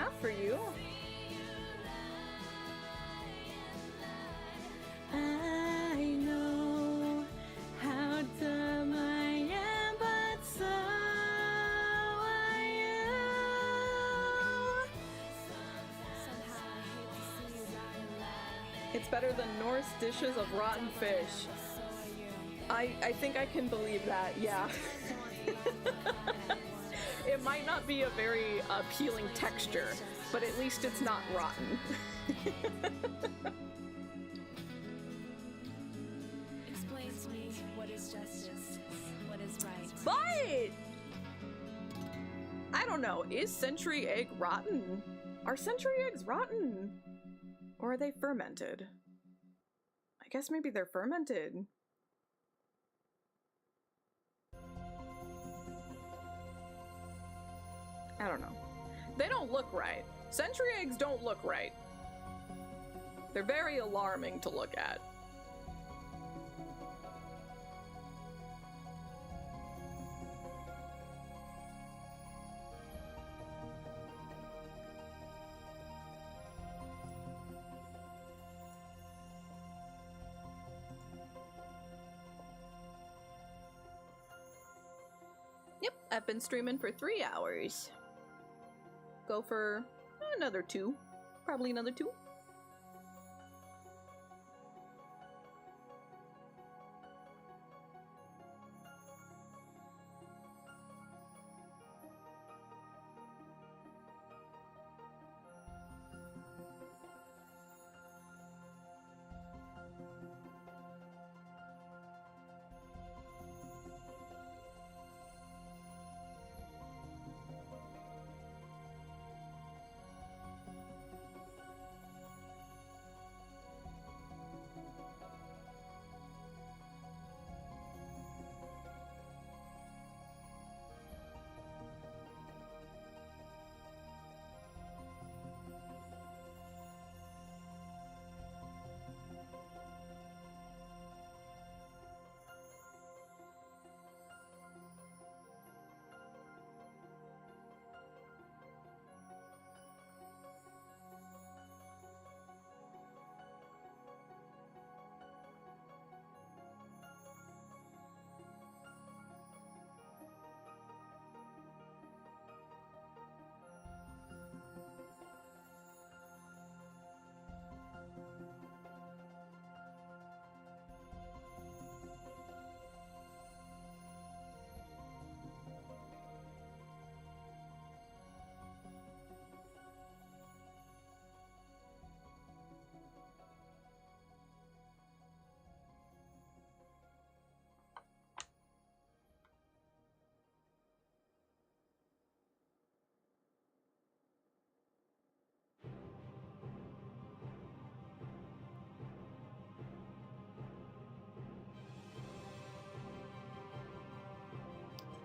have for you. I know how dumb I am, but so are you. Somehow I hate to see you die. It's better than Norse dishes of rotten fish. I think I can believe that, yeah. It might not be a very appealing texture, but at least it's not rotten. Explain to me what is justice, what is right. But I don't know, is century egg rotten? Are century eggs rotten? Or are they fermented? I guess maybe they're fermented. I don't know. They don't look right. Century eggs don't look right. They're very alarming to look at. Yep, I've been streaming for 3 hours. Go for another 2. Probably another 2.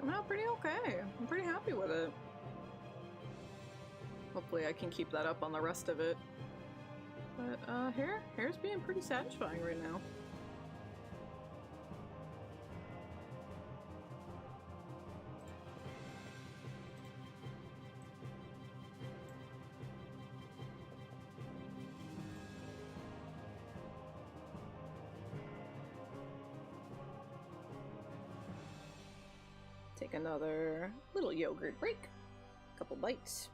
I'm out pretty okay. I'm pretty happy with it. Hopefully I can keep that up on the rest of it. But hair's being pretty satisfying right now. Take another little yogurt break. Couple bites.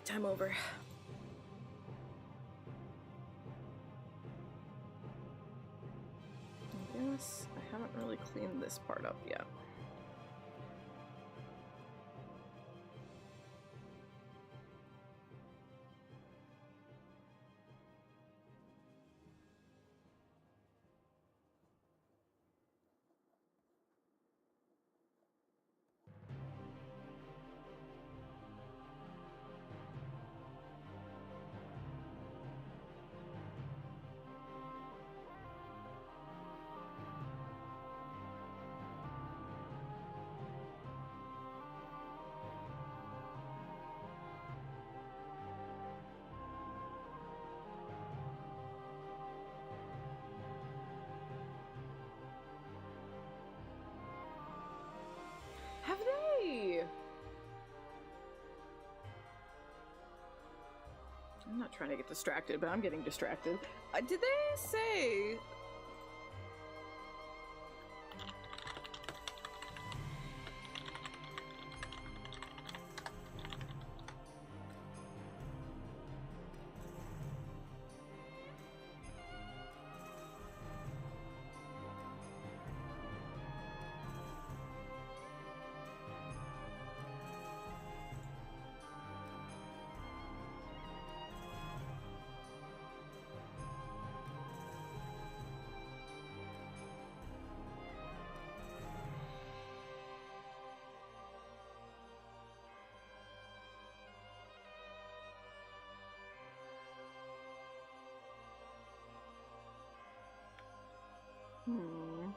Time over. I guess I haven't really cleaned this part up yet. Have they? I'm not trying to get distracted, but I'm getting distracted. Did they say... Hmm.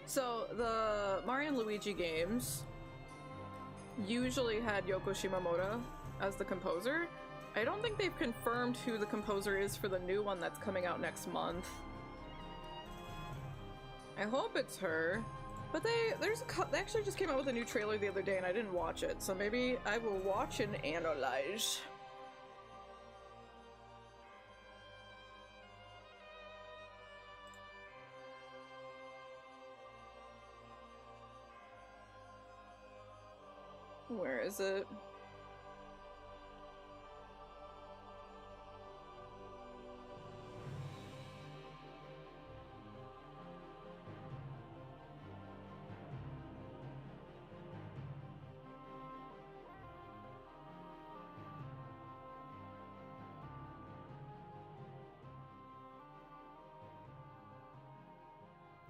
So, the Mario and Luigi games usually had Yoko Shimomura as the composer. I don't think they've confirmed who the composer is for the new one that's coming out next month. I hope it's her. But they actually just came out with a new trailer the other day and I didn't watch it, so maybe I will watch and analyze. Where is it?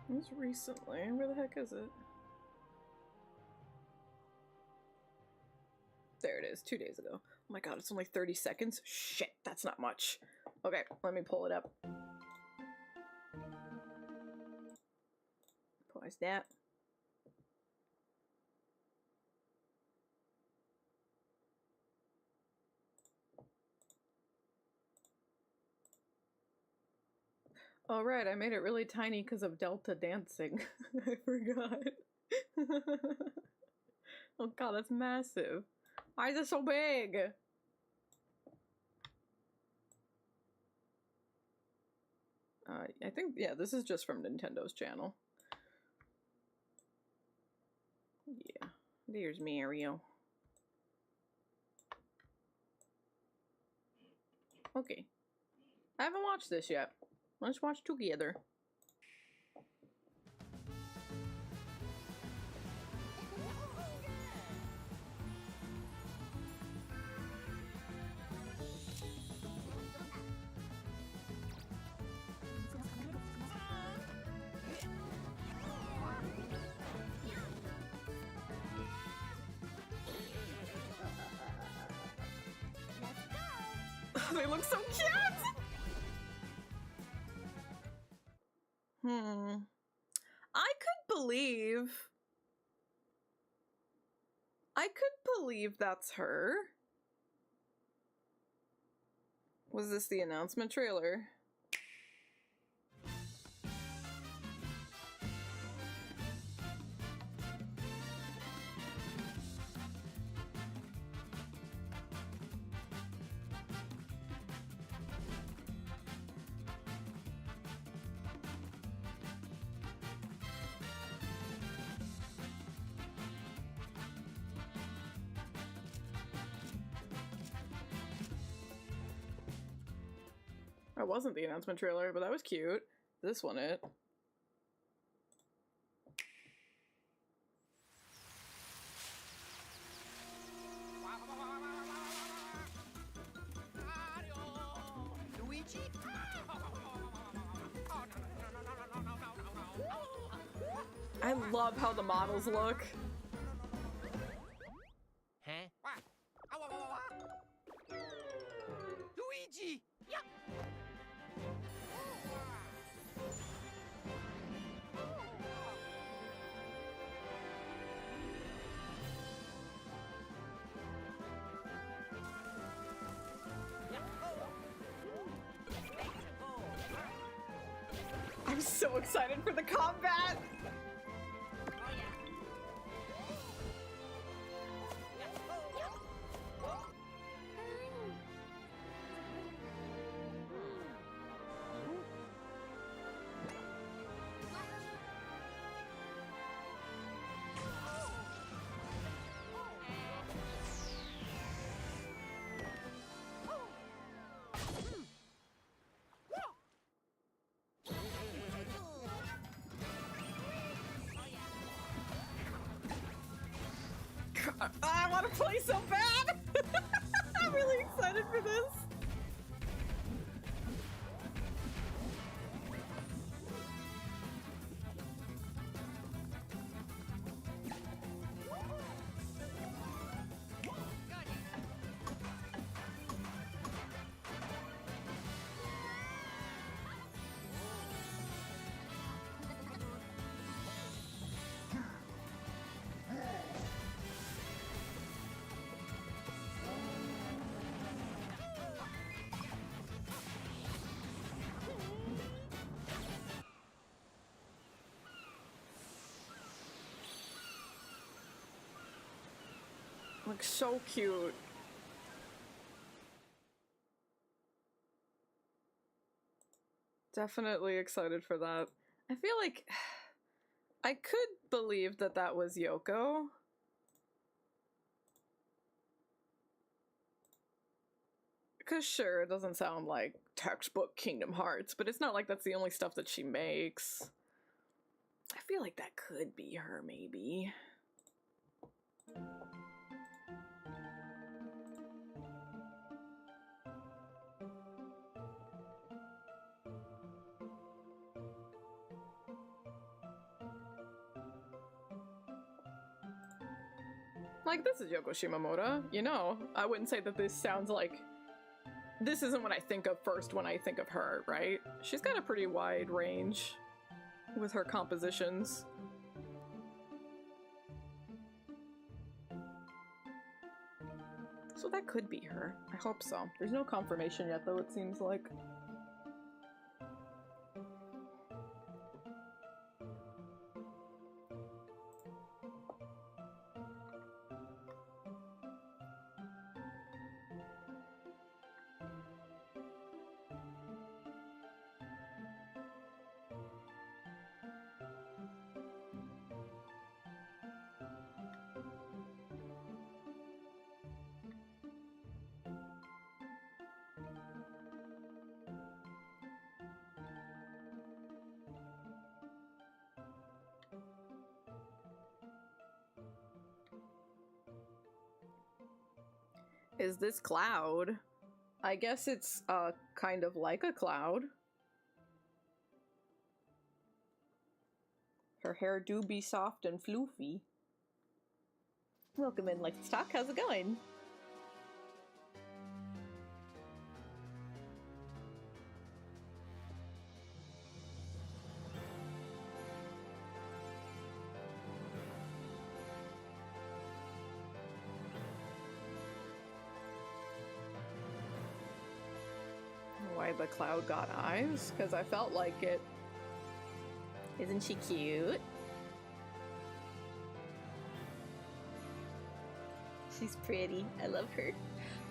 It was recently. Where the heck is it? There it is, 2 days ago. Oh my god, it's only 30 seconds? Shit, that's not much. Okay, let me pull it up. Pause that. All right, I made it really tiny because of Delta dancing. I forgot. Oh god, that's massive. Why is it so big? I think, yeah, this is just from Nintendo's channel. Yeah, there's Mario. Okay. I haven't watched this yet. Let's watch together. They look so cute! I could believe that's her. Was this the announcement trailer? That wasn't the announcement trailer, but that was cute. This one, it. Luigi? I love how the models look. Huh? Luigi! Yeah. I'm so excited for the combat! I want to play so bad! I'm really excited for this. Looks so cute. Definitely excited for that. I feel like I could believe that that was Yoko. Because sure, it doesn't sound like textbook Kingdom Hearts, but it's not like that's the only stuff that she makes. I feel like that could be her, maybe. Like, this is Yoko Shimomura, you know. I wouldn't say that this sounds like... This isn't what I think of first when I think of her, right? She's got a pretty wide range with her compositions. So that could be her. I hope so. There's no confirmation yet, though, it seems like. Is this Cloud? I guess it's, kind of like a cloud. Her hair do be soft and floofy. Welcome in, Let's Talk. How's it going? why the cloud got eyes, because I felt like it. Isn't she cute? She's pretty. I love her.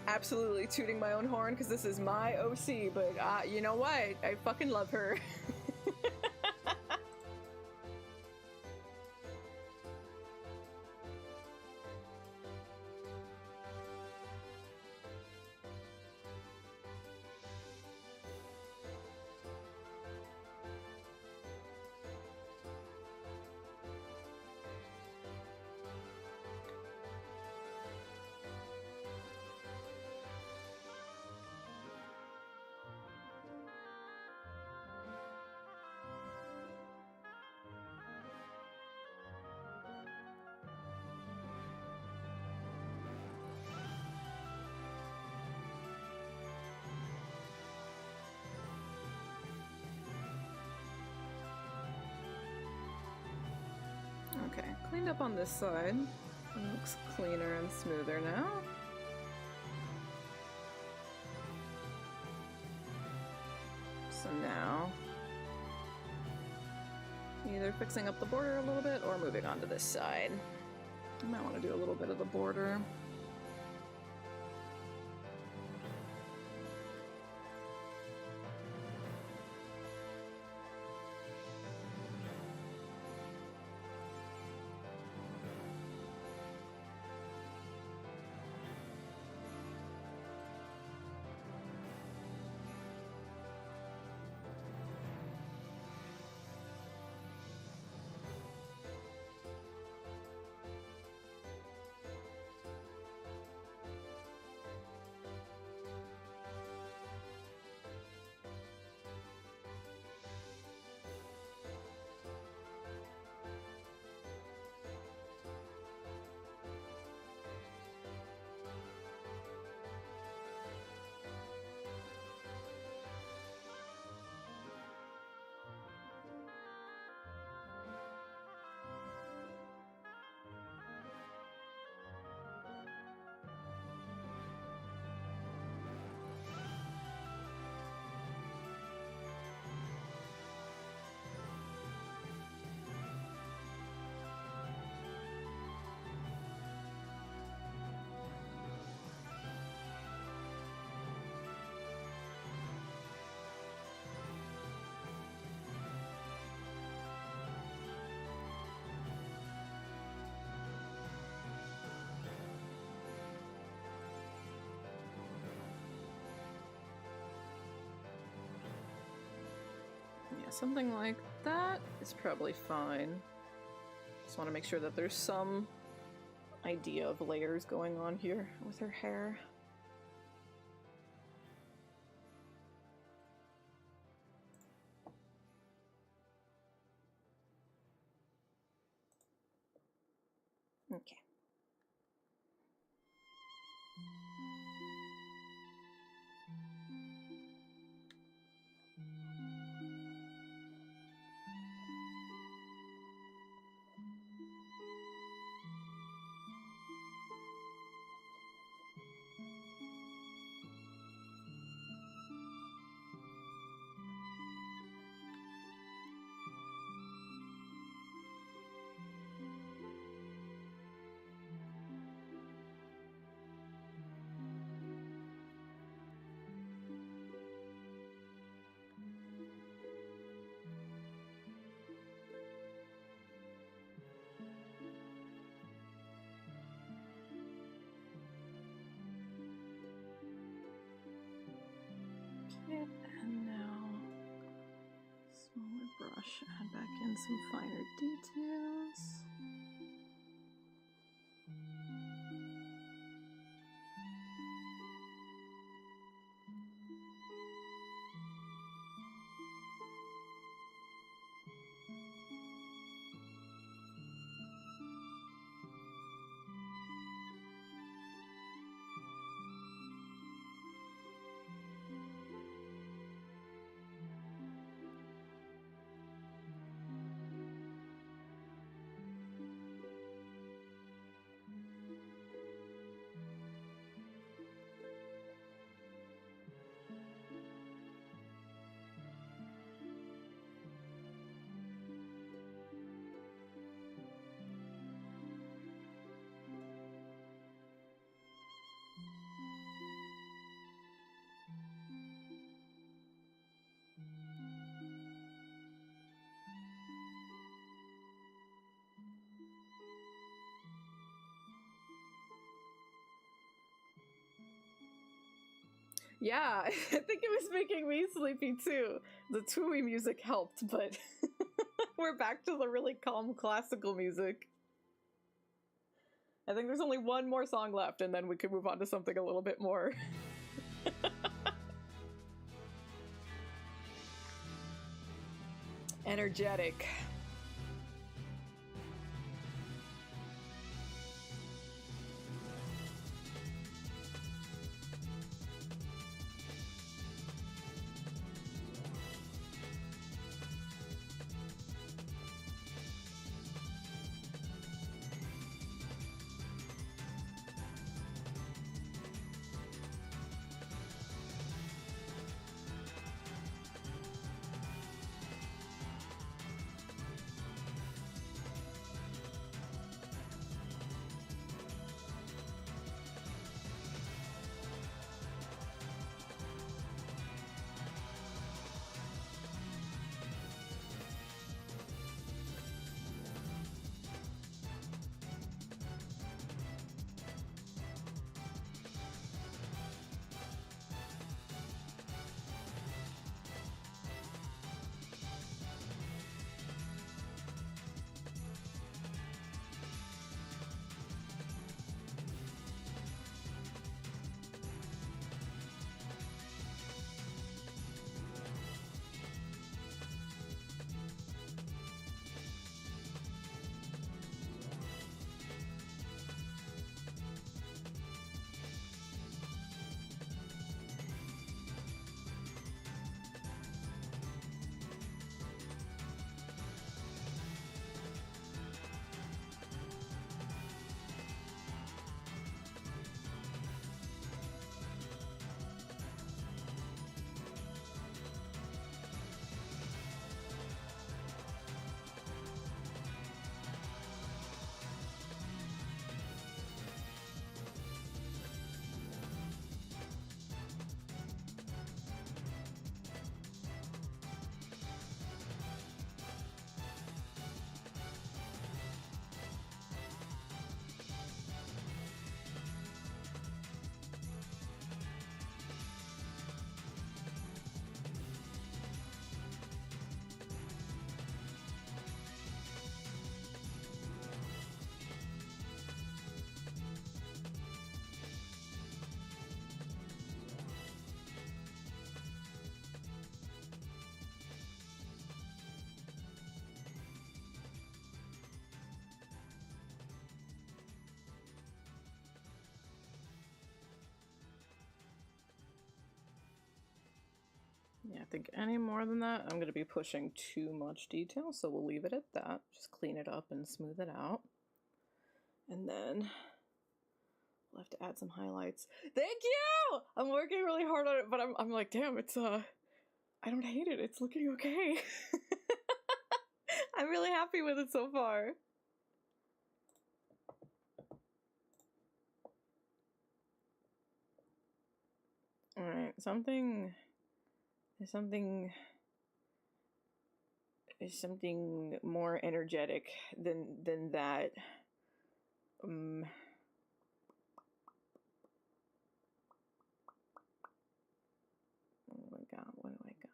Absolutely tooting my own horn because this is my OC, but you know what? I fucking love her. Okay, cleaned up on this side. It looks cleaner and smoother now. So now, either fixing up the border a little bit or moving on to this side. I might want to do a little bit of the border. Yeah, something like that is probably fine. Just want to make sure that there's some idea of layers going on here with her hair. Okay. Okay, and now smaller brush, add back in some finer details. Yeah, I think it was making me sleepy too. The Tui music helped, but we're back to the really calm classical music. I think there's only one more song left, and then we can move on to something a little bit more. Energetic. Yeah, I think any more than that, I'm going to be pushing too much detail, so we'll leave it at that. Just clean it up and smooth it out. And then we'll have to add some highlights. Thank you! I'm working really hard on it, but I'm like, damn, it's, I don't hate it. It's looking okay. I'm really happy with it so far. Alright, something more energetic than that. What do I got? What do I got?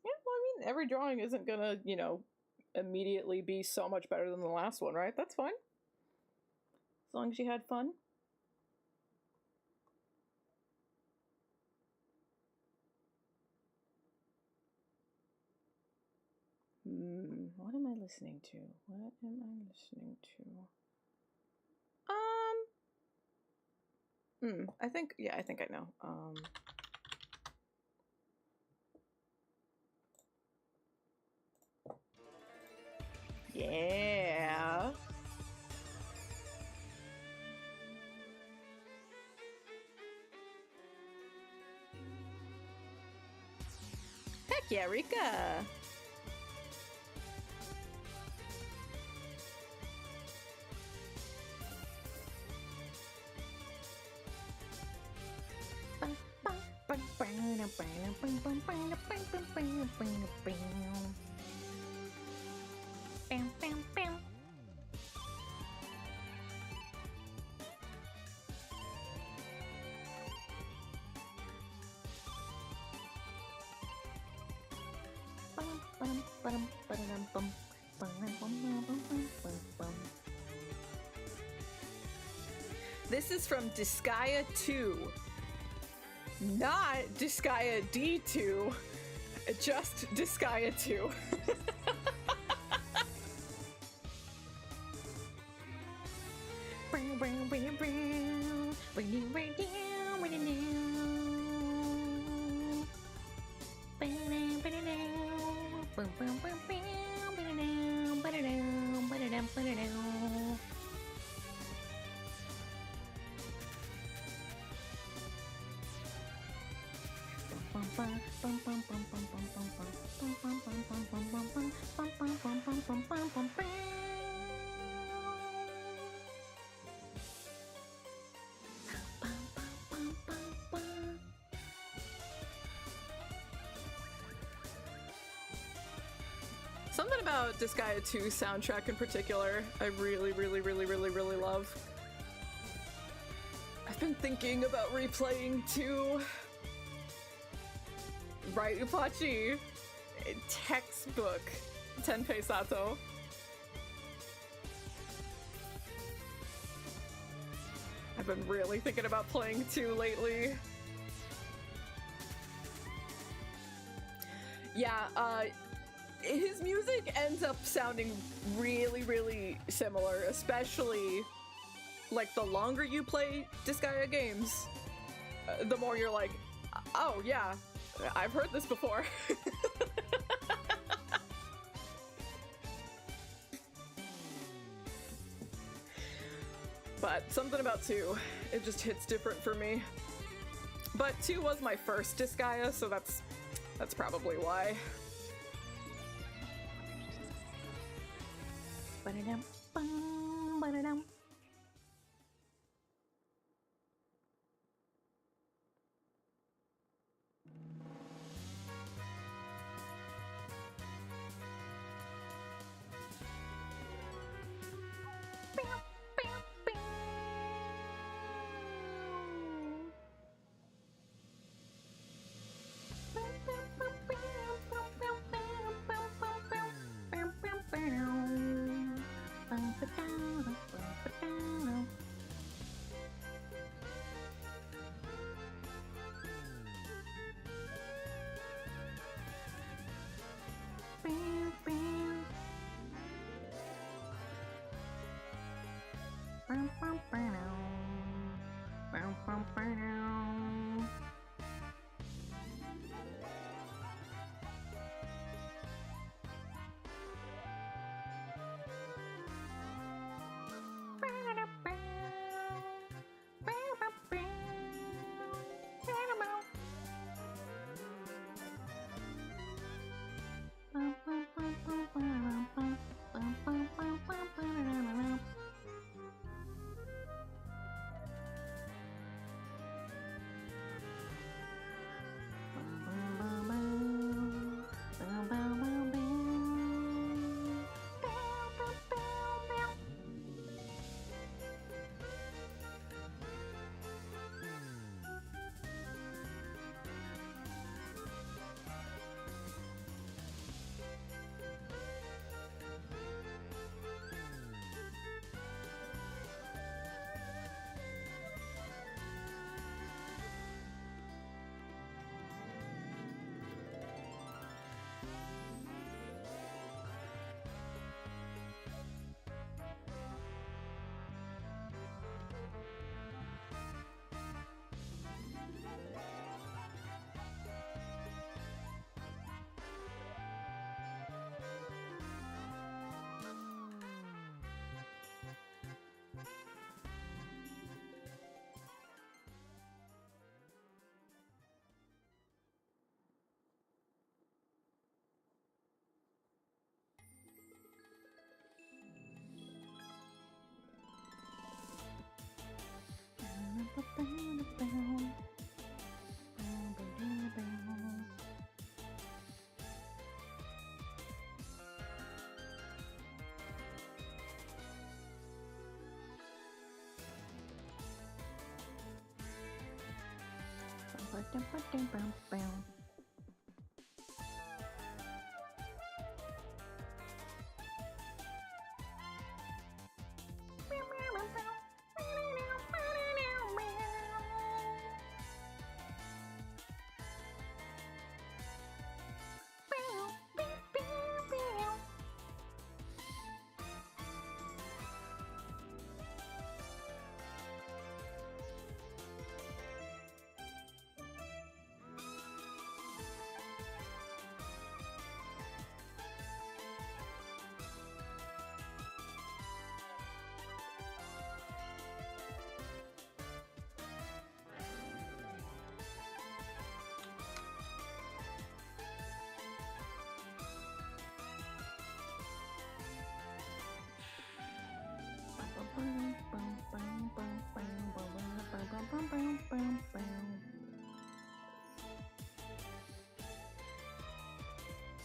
Yeah, well, I mean, every drawing isn't gonna, you know, immediately be so much better than the last one, right? That's fine. As long as you had fun. What am I listening to? What am I listening to? I think I know. Yeah. Heck yeah, Rika. This is from Disgaea 2. Not Disgaea D2, just Disgaea 2. Something about Disgaea 2 soundtrack in particular, I really love. I've been thinking about replaying 2. Right, Upachi? Textbook Tenpei Sato. I've been really thinking about playing 2 lately. Yeah, his music ends up sounding really similar, especially like the longer you play Disgaea games, the more you're like, oh yeah, I've heard this before. But something about 2, it just hits different for me. But 2 was my first Disgaea, so that's probably why. Ba-da-dum, bum, ba-da-dum.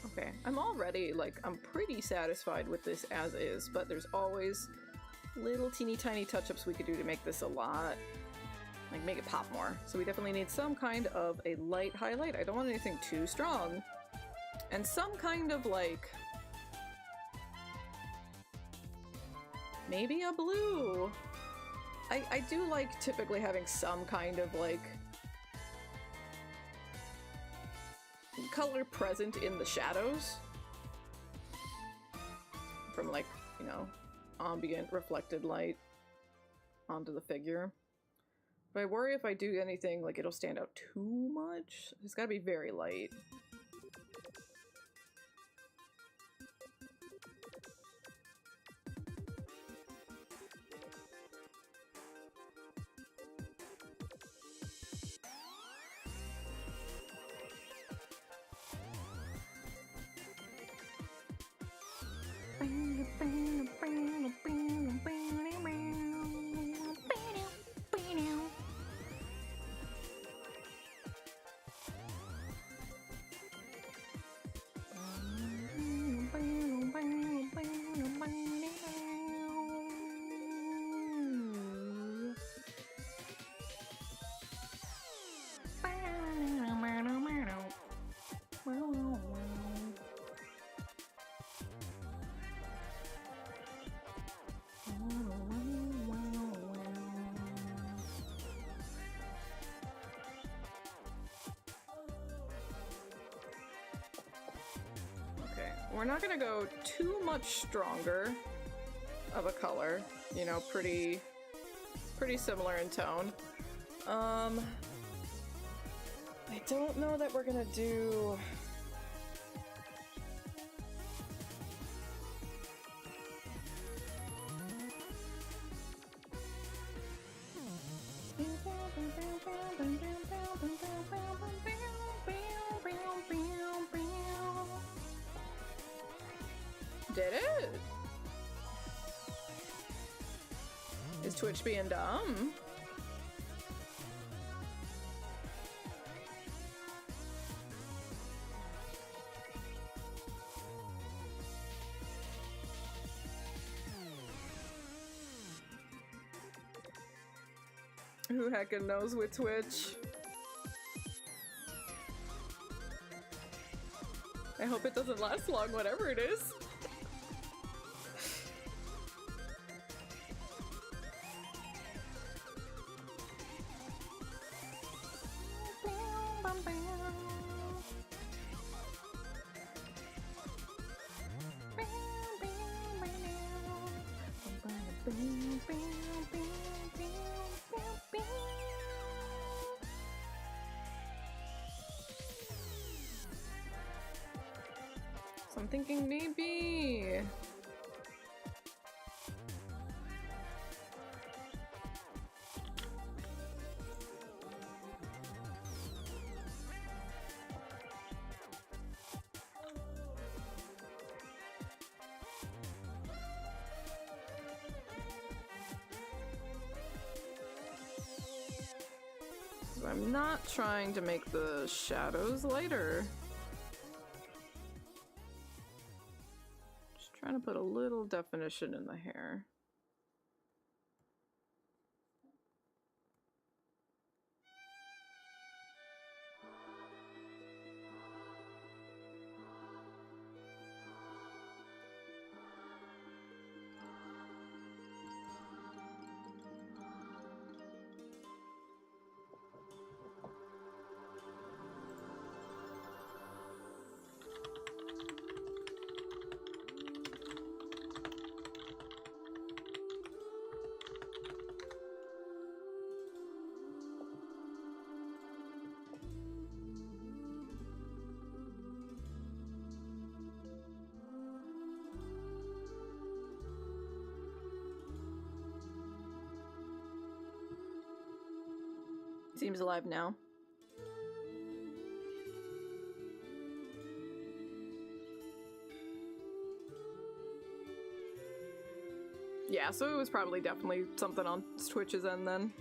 Okay, I'm already, like, I'm pretty satisfied with this as is, but there's always little teeny tiny touch-ups we could do to make this a lot, like, make it pop more. So we definitely need some kind of a light highlight. I don't want anything too strong. And some kind of, like, maybe a blue. I do like typically having some kind of, like, color present in the shadows. From, like, you know, ambient reflected light onto the figure. But I worry if I do anything, like, it'll stand out too much. It's gotta be very light. We're not gonna go too much stronger of a color, you know, pretty similar in tone. I don't know that we're gonna do... Did it? Is Twitch being dumb? Who heckin' knows with Twitch? I hope it doesn't last long, whatever it is. So I'm thinking maybe... I'm not trying to make the shadows lighter. Just trying to put a little definition in the hair. Seems alive now. Yeah, so it was probably definitely something on Twitch's end then.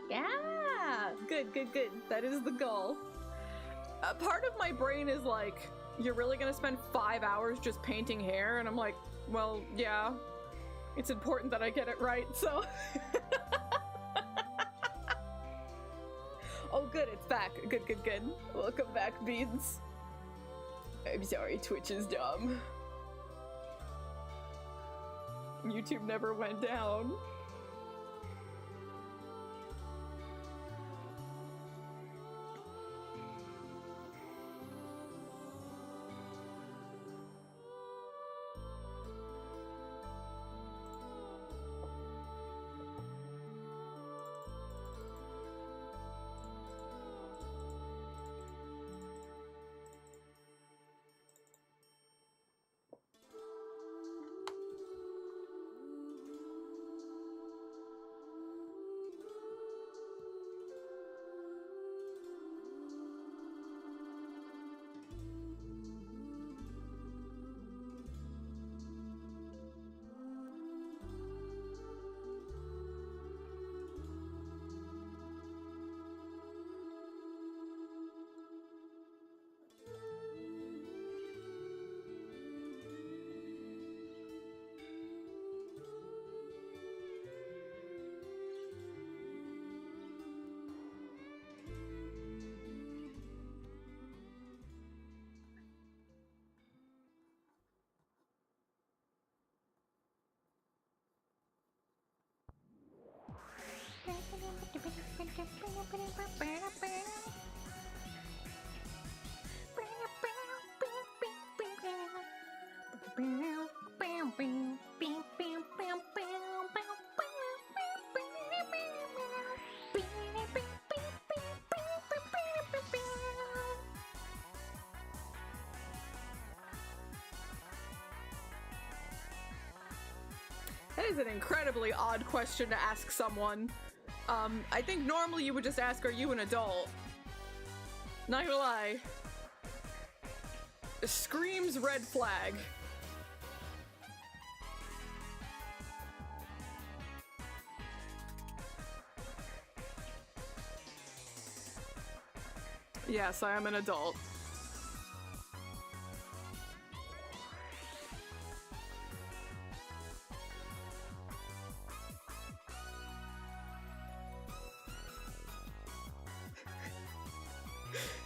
Yeah! Good, good, good. That is the goal. A part of my brain is like, you're really gonna spend 5 hours just painting hair? And I'm like, well, yeah. It's important that I get it right, so... Oh, good, it's back. Good, good, good. Welcome back, Beans. I'm sorry, Twitch is dumb. YouTube never went down. That is an incredibly odd question to ask someone. I think normally you would just ask, are you an adult? Not gonna lie. Screams red flag. Yes, I am an adult.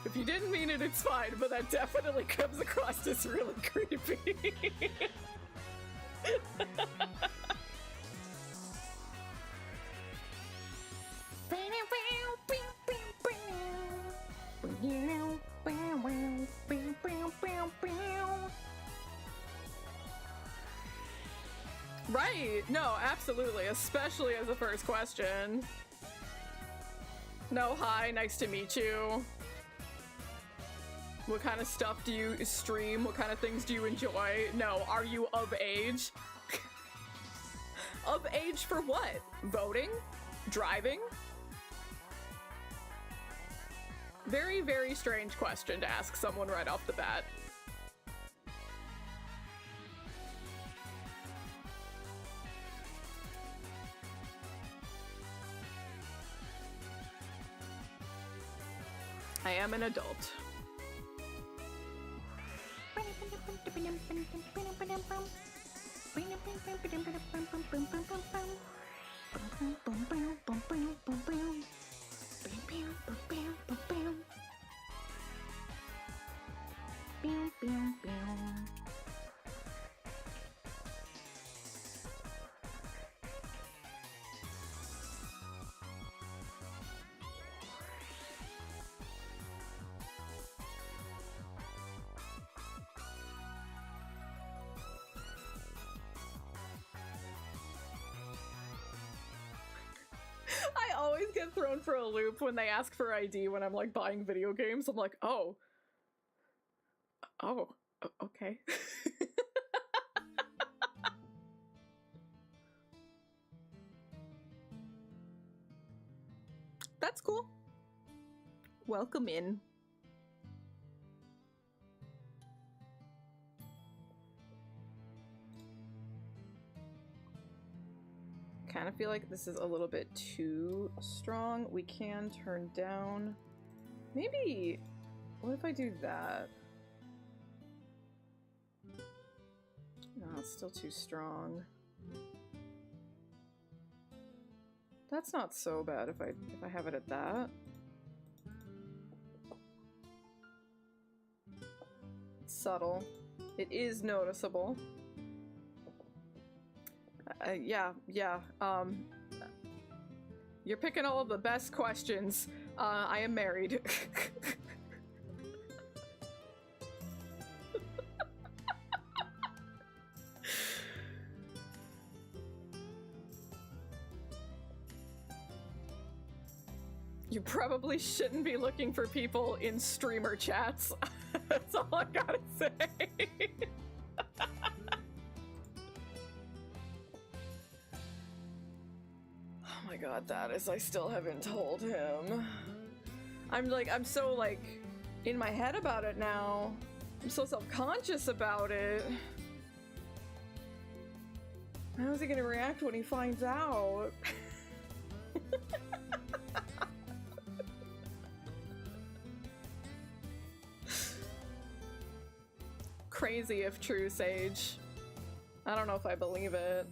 If you didn't mean it, it's fine, but that definitely comes across as really creepy. Right, no, absolutely, especially as a first question. No, hi, nice to meet you. What kind of stuff do you stream? What kind of things do you enjoy? No, are you of age? Of age for what? Voting? Driving? Very, very strange question to ask someone right off the bat. I am an adult. get thrown for a loop when they ask for ID when I'm like buying video games. I'm like, oh, okay. That's cool. Welcome in. Kind of feel like this is a little bit too strong. We can turn down. Maybe. What if I do that? No, it's still too strong. That's not so bad if I have it at that. Subtle. It is noticeable. Yeah. You're picking all of the best questions. I am married. You probably shouldn't be looking for people in streamer chats. That's all I gotta say. Oh my god, that is, I still haven't told him. I'm so like in my head about it now. I'm so self-conscious about it. How is he gonna react when he finds out? Crazy if true, Sage. I don't know if I believe it.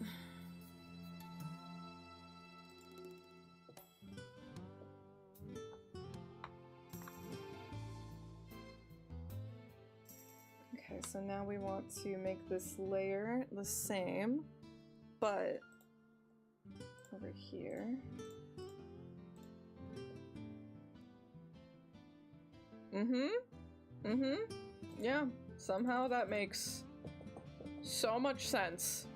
Okay, so now we want to make this layer the same, but over here. Yeah. Somehow that makes so much sense.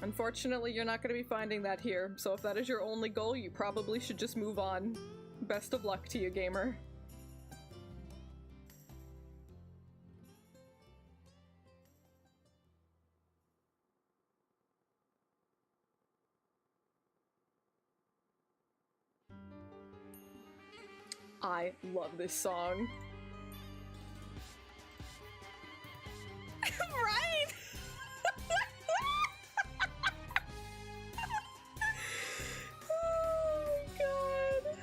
Unfortunately, you're not going to be finding that here, so if that is your only goal, you probably should just move on. Best of luck to you, gamer. I love this song. Right? Oh my god.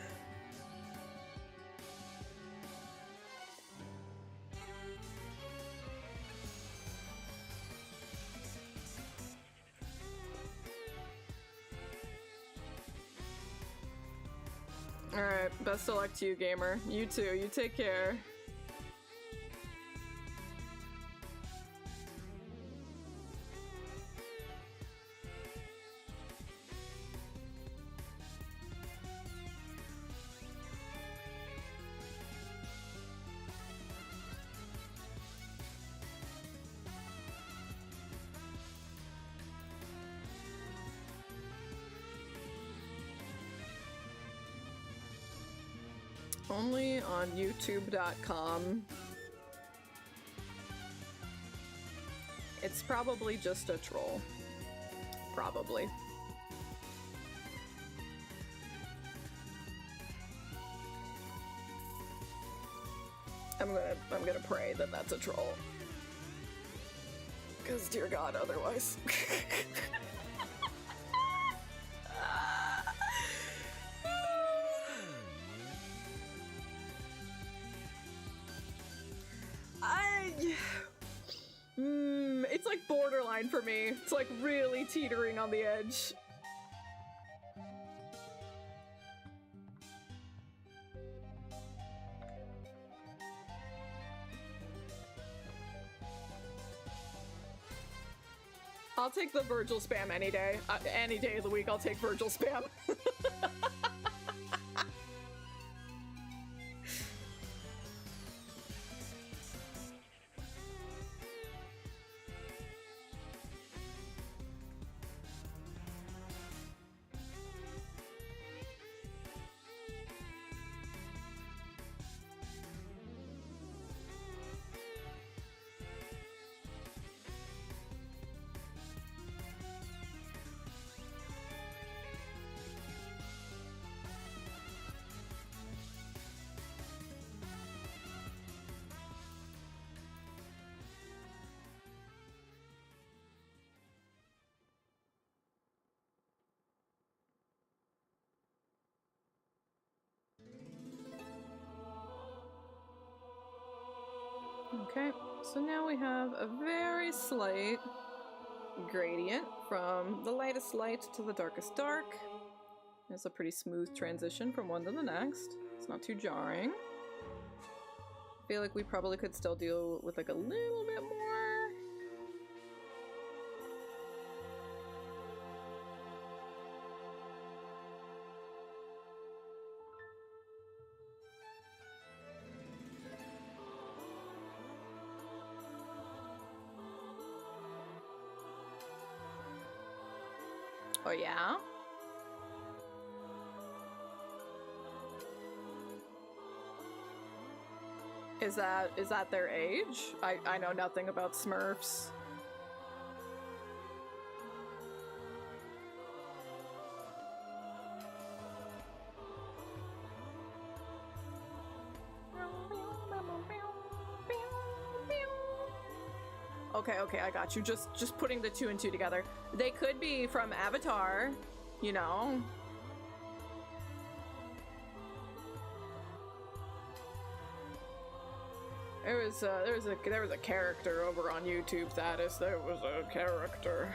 Alright, best of luck to you, gamer. You too, you take care. Only on YouTube.com. It's probably just a troll. Probably. I'm gonna pray that that's a troll. 'Cause dear God, otherwise. It's like borderline for me. It's like really teetering on the edge. I'll take the Virgil spam any day. Any day of the week, I'll take Virgil spam. Okay, so now we have a very slight gradient from the lightest light to the darkest dark. It's a pretty smooth transition from one to the next. It's not too jarring. I feel like we probably could still deal with like a little bit more. Oh yeah? Is that their age? I know nothing about Smurfs. Okay, I got you. Just putting the two and two together. They could be from Avatar, you know. There was a character over on YouTube status. There was a character.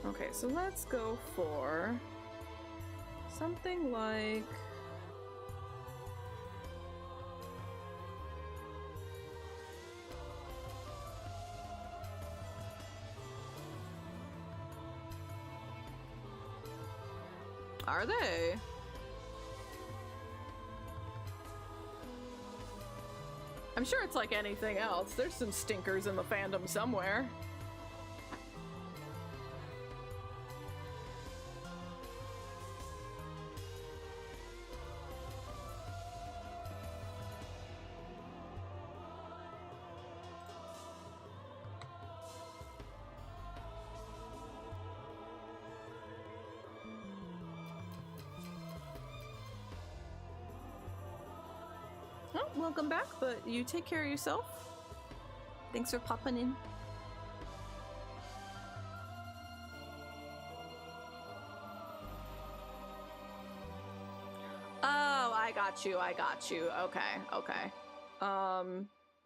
Okay, so let's go for something like Are they? I'm sure it's like anything else. There's some stinkers in the fandom somewhere. Oh, welcome back, but you take care of yourself. Thanks for popping in. Oh, I got you. Okay.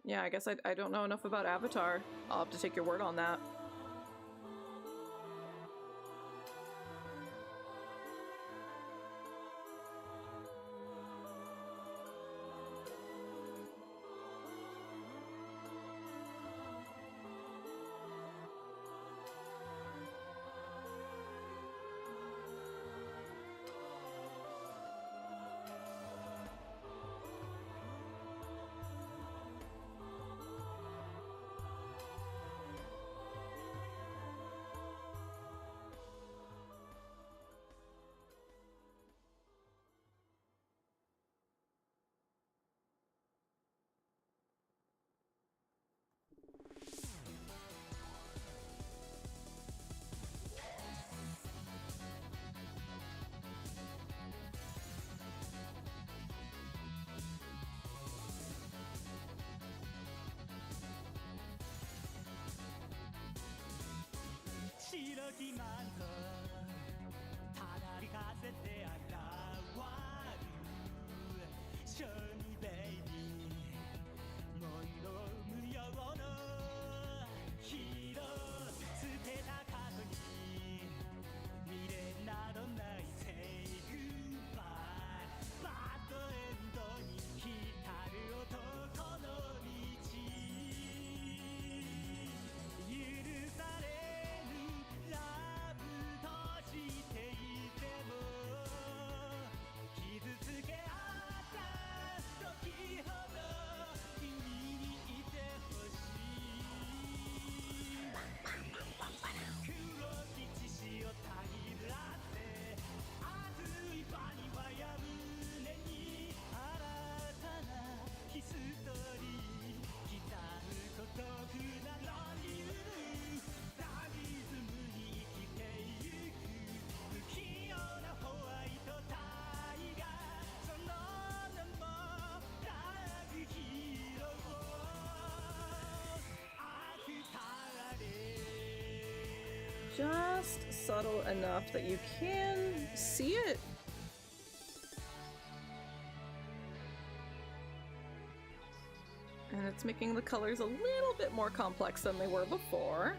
Yeah, I guess I don't know enough about Avatar. I'll have to take your word on that. just subtle enough that you can see it. And it's making the colors a little bit more complex than they were before.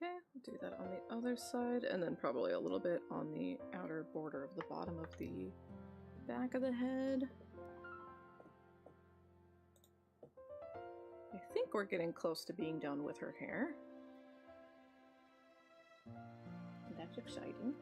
Okay, do that on the other side, and then probably a little bit on the outer border of the bottom of the back of the head. I think we're getting close to being done with her hair. That's exciting.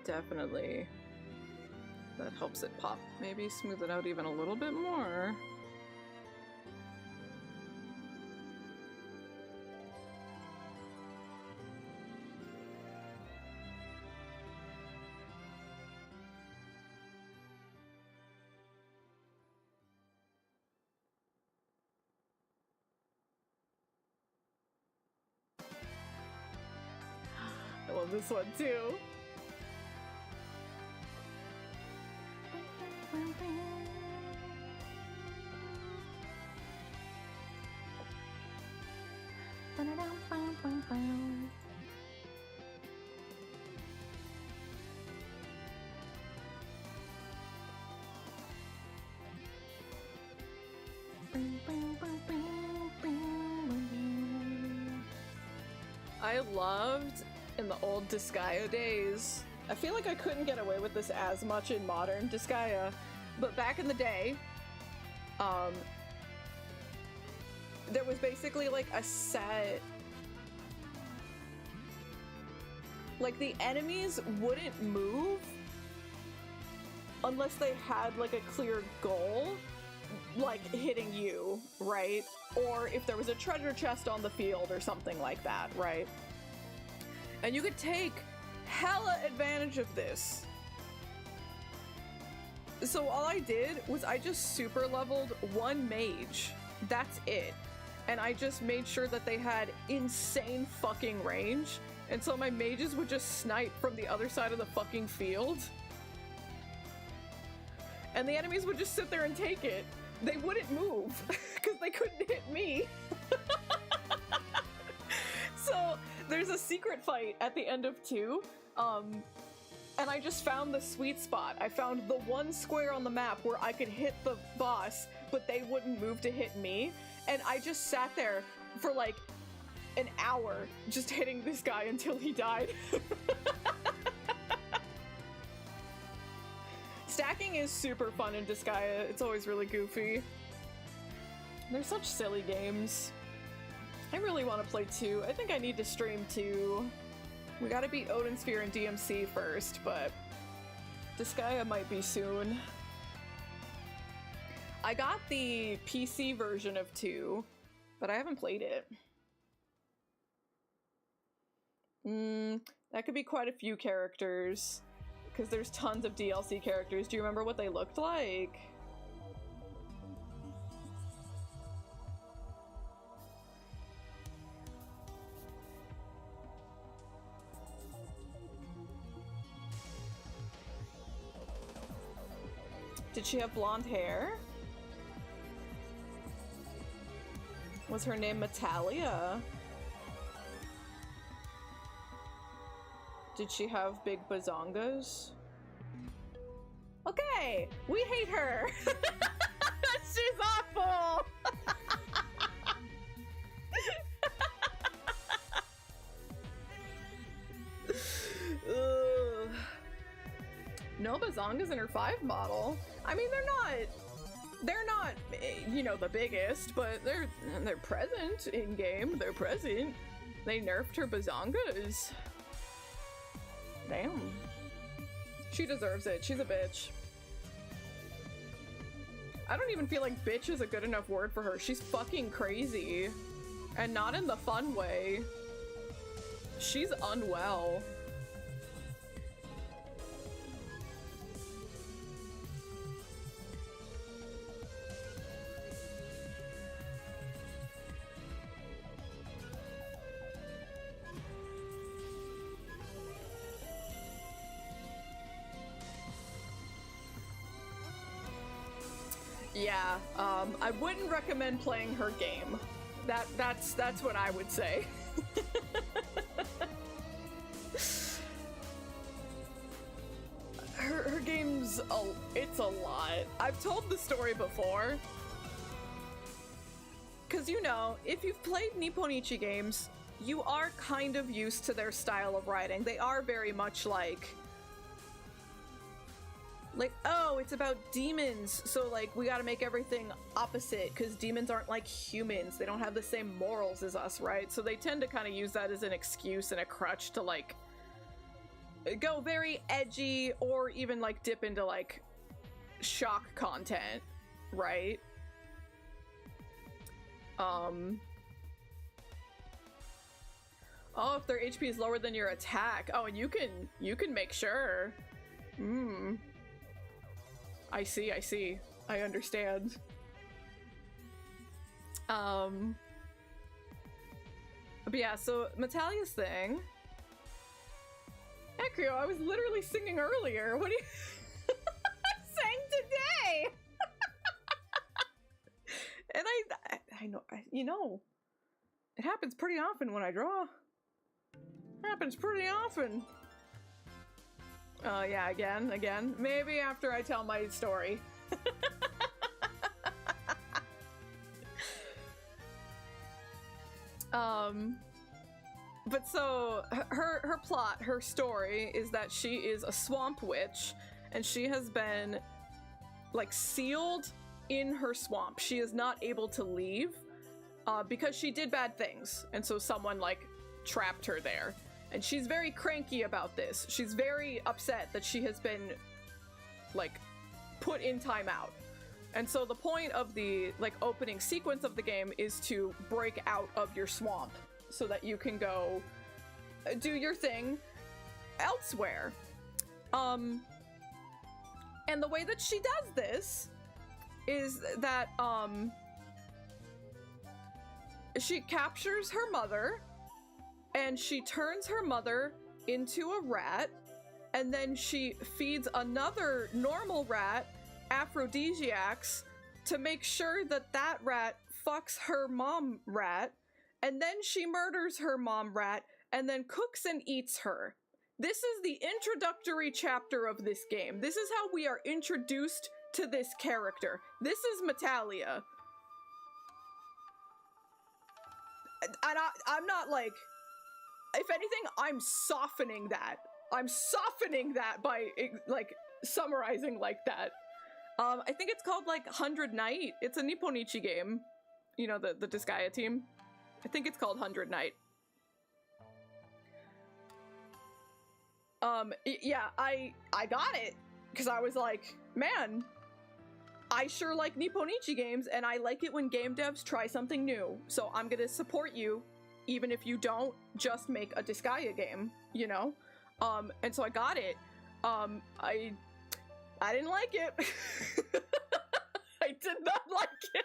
definitely... That helps it pop. Maybe smooth it out even a little bit more. I love this one too. I loved in the old Disgaea days. I feel like I couldn't get away with this as much in modern Disgaea, but back in the day, there was basically like a set. Like the enemies wouldn't move unless they had like a clear goal, like hitting you, right? Or if there was a treasure chest on the field or something like that, right? And you could take hella advantage of this. So all I did was I just super leveled one mage. That's it. And I just made sure that they had insane fucking range. And so my mages would just snipe from the other side of the fucking field. And the enemies would just sit there and take it. They wouldn't move because they couldn't hit me. So there's a secret fight at the end of 2. And I just found the sweet spot. I found the one square on the map where I could hit the boss, but they wouldn't move to hit me. And I just sat there for like an hour just hitting this guy until he died. Stacking is super fun in Disgaea. It's always really goofy. They're such silly games. I really want to play 2. I think I need to stream 2. We gotta beat Odin Sphere and DMC first, but Disgaea might be soon. I got the PC version of 2, but I haven't played it. That could be quite a few characters, because there's tons of DLC characters. Do you remember what they looked like? Did she have blonde hair? Was her name Metalia? Did she have big bazongas? Okay, we hate her. She's awful. No bazongas in her 5 model. I mean, they're not, you know, the biggest, but they're present in game. They're present. They nerfed her bazongas. Damn. She deserves it. She's a bitch. I don't even feel like bitch is a good enough word for her. She's fucking crazy. And not in the fun way. She's unwell. Yeah, I wouldn't recommend playing her game. That's what I would say. her game's it's a lot. I've told the story before. Cause you know, if you've played Nipponichi games, you are kind of used to their style of writing. They are very much like, oh, it's about demons, so like we gotta make everything opposite because demons aren't like humans. They don't have the same morals as us, right? So they tend to kind of use that as an excuse and a crutch to like go very edgy or even like dip into like shock content, right? Oh, if their HP is lower than your attack. Oh, and you can make sure. I see, I understand. But yeah, so Metalia's thing. Ekrio, I was literally singing earlier. What do you I sang today? And I know, you know, it happens pretty often when I draw. Happens pretty often. Yeah, again. Maybe after I tell my story. But so her plot, her story is that she is a swamp witch and she has been like sealed in her swamp. She is not able to leave because she did bad things. And so someone like trapped her there. And she's very cranky about this. She's very upset that she has been like put in timeout. And so the point of the like opening sequence of the game is to break out of your swamp so that you can go do your thing elsewhere. And the way that she does this is that she captures her mother and she turns her mother into a rat, and then she feeds another normal rat aphrodisiacs to make sure that that rat fucks her mom rat, and then she murders her mom rat and then cooks and eats her. This is the introductory chapter of this game. This is how we are introduced to this character. This is Metalia. And I'm not like, if anything, I'm softening that. I'm softening that by like summarizing like that. I think it's called like 100 Night. It's a Nipponichi game. You know, the Disgaea team. I think it's called 100 Night. Yeah, I got it because I was like, man, I sure like Nipponichi games and I like it when game devs try something new. So I'm gonna support you even if you don't just make a Disgaea game, you know? And so I got it. I didn't like it. I did not like it.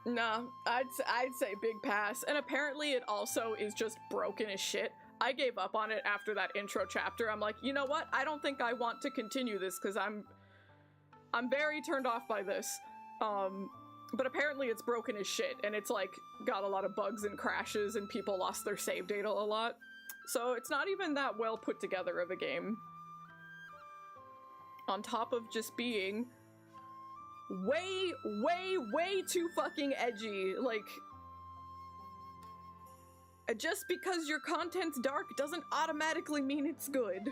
Nah, I'd say big pass. And apparently it also is just broken as shit. I gave up on it after that intro chapter. I'm like, you know what? I don't think I want to continue this because I'm very turned off by this. But apparently it's broken as shit and it's like got a lot of bugs and crashes and people lost their save data a lot. So it's not even that well put together of a game. On top of just being way too fucking edgy. Like, just because your content's dark doesn't automatically mean it's good.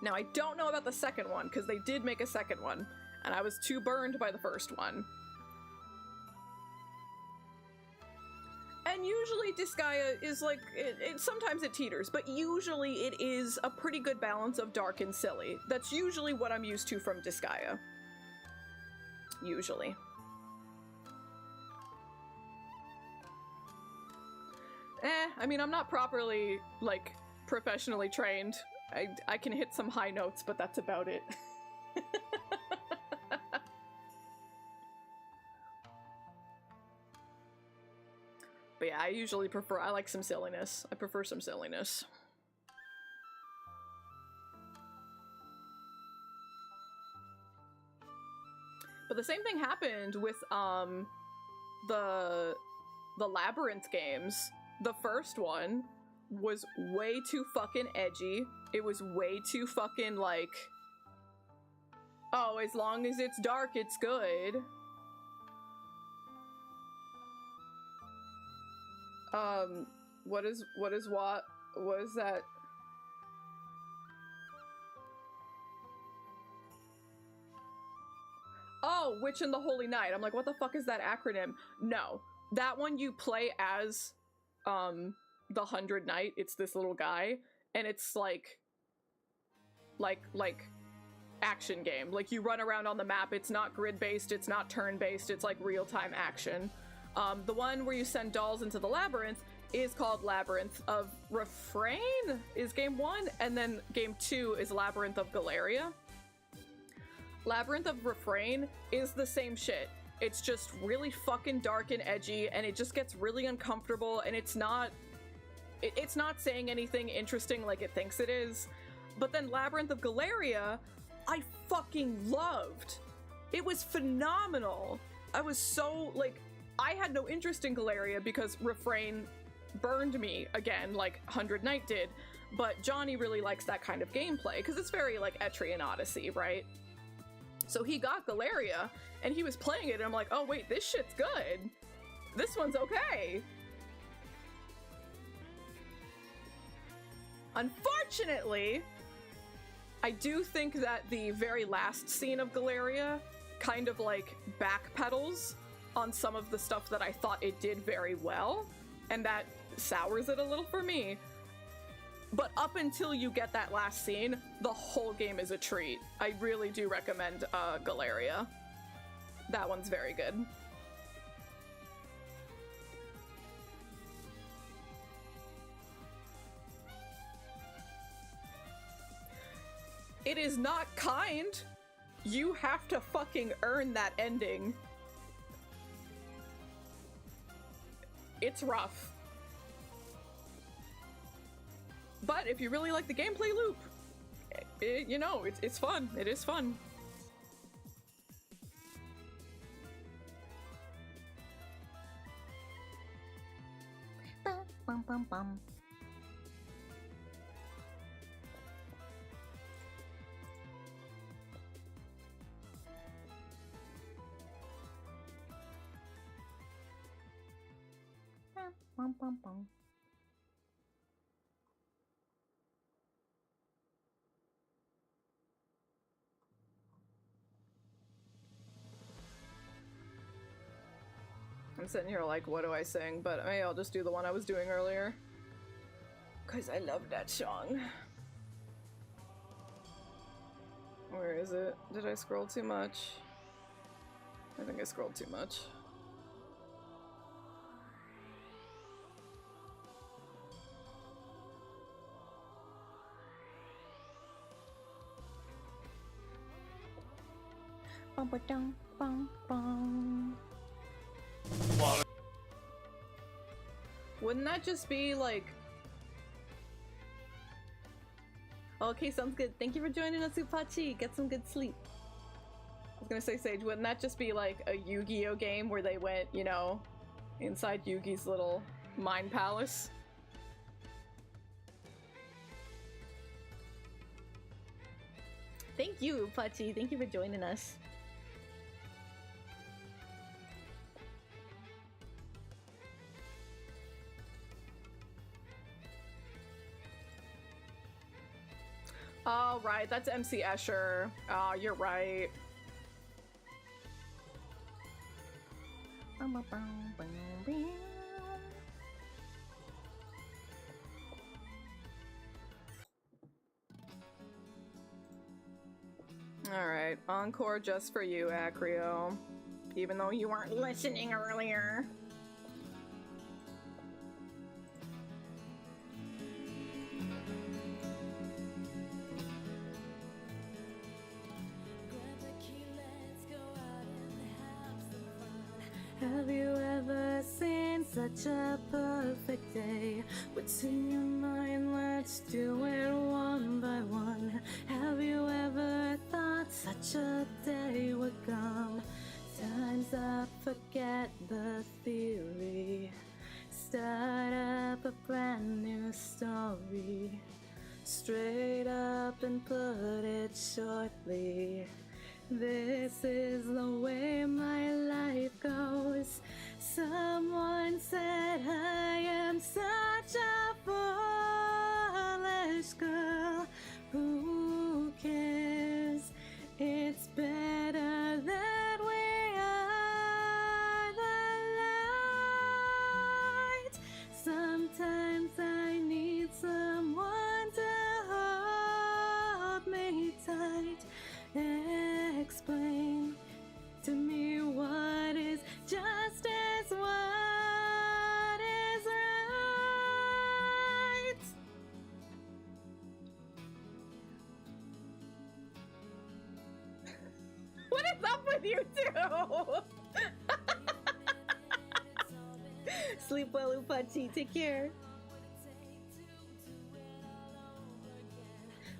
Now, I don't know about the second one, because they did make a second one, and I was too burned by the first one. And usually Disgaea is like, sometimes it teeters, but usually it is a pretty good balance of dark and silly. That's usually what I'm used to from Disgaea. Usually. I mean, I'm not properly, like, professionally trained. I can hit some high notes, but that's about it. But yeah, I usually prefer, I like some silliness. I prefer some silliness. But the same thing happened with, the Labyrinth games. The first one was way too fucking edgy. It was way too fucking like, oh, as long as it's dark, it's good. What is that? oh, Witch and the Holy Knight. I'm like, what the fuck is that acronym? No, that one you play as the 100 Knight. It's this little guy, and it's like action game. Like, you run around on the map. It's not grid-based, it's not turn-based, it's like real-time action. The one where you send dolls into the labyrinth is called Labyrinth of Refrain, is game 1, and then game 2 is Labyrinth of Galeria. Labyrinth of Refrain is the same shit. It's just really fucking dark and edgy, and it just gets really uncomfortable, and it's not saying anything interesting like it thinks it is. But then Labyrinth of Galeria, I fucking loved. It was phenomenal. I was so, like, I had no interest in Galeria because Refrain burned me again, like 100 Knight did, but Johnny really likes that kind of gameplay, because it's very, like, Etrian Odyssey, right? So he got Galeria, and he was playing it, and I'm like, oh wait, this shit's good. This one's okay. Unfortunately, I do think that the very last scene of Galeria kind of, like, backpedals on some of the stuff that I thought it did very well, and that sours it a little for me. But up until you get that last scene, the whole game is a treat. I really do recommend Galeria. That one's very good. It is not kind. You have to fucking earn that ending. It's rough. But if you really like the gameplay loop, you know, it's fun. It is fun. Bum, bum, bum. Bum, bum, bum. I'm sitting here like, what do I sing? But maybe I'll just do the one I was doing earlier, because I love that song. Where is it? Did I scroll too much? I think I scrolled too much. Bum, ba, dum, bum, bum. Wouldn't that just be like... Okay, sounds good. Thank you for joining us, Upachi. Get some good sleep. I was gonna say, Sage, wouldn't that just be like a Yu-Gi-Oh game where they went, you know, inside Yugi's little mind palace? Thank you, Upachi. Thank you for joining us. Oh, right, that's MC Escher. Oh, you're right. Bum, bum, bum, bum, bum. Alright, encore just for you, Acrio. Even though you weren't listening earlier. Have you ever seen such a perfect day? What's in your mind? Let's do it one by one. Have you ever thought such a day would come? Time's up, forget the theory. Start up a brand new story. Straight up and put it shortly. This is the way my life goes. Someone said I am such a foolish girl. Who cares? It's better that we you too. Sleep well, Upachi. Take care.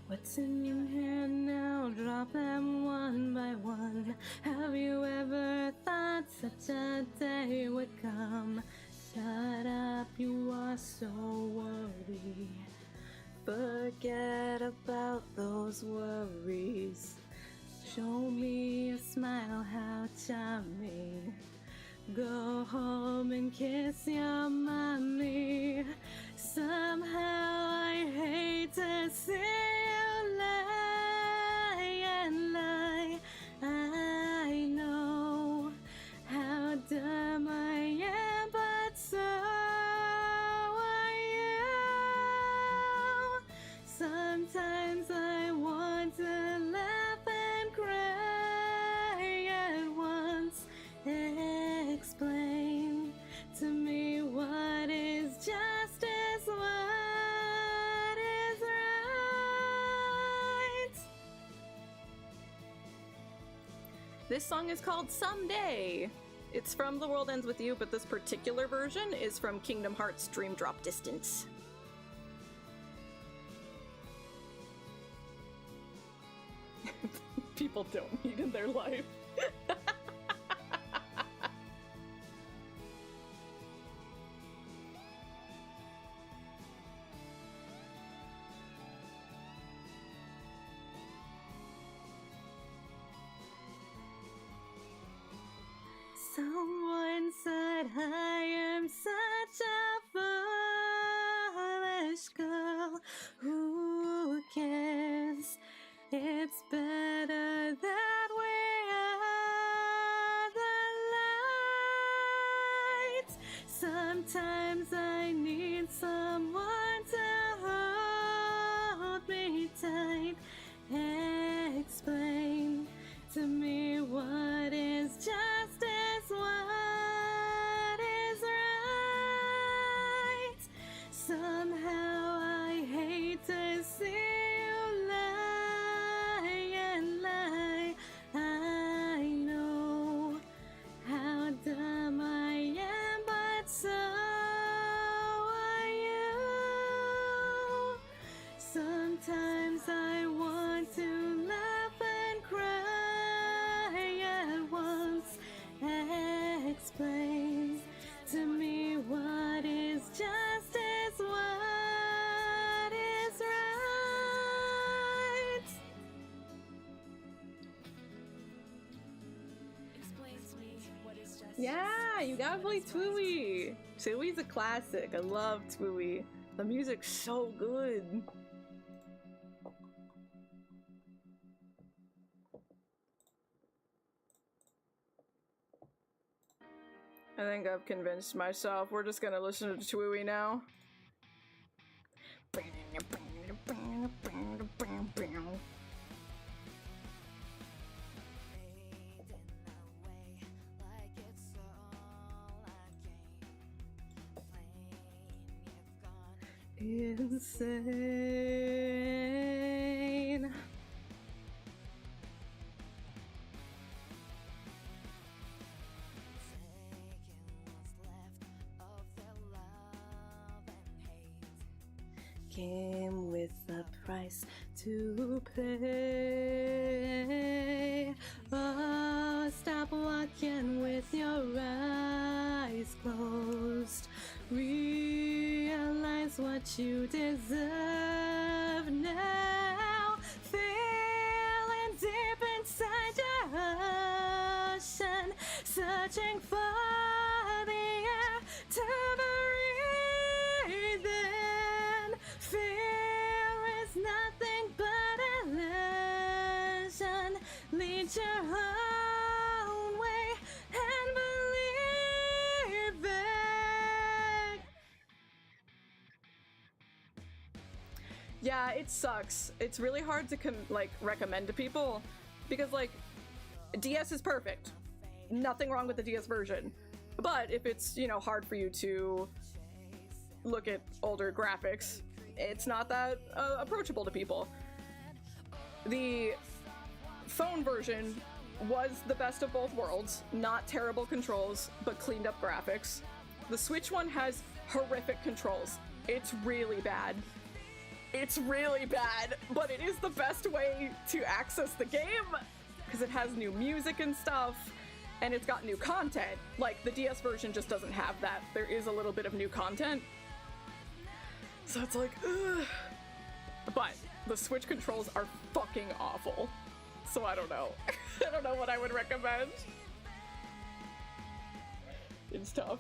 What's in your hand now? Drop them one by one. Have you ever thought such a day would come? Shut up, you are so worried. Forget about those worries. Show me a smile, how charming. Go home and kiss your mommy. Somehow I hate to see you lie and lie. I know how dumb I am, but so are you. Sometimes I want to laugh and cry at once. Explain to me what is justice, what is right. This song is called Someday. It's from The World Ends With You, but this particular version is from Kingdom Hearts Dream Drop Distance. People don't need in their life. Someone said I am such a foolish girl. Who cares? It's better that we are the light. Sometimes I need someone to hold me tight. Explain to me what is justice, what is right. Somehow I hate to see you lie and lie. I know how dumb I am, but so are you. Sometimes I want to laugh and cry at once. Explain to me what is justice, what is right. Explain to me what is justice. Yeah, you gotta play Twooey. Twooey's a classic. I love Twooey. The music's so good. I think I've convinced myself. We're just gonna listen to Twooey now. Insane. Came with a price to pay. Oh, stop walking with your eyes closed. Realize what you deserve now. Feeling deep inside your ocean, searching for the air to breathe in. Fear is nothing but illusion. Lead your own way and believe it. Yeah, it sucks. It's really hard to recommend to people because DS is perfect. Nothing wrong with the DS version. But if it's, hard for you to look at older graphics, it's not that approachable to people. The phone version was the best of both worlds. Not terrible controls, but cleaned up graphics. The Switch one has horrific controls. It's really bad. It's really bad, but it is the best way to access the game because it has new music and stuff, and it's got new content. Like, the DS version just doesn't have that. There is a little bit of new content. So it's like, ugh. But the Switch controls are fucking awful. So I don't know. I don't know what I would recommend. It's tough.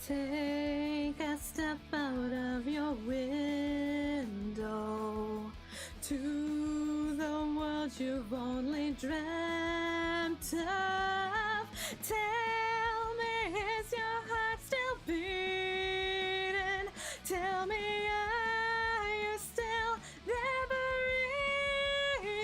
Take a step out of your window to the world you've only dreamt of. Tell me, is your heart still beating? Tell me, are you still there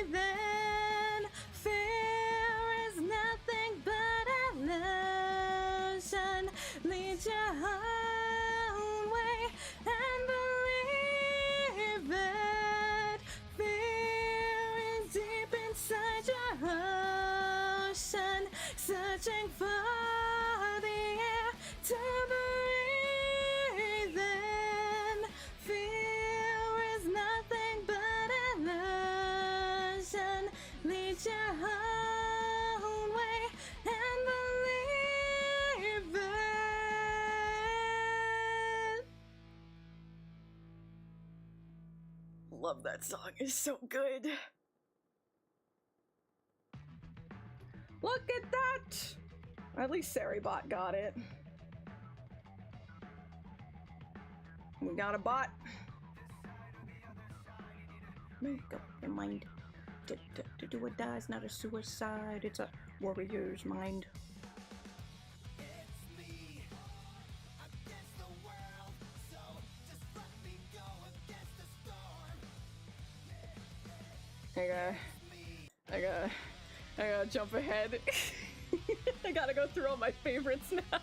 breathing? Fear is nothing but illusion. Lead your own way and believe it. Fear is deep inside your ocean, searching for the air to breathe in. Fear is nothing but illusion. Lead your own way and believe it. Love that song. It's so good. Look at that! At least Saribot got it. We got a bot. Make up your mind. To do or die is not a suicide, it's a warrior's mind. I gotta jump ahead. I gotta go through all my favorites now.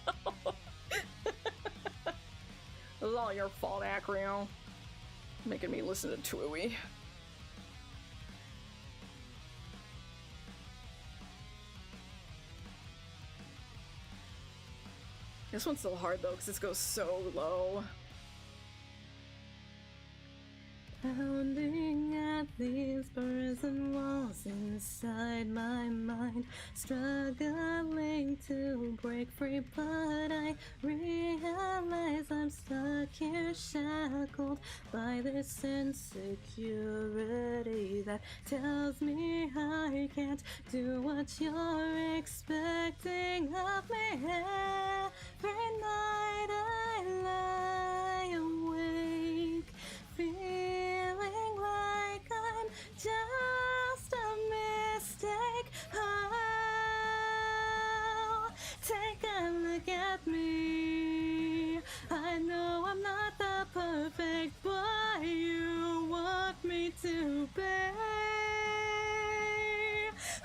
This is all your fault, Acrio. Making me listen to Tui. This one's still hard though, because this goes so low. Pounding at these prison walls inside my mind, struggling to break free, but I realize I'm stuck here, shackled by this insecurity that tells me I can't do what you're expecting of me. Every night I lie awake, feeling like I'm just a mistake. Oh, take a look at me. I know I'm not the perfect boy you want me to be.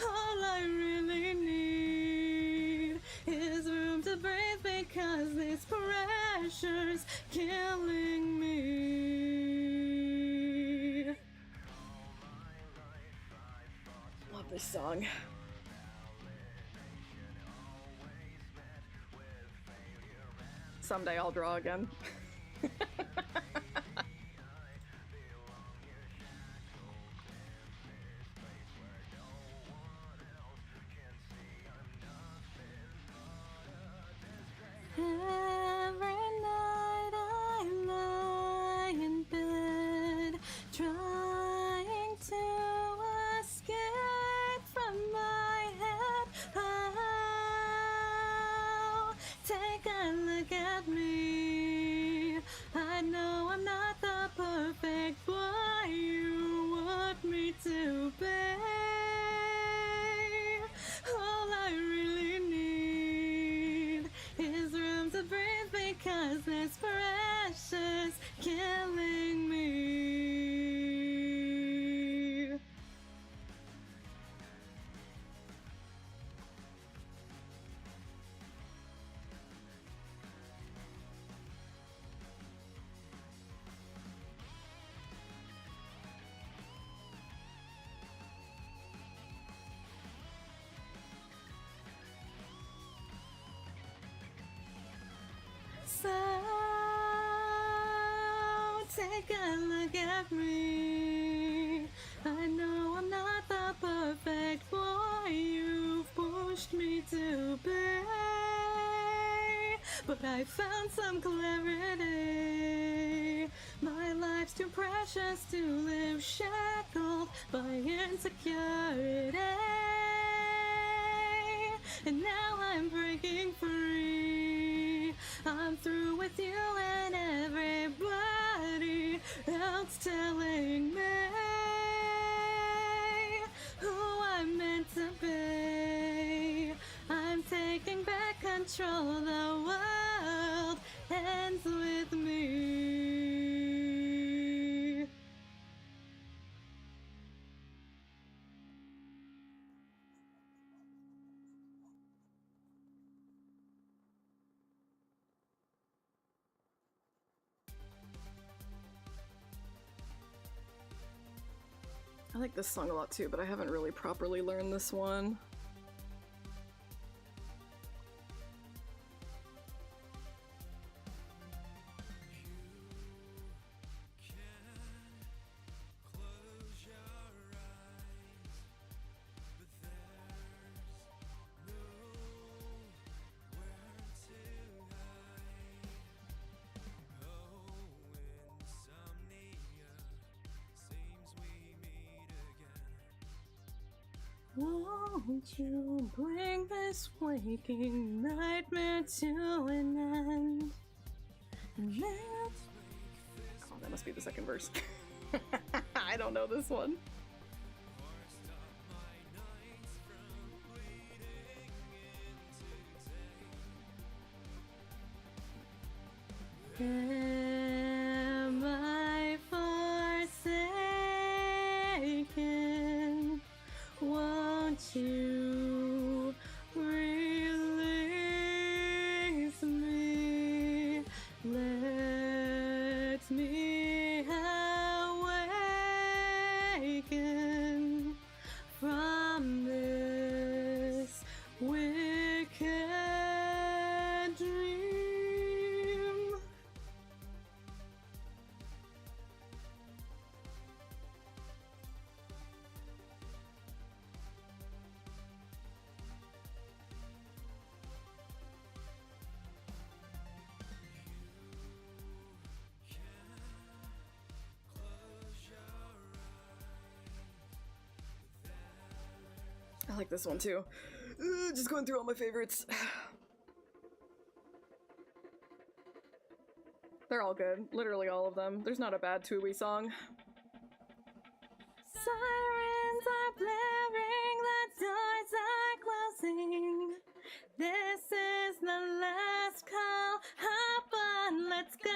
All I really need is room to breathe, because this pressure's killing me. Love this song. Someday I'll draw again. Every night I lie in bed, trying to escape from my head. Oh, take a look at me. I know So take a look at me. I know I'm not the perfect boy you've pushed me to be, but I found some clarity. My life's too precious to live shackled by insecurity, and now I'm breaking free. I'm through with you and everybody else telling me who I'm meant to be. I'm taking back control, the world ends with me. I like this song a lot too, but I haven't really properly learned this one. Won't you bring this waking nightmare to an end? And then Oh, that must be the second verse. I don't know this one. am I forsaken? Won't you release me? Let me awaken from this wicked dream. I like this one too. Just going through all my favorites. They're all good. Literally all of them. There's not a bad Tui song. Sirens are blaring, the doors are closing. This is the last call. Hop on, let's go.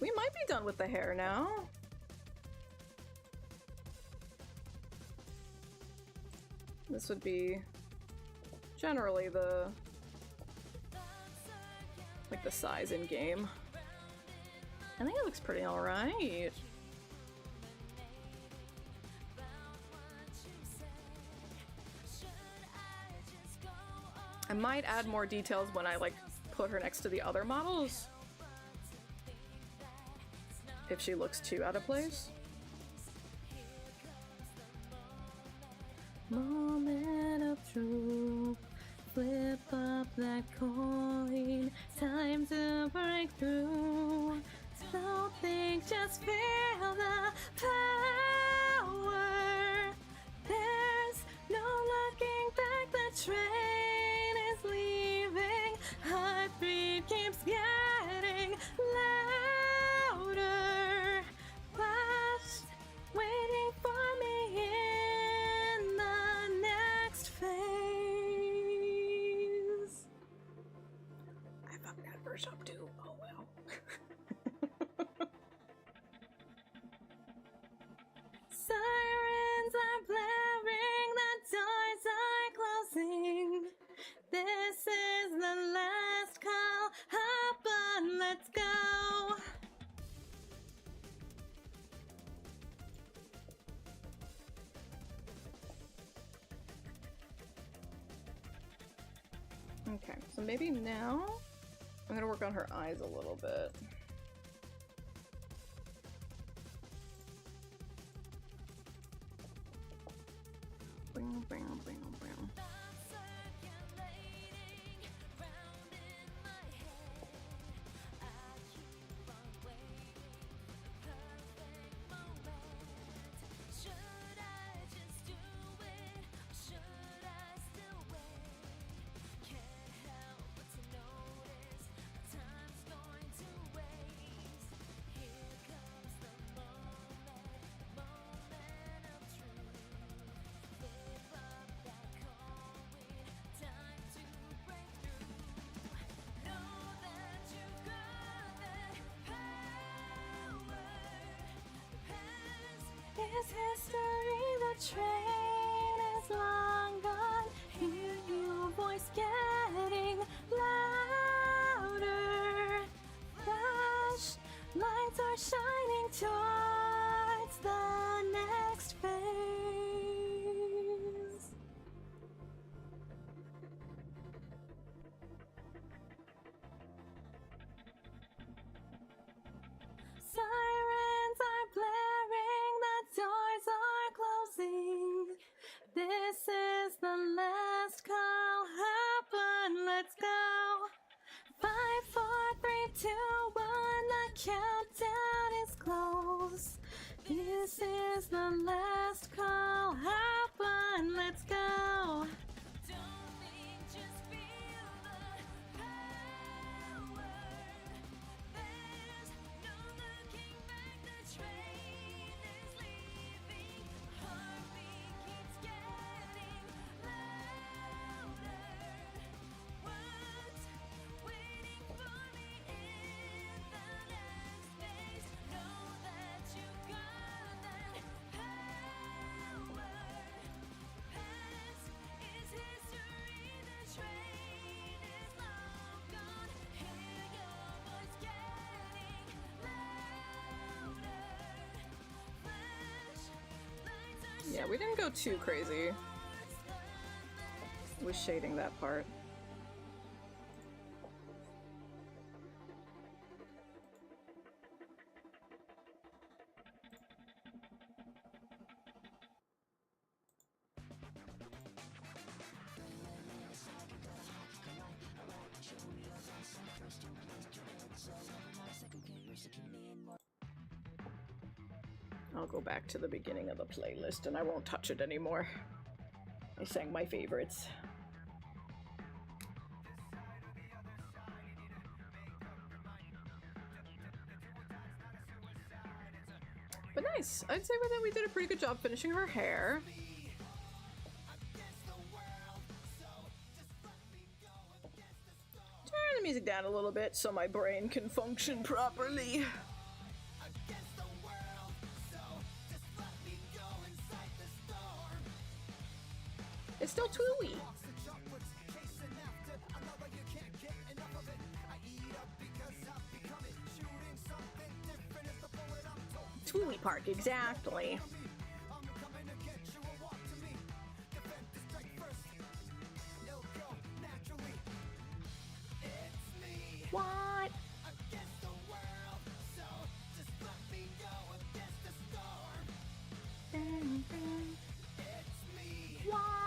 We might be done with the hair now. This would be generally the like the size in game. I think it looks pretty alright. I might add more details when I like put her next to the other models, if she looks too out of place. Moment of truth. Flip up that coin. Time to break through. Don't think, just feel the power. There's no looking back. The train is leaving. Heartbeat keeps getting louder. Past, waiting for me in the next phase. I fucked that verse up too. Oh well. Sirens are blaring, the doors are closing. This is the last call. Hop on, let's go. Okay, so maybe now I'm gonna work on her eyes a little bit. Bing, bing, bing, bing. Is history, the train is long gone. Hear your voice getting louder. Flash lights are shining towards the next phase. Sirens are blaring, the doors are closing. This is the last call. Happen, let's go. 5, 4, 3, 2, 1. The countdown is close. This is the last call. Happen, let's go. Yeah, we didn't go too crazy with shading that part. I'll go back to the beginning of the playlist and I won't touch it anymore. I sang my favorites. But nice. I'd say that we did a pretty good job finishing her hair. Turn the music down a little bit so my brain can function properly. It's still Tui. Tui Park, exactly. What? What?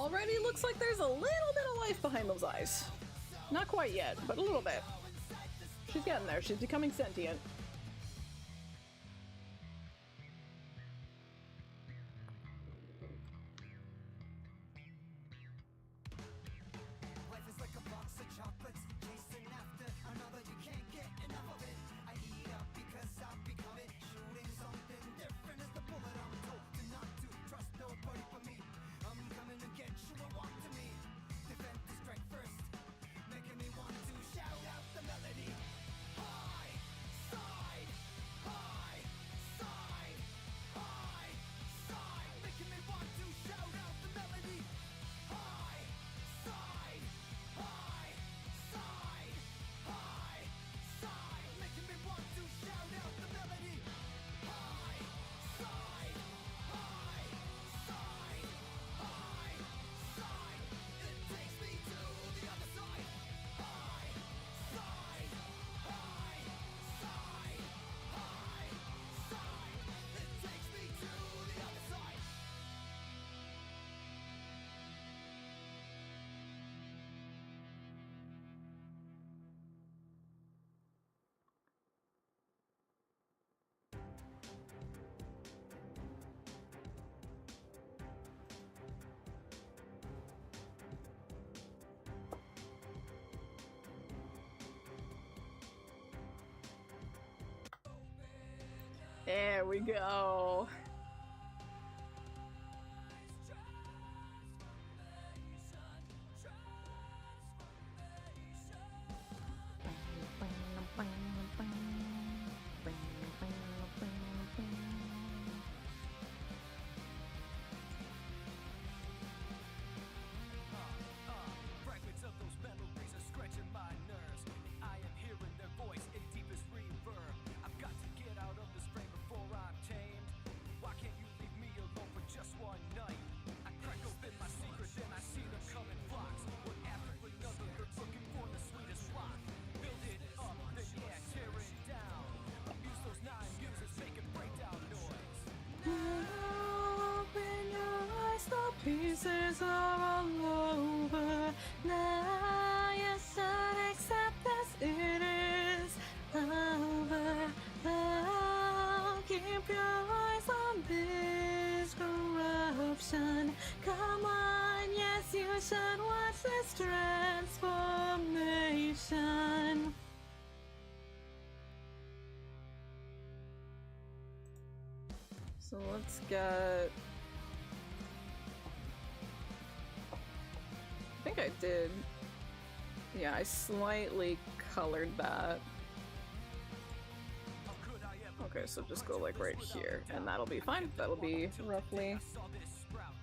already looks like there's a little bit of life behind those eyes. Not quite yet, but a little bit. She's getting there. She's becoming sentient. Life is like a box of chocolates, chasing after another. You can't get enough of it. I eat up because I've become it. Shooting something different is the bullet I'm told to not to trust nobody but me. I'm coming to get you and walk to me. Defend the strike first, making me want to shout out the melody. High side, high side, high side, making me want to shout out the melody. High side, high side, high side, making me want to shout out the melody. High side, high side, high side, it takes me to the other side. High side, high side, high side, it takes me to the other side. There we go. Fragments of those memories are scratching my nerves. I am hearing their voice in deepest reverb. I've got to get out of this frame before I'm tamed. Why can't you leave me alone for just one night? I crack open my secret, then I see them come in flocks. One after another, they're looking for the sweetest rock. Build it up, then yeah, tear it down. Use those 9 muses, making breakdown noise. Open your eyes, the pieces are all over. Now you should accept this, it is over. Now keep your eyes on this corruption. Come on, yes, you should watch this transformation. So let's get... I think I did. Yeah, I slightly colored that. Okay, so just go like right here, and that'll be fine. That'll be roughly... Saw this sprout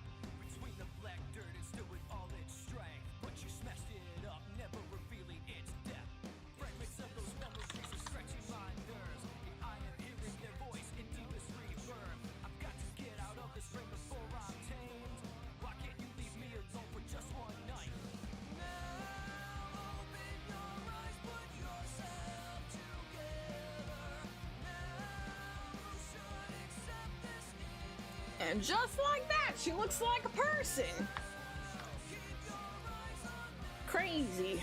between the black dirt and still with all its strength, but you smashed it up, never revealing its depth. Fragments of those memories are stretching my nerves. I am hearing their voice in deepest reverb. I've got to get out of this frame before I'm tamed. Why can't you leave me alone for just one night? Now open your eyes, put yourself together. Now you should accept this. And just like that, she looks like a person! Crazy.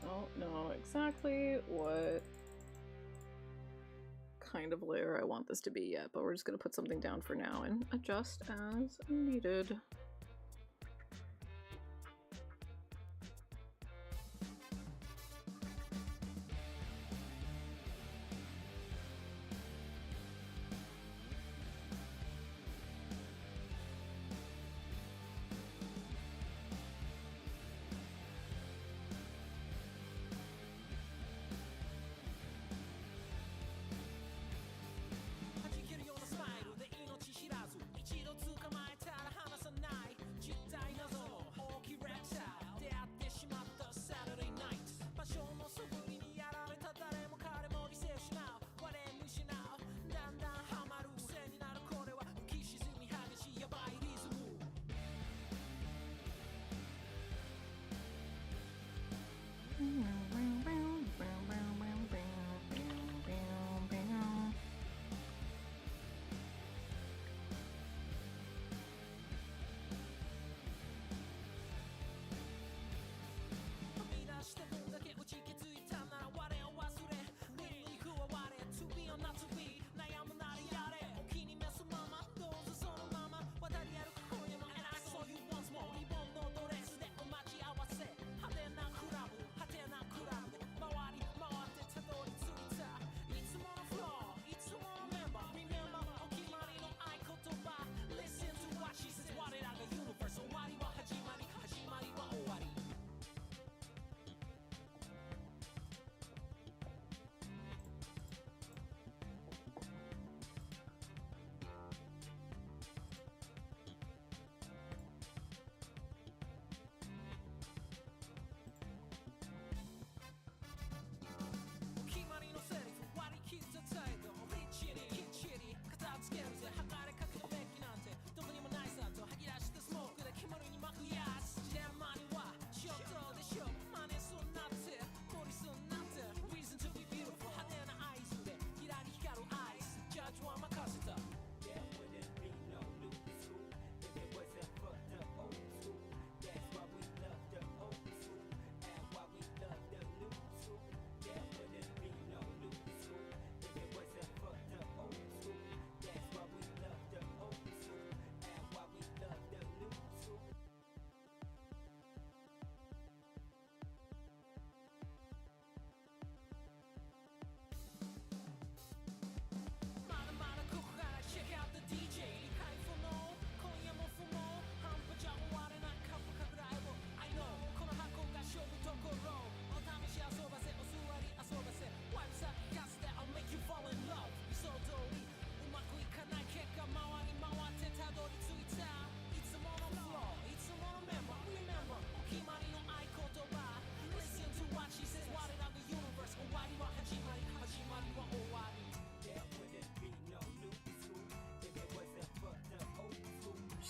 Don't know exactly what kind of layer I want this to be yet, but we're just gonna put something down for now and adjust as needed.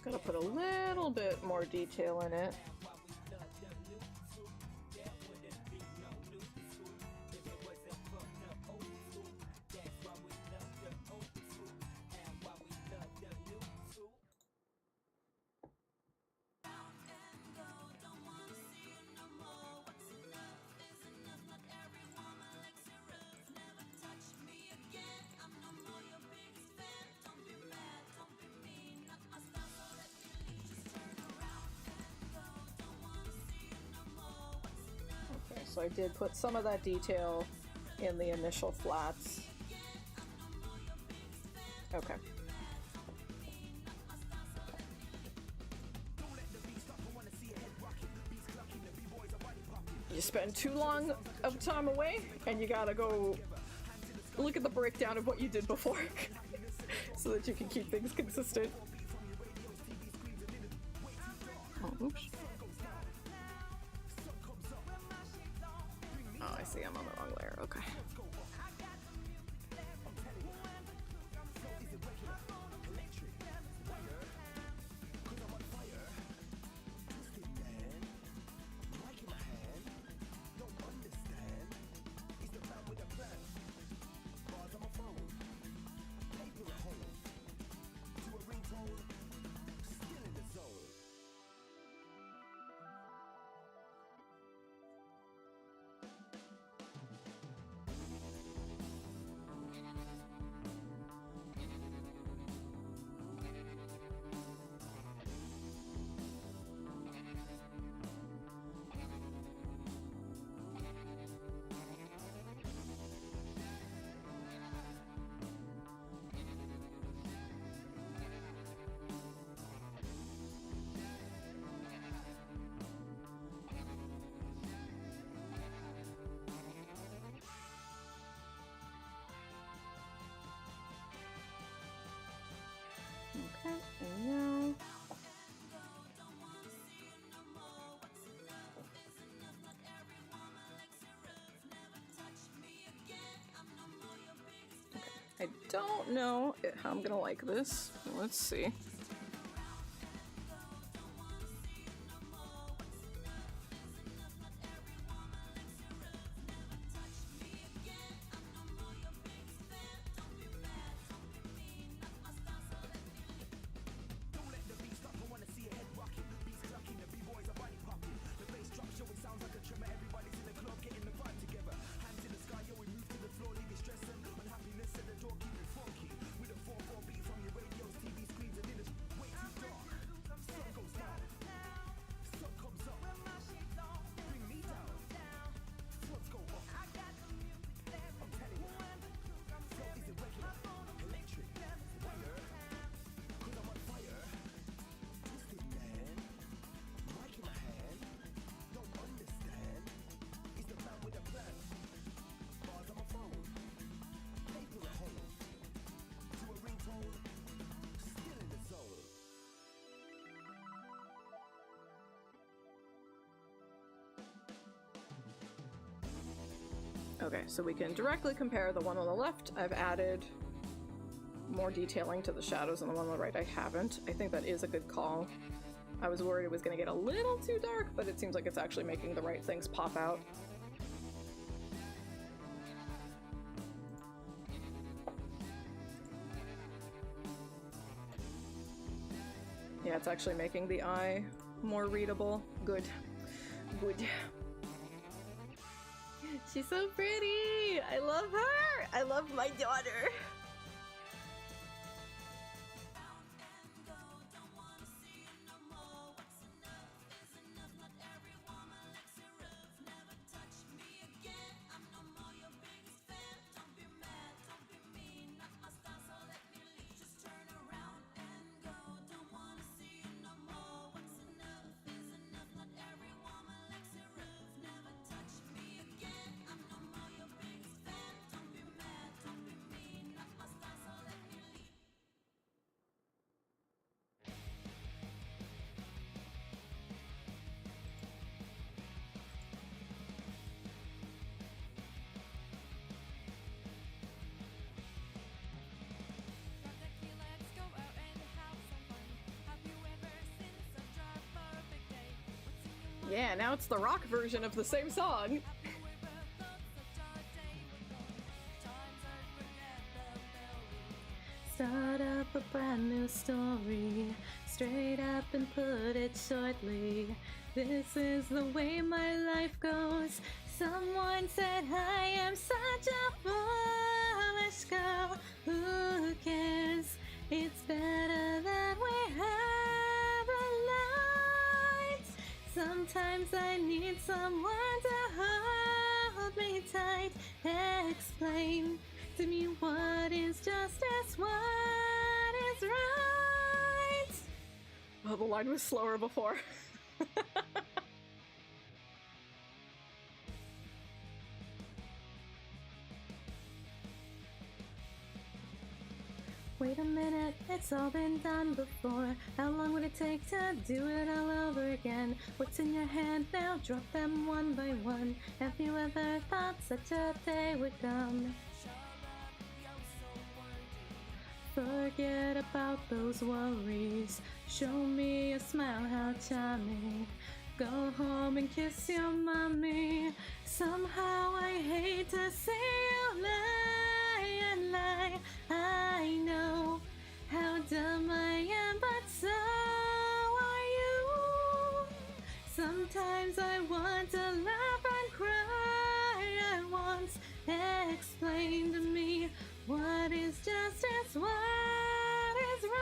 Just gotta put a little bit more detail in it. So I did put some of that detail in the initial flats. Okay. You spend too long of time away, and you gotta go look at the breakdown of what you did before, so that you can keep things consistent. Oh, oops. Oh, I see, I'm on the wrong layer, okay. Okay, and now... I don't know how I'm gonna like this. Let's see. Okay, so we can directly compare the one on the left. I've added more detailing to the shadows, and the one on the right I haven't. I think that is a good call. I was worried it was going to get a little too dark, but it seems like it's actually making the right things pop out. Yeah, it's actually making the eye more readable. Good. Good. She's so pretty! I love her! I love my daughter! Yeah, now it's the rock version of the same song. Start up a brand new story, straight up and put it shortly. This is the way my life goes. Someone said I am such a foolish girl. Who cares? It's better that we have a light. Sometimes I need someone to hold me tight. Explain to me what is justice, what is right. Oh, the line was slower before. Wait a minute, it's all been done before. How long would it take to do it all over again? What's in your hand now? Drop them one by one. Have you ever thought such a day would come? Forget about those worries. Show me a smile, how charming. Go home and kiss your mommy. Somehow I hate to see you lie and lie. I know how dumb I am, but so are you. Sometimes I want to laugh and cry at once. Explain to me what is justice, what is right.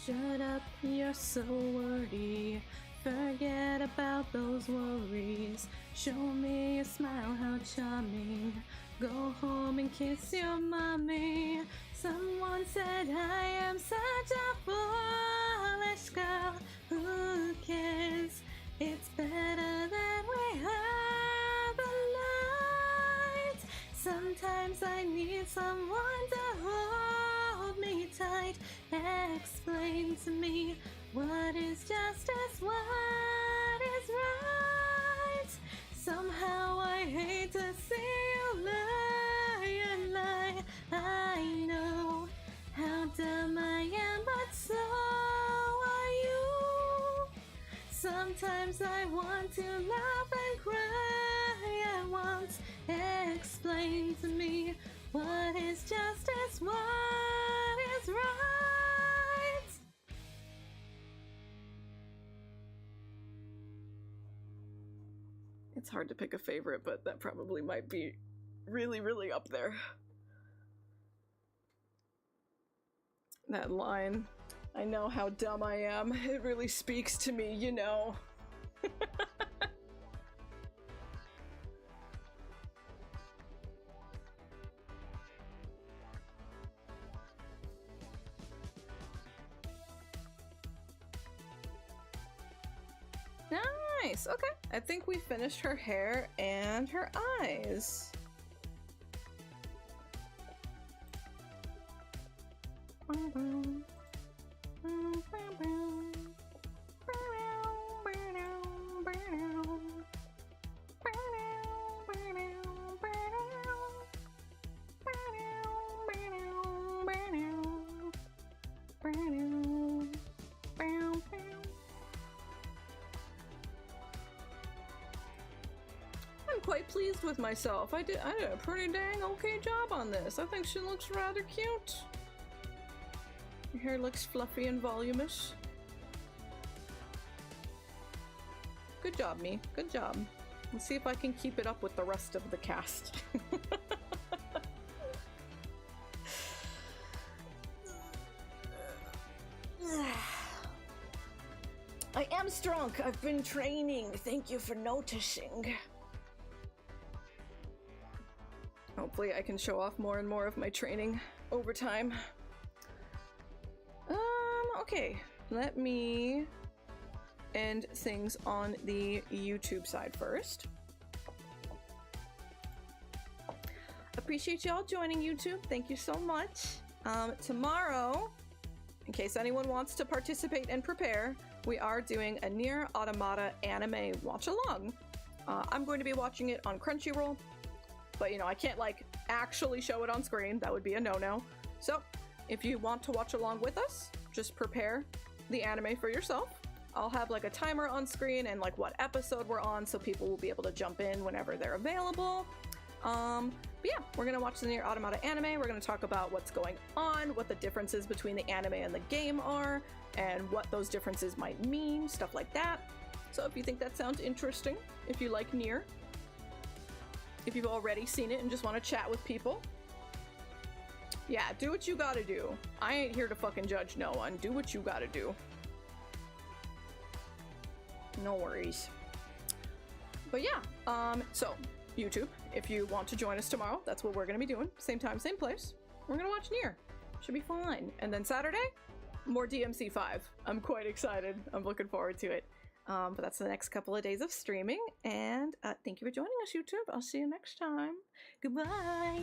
Shut up, you're so wordy. Forget about those worries. Show me a smile, how charming. Go home and kiss your mommy. Someone said I am such a foolish girl. Who cares? It's better that we have a light. Sometimes I need someone to hold me tight. Explain to me what is justice, what is right. Somehow I hate to see you lie and lie. I know how dumb I am, but so are you. Sometimes I want to laugh and cry at once. Explain to me what is justice, what is right. It's hard to pick a favorite, but that probably might be really, really up there. That line, I know how dumb I am, it really speaks to me, you know. Nice, okay. I think we finished her hair and her eyes. I'm quite pleased with myself. I did a pretty dang okay job on this. I think she looks rather cute. Her hair looks fluffy and voluminous. Good job, me. Good job. Let's see if I can keep it up with the rest of the cast. I am strong. I've been training. Thank you for noticing. Hopefully I can show off more and more of my training over time. Okay, let me end things on the YouTube side first. appreciate y'all joining YouTube. Thank you so much. Tomorrow, in case anyone wants to participate and prepare, we are doing a Nier Automata anime watch-along. I'm going to be watching it on Crunchyroll, but I can't like actually show it on screen. That would be a no-no. So if you want to watch along with us, just prepare the anime for yourself. I'll have like a timer on screen and like what episode we're on, so people will be able to jump in whenever they're available. But yeah, we're gonna watch the Nier Automata anime. We're gonna talk about what's going on, what the differences between the anime and the game are, and what those differences might mean, stuff like that. So if you think that sounds interesting, if you like Nier, if you've already seen it and just want to chat with people, yeah, do what you gotta do. I ain't here to fucking judge no one. Do what you gotta do. No worries. But yeah, so YouTube, if you want to join us tomorrow, that's what we're gonna be doing. Same time, same place. We're gonna watch Nier. Should be fun. And then Saturday, more DMC5. I'm quite excited. I'm looking forward to it. But that's the next couple of days of streaming. And thank you for joining us, YouTube. I'll see you next time. Goodbye.